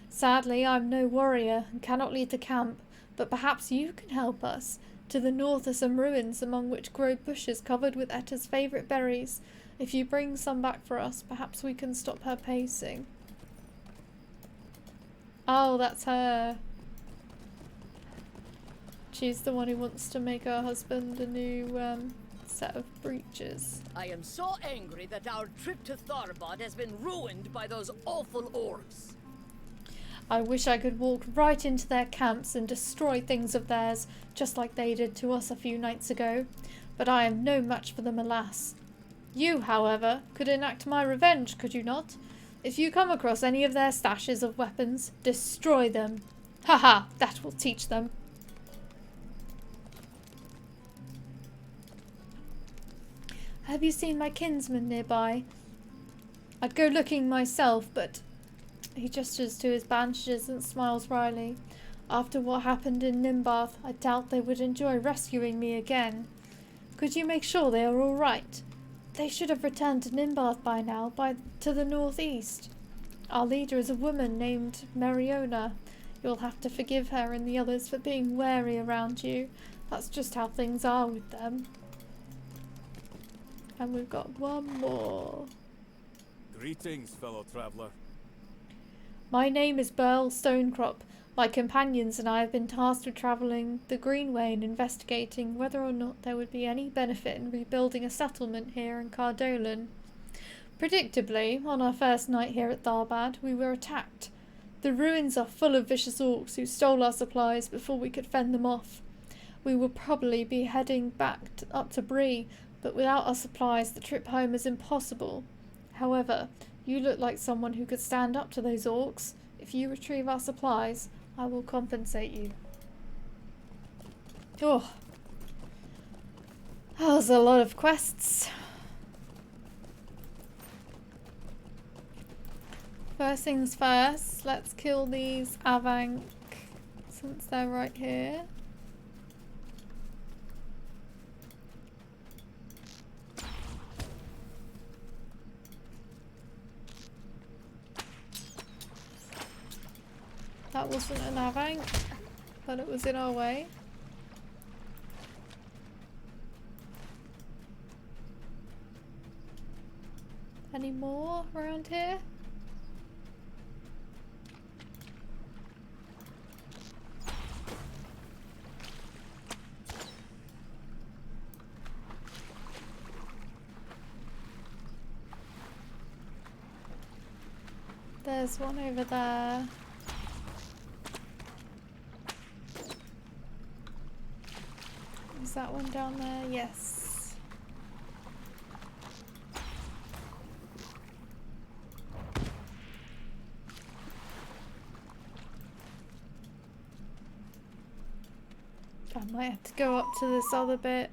Sadly, I'm no warrior and cannot lead the camp, but perhaps you can help us. To the north are some ruins among which grow bushes covered with Etta's favourite berries. If you bring some back for us, perhaps we can stop her pacing. Oh, that's her. She's the one who wants to make her husband a new set of breeches. I am so angry that our trip to Tharbad has been ruined by those awful orcs. I wish I could walk right into their camps and destroy things of theirs, just like they did to us a few nights ago. But I am no match for them, alas. You, however, could enact my revenge, could you not? If you come across any of their stashes of weapons, destroy them. Haha, that will teach them. Have you seen my kinsman nearby? I'd go looking myself, but... He gestures to his bandages and smiles wryly. After what happened in Nimbarth, I doubt they would enjoy rescuing me again. Could you make sure they are all right? They should have returned to Nimbarth by now, to the northeast. Our leader is a woman named Mariona. You'll have to forgive her and the others for being wary around you. That's just how things are with them. And we've got one more. Greetings, fellow traveler. My name is Burl Stonecrop. My companions and I have been tasked with travelling the Greenway and investigating whether or not there would be any benefit in rebuilding a settlement here in Cardolan. Predictably, on our first night here at Tharbad, we were attacked. The ruins are full of vicious orcs who stole our supplies before we could fend them off. We will probably be heading back up to Bree, but without our supplies the trip home is impossible. However, you look like someone who could stand up to those orcs. If you retrieve our supplies, I will compensate you. Oh, that was a lot of quests. First things first, let's kill these Avank since they're right here. That wasn't an Avank, but it was in our way. Any more around here? There's one over there. Is that one down there? Yes. I might have to go up to this other bit.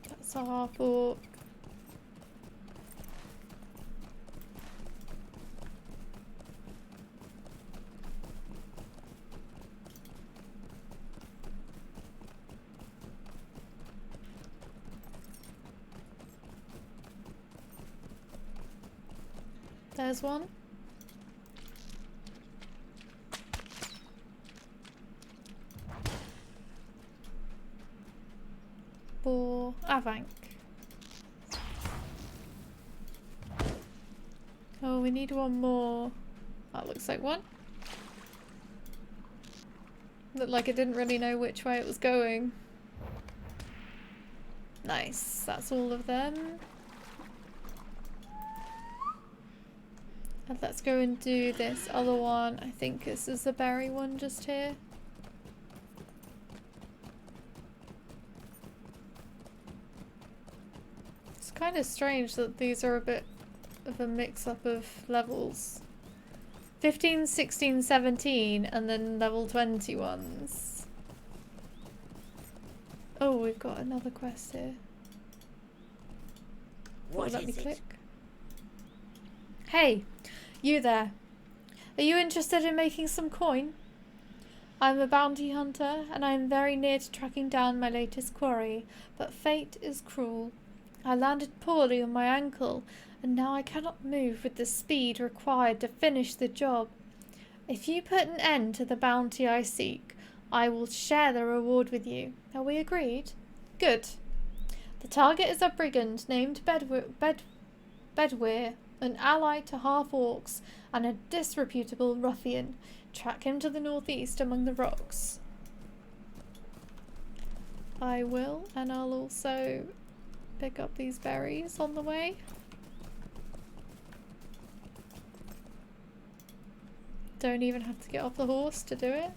That's a half orc. There's one. For Avank. Oh, we need one more. That looks like one. Looked like it didn't really know which way it was going. Nice, that's all of them. And let's go and do this other one. I think this is the berry one just here. It's kind of strange that these are a bit of a mix-up of levels. 15, 16, 17, and then level 20 ones. Oh, we've got another quest here. What Let me is it? click. Hey, you there. Are you interested in making some coin? I'm a bounty hunter, and I am very near to tracking down my latest quarry, but fate is cruel. I landed poorly on my ankle, and now I cannot move with the speed required to finish the job. If you put an end to the bounty I seek, I will share the reward with you. Are we agreed? Good. The target is a brigand named Bedwyr, an ally to half-orcs, and a disreputable ruffian. Track him to the northeast among the rocks. I will, and I'll also pick up these berries on the way. Don't even have to get off the horse to do it.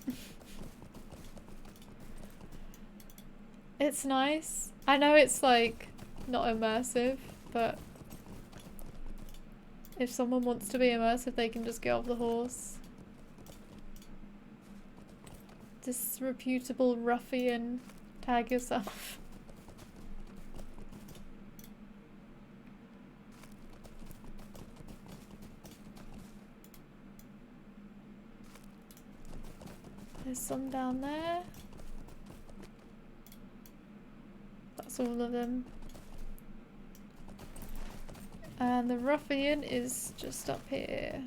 It's nice. I know it's like not immersive, but if someone wants to be immersive, they can just get off the horse. Disreputable ruffian. Tag yourself. There's some down there. That's all of them. And the ruffian is just up here.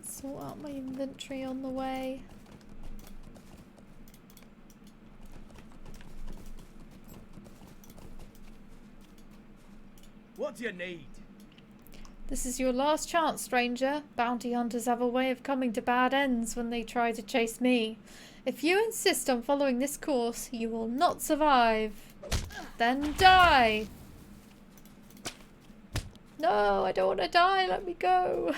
Sort out my inventory on the way. What do you need? This is your last chance, stranger. Bounty hunters have a way of coming to bad ends when they try to chase me. If you insist on following this course, you will not survive. Then die! No, I don't want to die. Let me go.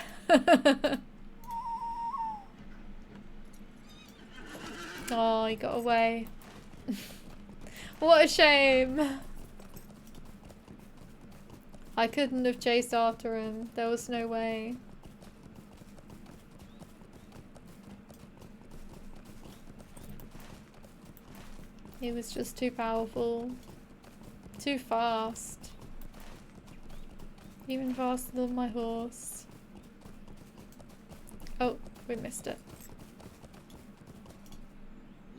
Oh, he got away. What a shame. I couldn't have chased after him. There was no way. He was just too powerful. Too fast. Even faster than my horse. Oh, we missed it.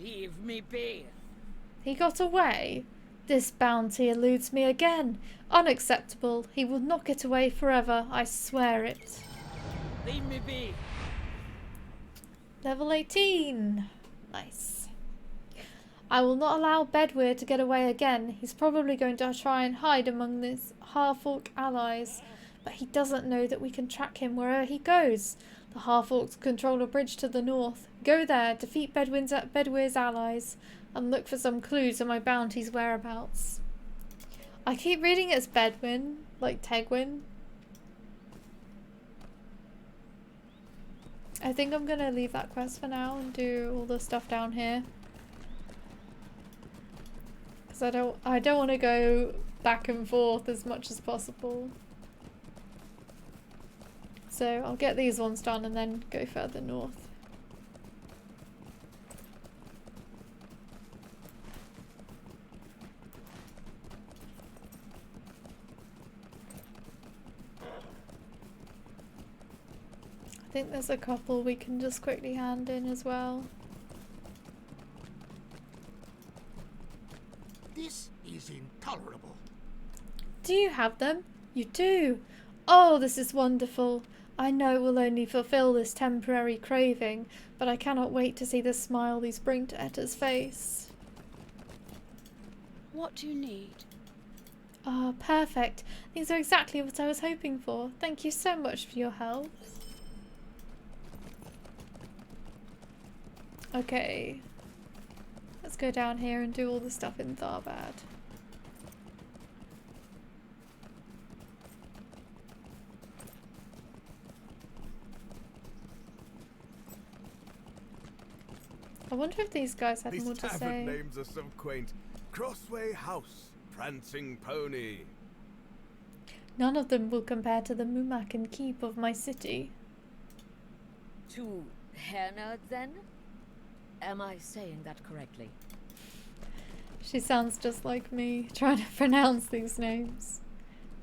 Leave me be. He got away? This bounty eludes me again. Unacceptable. He will not get away forever. I swear it. Leave me be. Level 18. Nice. I will not allow Bedwyr to get away again. He's probably going to try and hide among his half-orc allies. But he doesn't know that we can track him wherever he goes. The half-orcs control a bridge to the north. Go there, defeat Bedwyr's allies, and look for some clues on my bounty's whereabouts. I keep reading it as Bedwyn, like Tegwyn. I think I'm gonna leave that quest for now and do all the stuff down here. Because I don't want to go back and forth as much as possible. So I'll get these ones done and then go further north. I think there's a couple we can just quickly hand in as well. This is intolerable. Do you have them? You do! Oh, this is wonderful. I know it will only fulfill this temporary craving, but I cannot wait to see the smile these bring to Etta's face. What do you need? Ah, perfect. These are exactly what I was hoping for. Thank you so much for your help. Okay. Let's go down here and do all the stuff in Tharbad. I wonder if these guys had more These to tavern say. names are so quaint. Crossway House, Prancing Pony. None of them will compare to the Mumakan keep of my city. To hair nerds, then? Am I saying that correctly? She sounds just like me, trying to pronounce these names.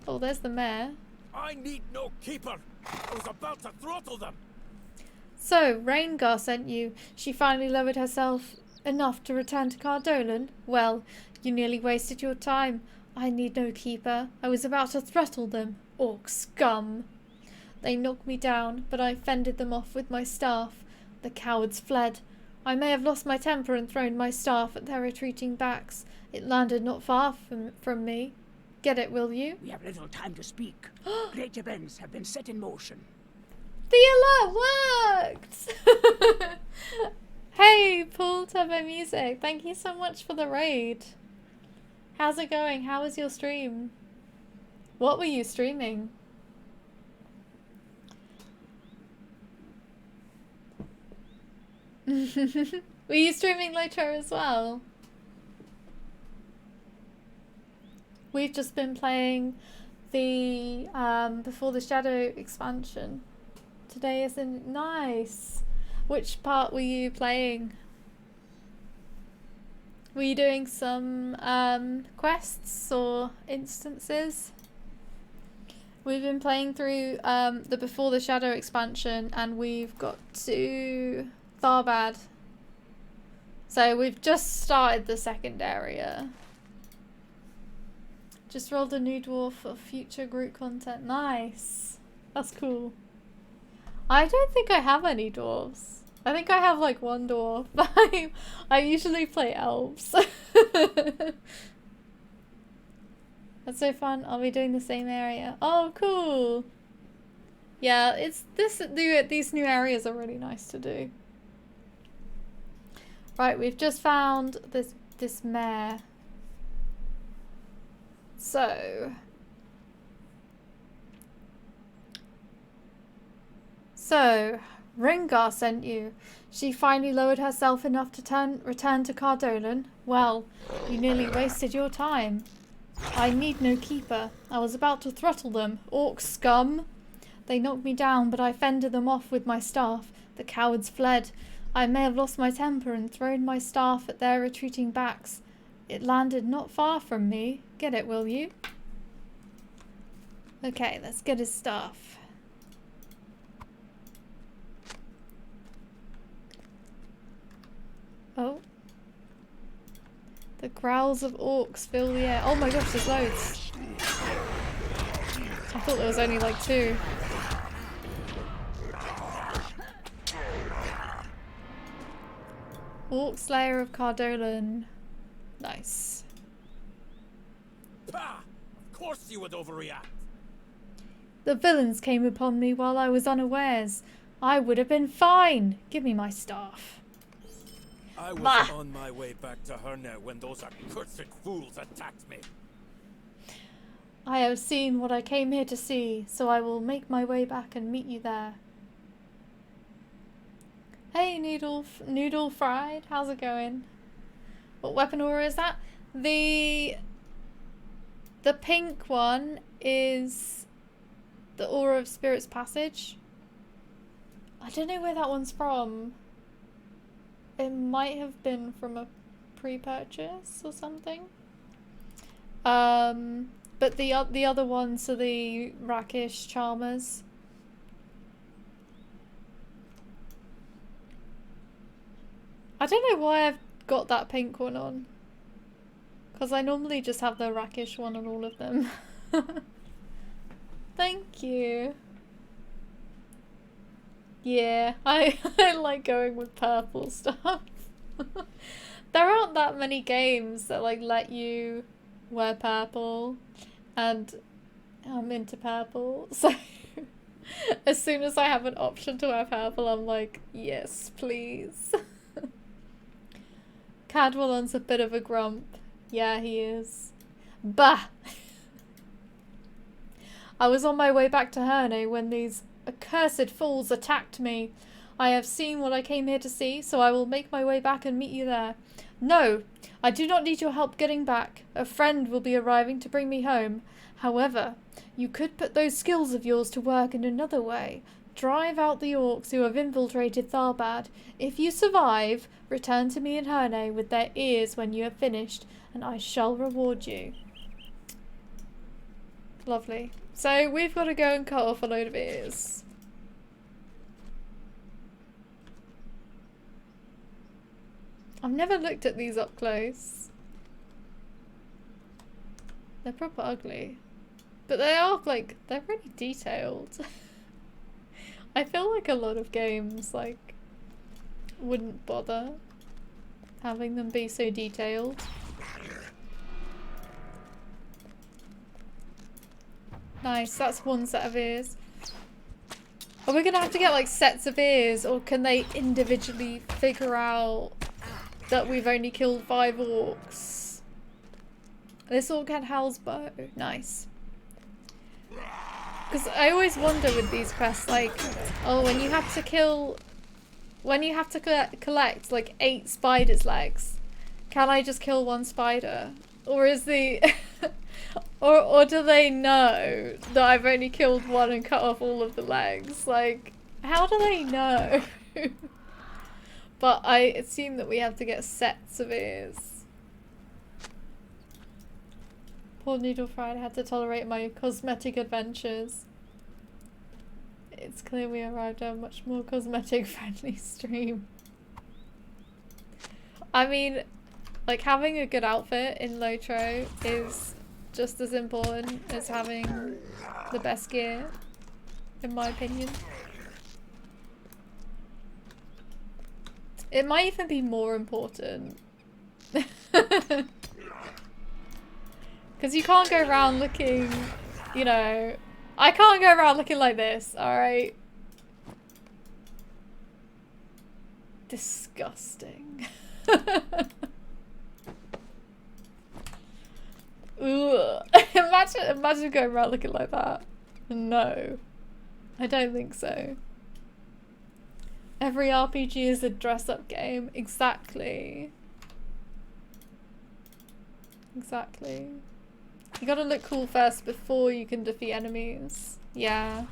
Oh, there's the mayor. I need no keeper. I was about to throttle them. So, Raingar sent you. She finally lowered herself enough to return to Cardolan? Well, you nearly wasted your time. I need no keeper. I was about to throttle them. Orc scum. They knocked me down, but I fended them off with my staff. The cowards fled. I may have lost my temper and thrown my staff at their retreating backs. It landed not far from me. Get it, will you? We have little time to speak. Great events have been set in motion. The alert worked! Hey, Paul Turbo Music, thank you so much for the raid. How's it going? How was your stream? What were you streaming? Were you streaming Lotro as well? We've just been playing the Before the Shadow expansion. Today isn't nice. Which part were you playing? Were you doing some quests or instances? We've been playing through the Before the Shadow expansion and we've got to Tharbad. So we've just started the second area. Just rolled a new dwarf for future group content. Nice. That's cool. I don't think I have any dwarves. I think I have like one dwarf, but I usually play elves. That's so fun. I'll be doing the same area. Oh, cool. Yeah, these new areas are really nice to do. Right, we've just found this mare. So Rengar sent you. She finally lowered herself enough to return to Cardolan. Well, you nearly wasted your time. I need no keeper. I was about to throttle them. Orc scum. They knocked me down, but I fended them off with my staff. The cowards fled. I may have lost my temper and thrown my staff at their retreating backs. It landed not far from me. Get it, will you? Okay, let's get his staff. Oh. The growls of orcs fill the air. Oh my gosh, there's loads. I thought there was only like 2. Orc Slayer of Cardolan. Nice. Pah! Of course you would overreact. The villains came upon me while I was unawares. I would have been fine. Give me my staff. I was Bah. on my way back to Herne when those accursed fools attacked me. I have seen what I came here to see, so I will make my way back and meet you there. Hey, Noodle Fried, how's it going? What weapon aura is that? The pink one is the Aura of Spirit's Passage. I don't know where that one's from. It might have been from a pre-purchase or something. But the other ones are the Rakish Charmers. I don't know why I've got that pink one on. Because I normally just have the Rakish one on all of them. Thank you. Yeah, I like going with purple stuff. There aren't that many games that like let you wear purple, and I'm into purple, so as soon as I have an option to wear purple, I'm like, yes, please. Cadwallon's a bit of a grump. Yeah, he is. Bah! I was on my way back to Herne when these accursed fools attacked me. I have seen what I came here to see, so I will make my way back and meet you there. No, I do not need your help getting back. A friend will be arriving to bring me home. However, you could put those skills of yours to work in another way. Drive out the orcs who have infiltrated Tharbad. If you survive, return to me in Herne with their ears when you have finished, and I shall reward you. Lovely. So we've got to go and cut off a load of ears. I've never looked at these up close. They're proper ugly. But they are, like, they're really detailed. I feel like a lot of games, like, wouldn't bother having them be so detailed. Nice, that's one set of ears. Are we gonna have to get like sets of ears, or can they individually figure out that we've only killed 5 orcs? This orc had Hal's bow. Nice. Because I always wonder with these quests, like, oh, when you have to collect like 8 spiders' legs, can I just kill 1 spider? Or is the or do they know that I've only killed 1 and cut off all of the legs? Like, how do they know? But I assume that we have to get sets of ears. Poor Noodle Fried had to tolerate my cosmetic adventures. It's clear we arrived at a much more cosmetic friendly stream. I mean, like, having a good outfit in Lotro is just as important as having the best gear, in my opinion. It might even be more important. Because you can't go around looking, you know... I can't go around looking like this, alright? Disgusting. Ugh. Imagine going around looking like that. No. I don't think so. Every RPG is a dress-up game. Exactly. Exactly. You gotta look cool first before you can defeat enemies. Yeah.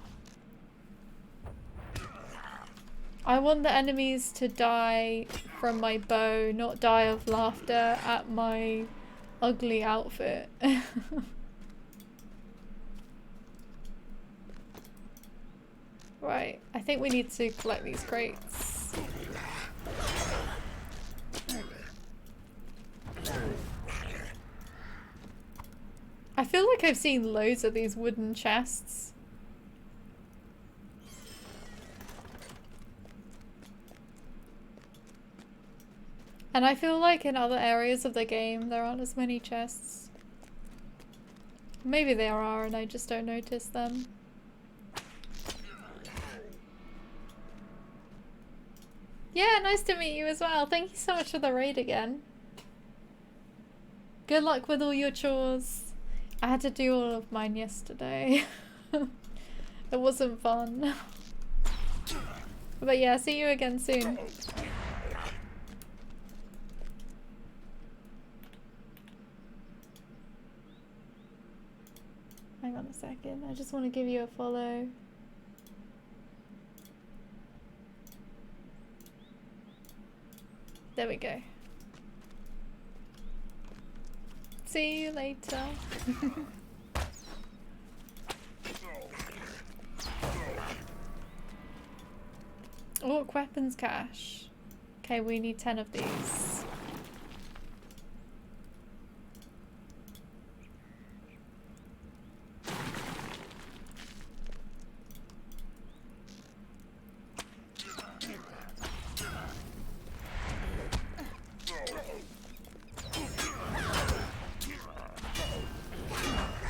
I want the enemies to die from my bow, not die of laughter at my ugly outfit. Right, I think we need to collect these crates. I feel like I've seen loads of these wooden chests. And I feel like in other areas of the game there aren't as many chests. Maybe there are and I just don't notice them. Yeah, nice to meet you as well. Thank you so much for the raid again. Good luck with all your chores. I had to do all of mine yesterday. It wasn't fun. But yeah, see you again soon. Hang on a second, I just want to give you a follow. There we go. See you later. Orc weapons cache. Okay, we need 10 of these.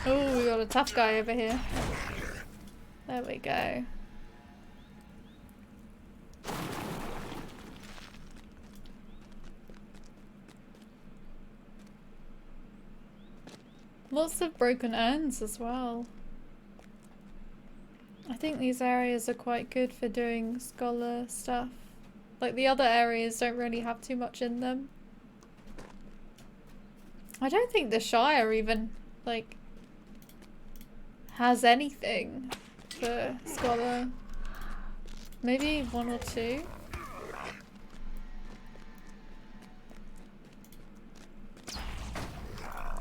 Oh, we got a tough guy over here. There we go. Lots of broken urns as well. I think these areas are quite good for doing scholar stuff. Like the other areas don't really have too much in them. I don't think the Shire even, like, has anything for scholar. Maybe one or two.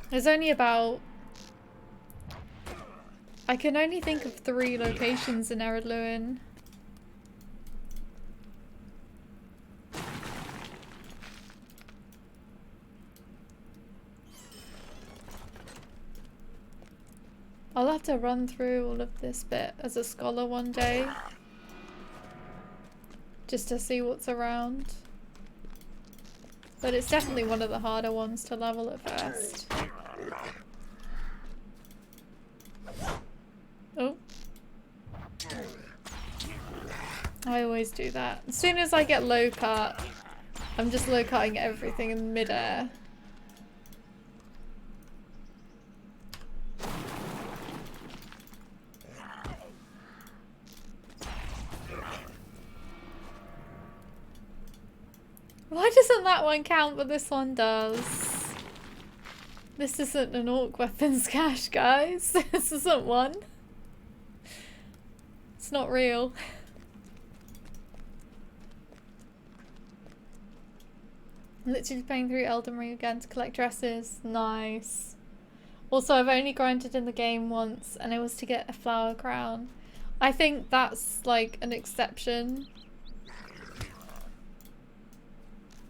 There's only about... I can only think of 3 locations in Laurelin. I'll have to run through all of this bit as a scholar one day. Just to see what's around. But it's definitely one of the harder ones to level at first. Oh. I always do that. As soon as I get low cut, I'm just low cutting everything in midair. Why doesn't that one count but this one does? This isn't an orc weapons cache, guys. This isn't one. It's not real. I'm literally playing through Elden Ring again to collect dresses. Nice. Also, I've only grinded in the game once and it was to get a flower crown. I think that's like an exception.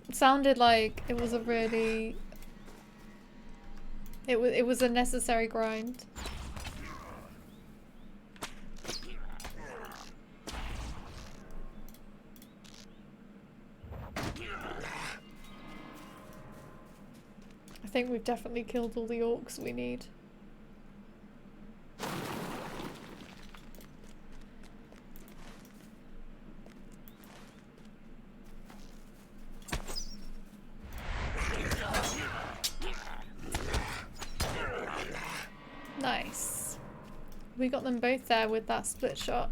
It sounded like it was a really... It was a necessary grind. I think we've definitely killed all the orcs we need. Nice. We got them both there with that split shot.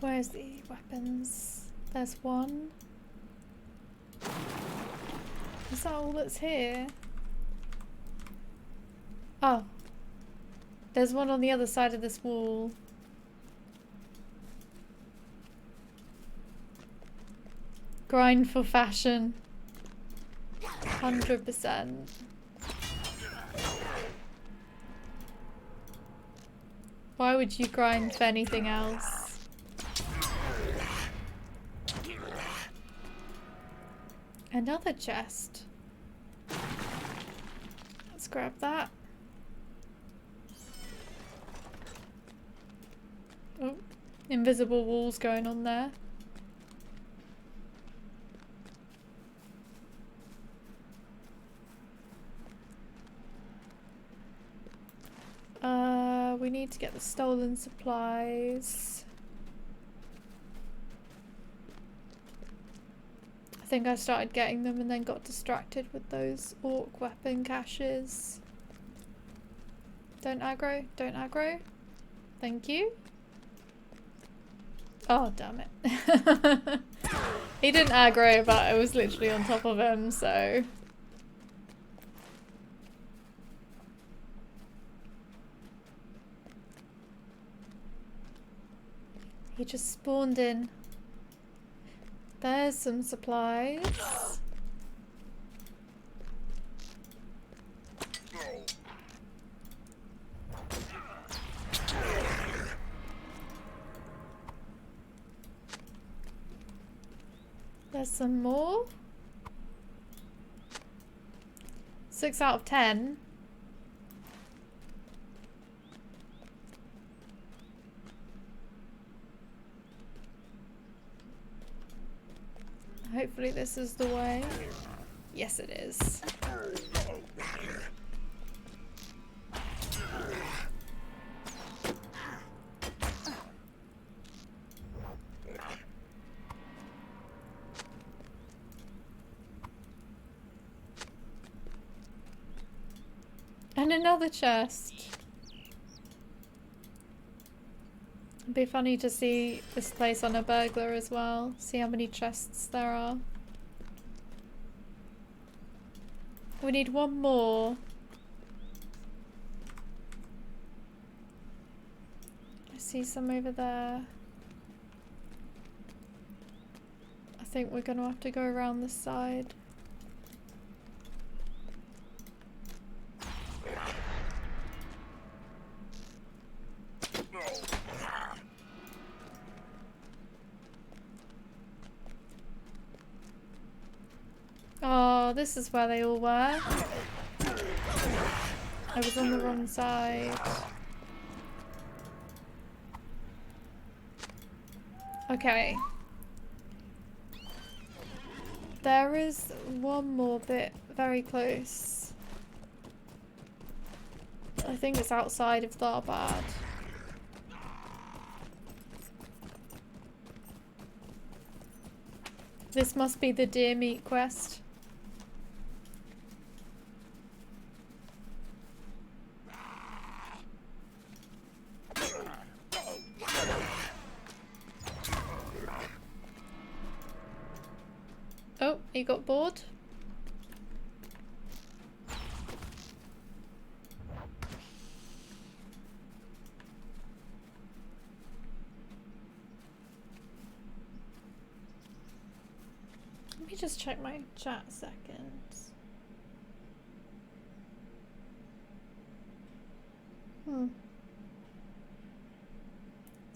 Where's the weapons? There's one. Is that all that's here? Oh. There's one on the other side of this wall. Grind for fashion. 100%. Why would you grind for anything else? Another chest. Let's grab that. Oh, invisible walls going on there. we need to get the stolen supplies. I think I started getting them and then got distracted with those orc weapon caches. Don't aggro, don't aggro. Thank you. Oh, damn it. He didn't aggro, but I was literally on top of him, so... He just spawned in. There's some supplies. There's some more. 6 out of 10. Hopefully this is the way. Yes, it is. And another chest. It'd be funny to see this place on a burglar as well. See how many chests there are. We need one more. I see some over there. I think we're gonna have to go around this side. Oh, this is where they all were. I was on the wrong side. Okay. There is one more bit very close. I think it's outside of Tharbad. This must be the deer meat quest. Oh, he got bored. Let me just check my chat a second.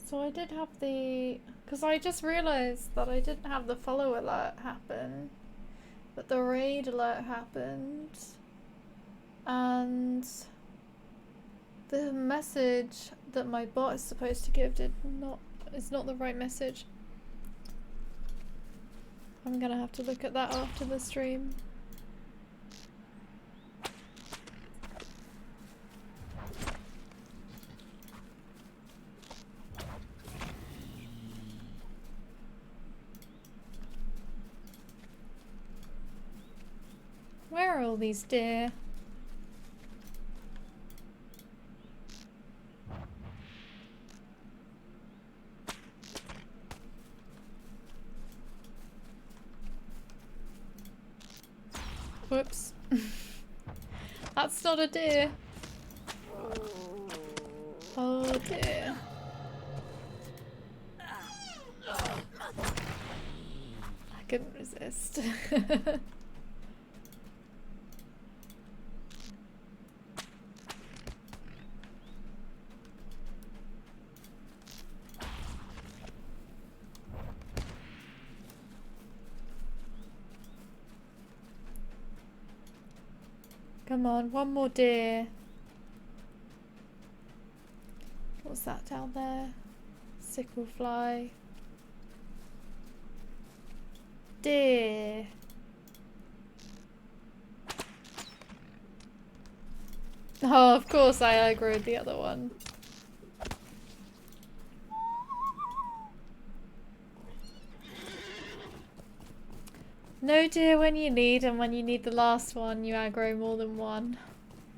So I did have the... Because I just realised that I didn't have the follow alert happen. But the raid alert happened. And... the message that my bot is supposed to give is not the right message. I'm gonna have to look at that after the stream. Where are all these deer? Whoops. That's not a deer. Oh dear. I couldn't resist. Come on, one more deer. What's that down there? Sickle fly. Deer. Oh, of course I aggroed the other one. No dear when you need, and when you need the last one, you aggro more than one.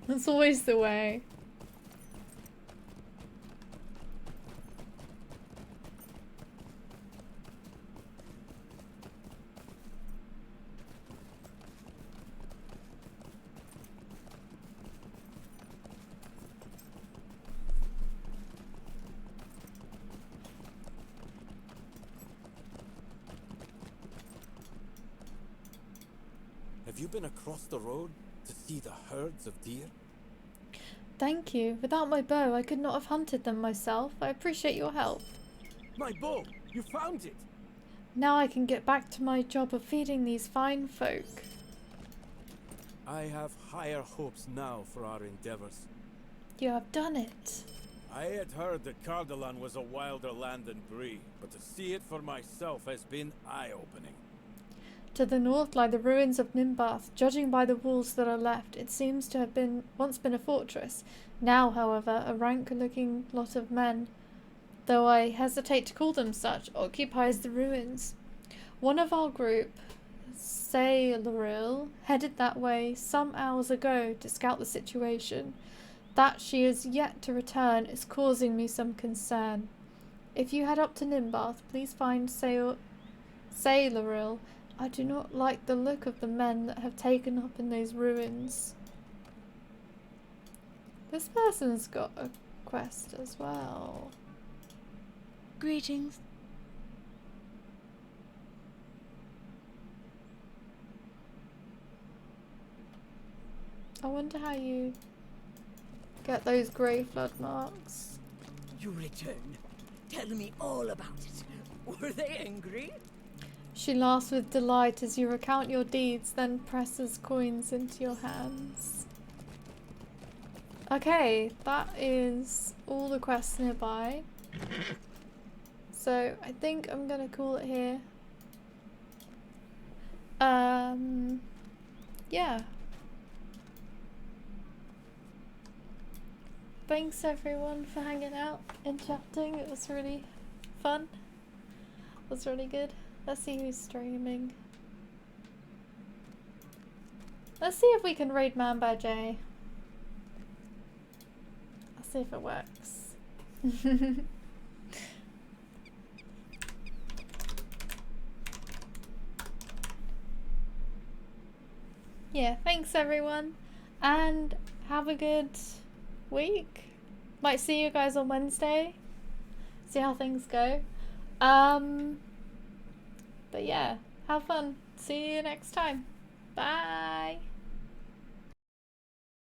That's always the way. Have you been across the road to see the herds of deer? Thank you. Without my bow, I could not have hunted them myself. I appreciate your help. My bow! You found it! Now I can get back to my job of feeding these fine folk. I have higher hopes now for our endeavors. You have done it. I had heard that Cardolan was a wilder land than Bree, but to see it for myself has been eye-opening. To the north lie the ruins of Nimbath. Judging by the walls that are left, it seems to have once been a fortress. Now, however, a rank-looking lot of men, though I hesitate to call them such, occupies the ruins. One of our group, say Laurelin, headed that way some hours ago to scout the situation. That she is yet to return is causing me some concern. If you head up to Nimbath, please find say Laurelin. I do not like the look of the men that have taken up in those ruins. This person's got a quest as well. Greetings. I wonder how you get those grey flood marks. You return. Tell me all about it. Were they angry? She laughs with delight as you recount your deeds, then presses coins into your hands. Okay, that is all the quests nearby. So I think I'm gonna call it here. Yeah. Thanks everyone for hanging out and chatting. It was really fun. It was really good. Let's see who's streaming. Let's see if we can raid Man by J. Let's see if it works. Yeah, thanks everyone. And have a good week. Might see you guys on Wednesday. See how things go. But yeah, have fun. See you next time. Bye.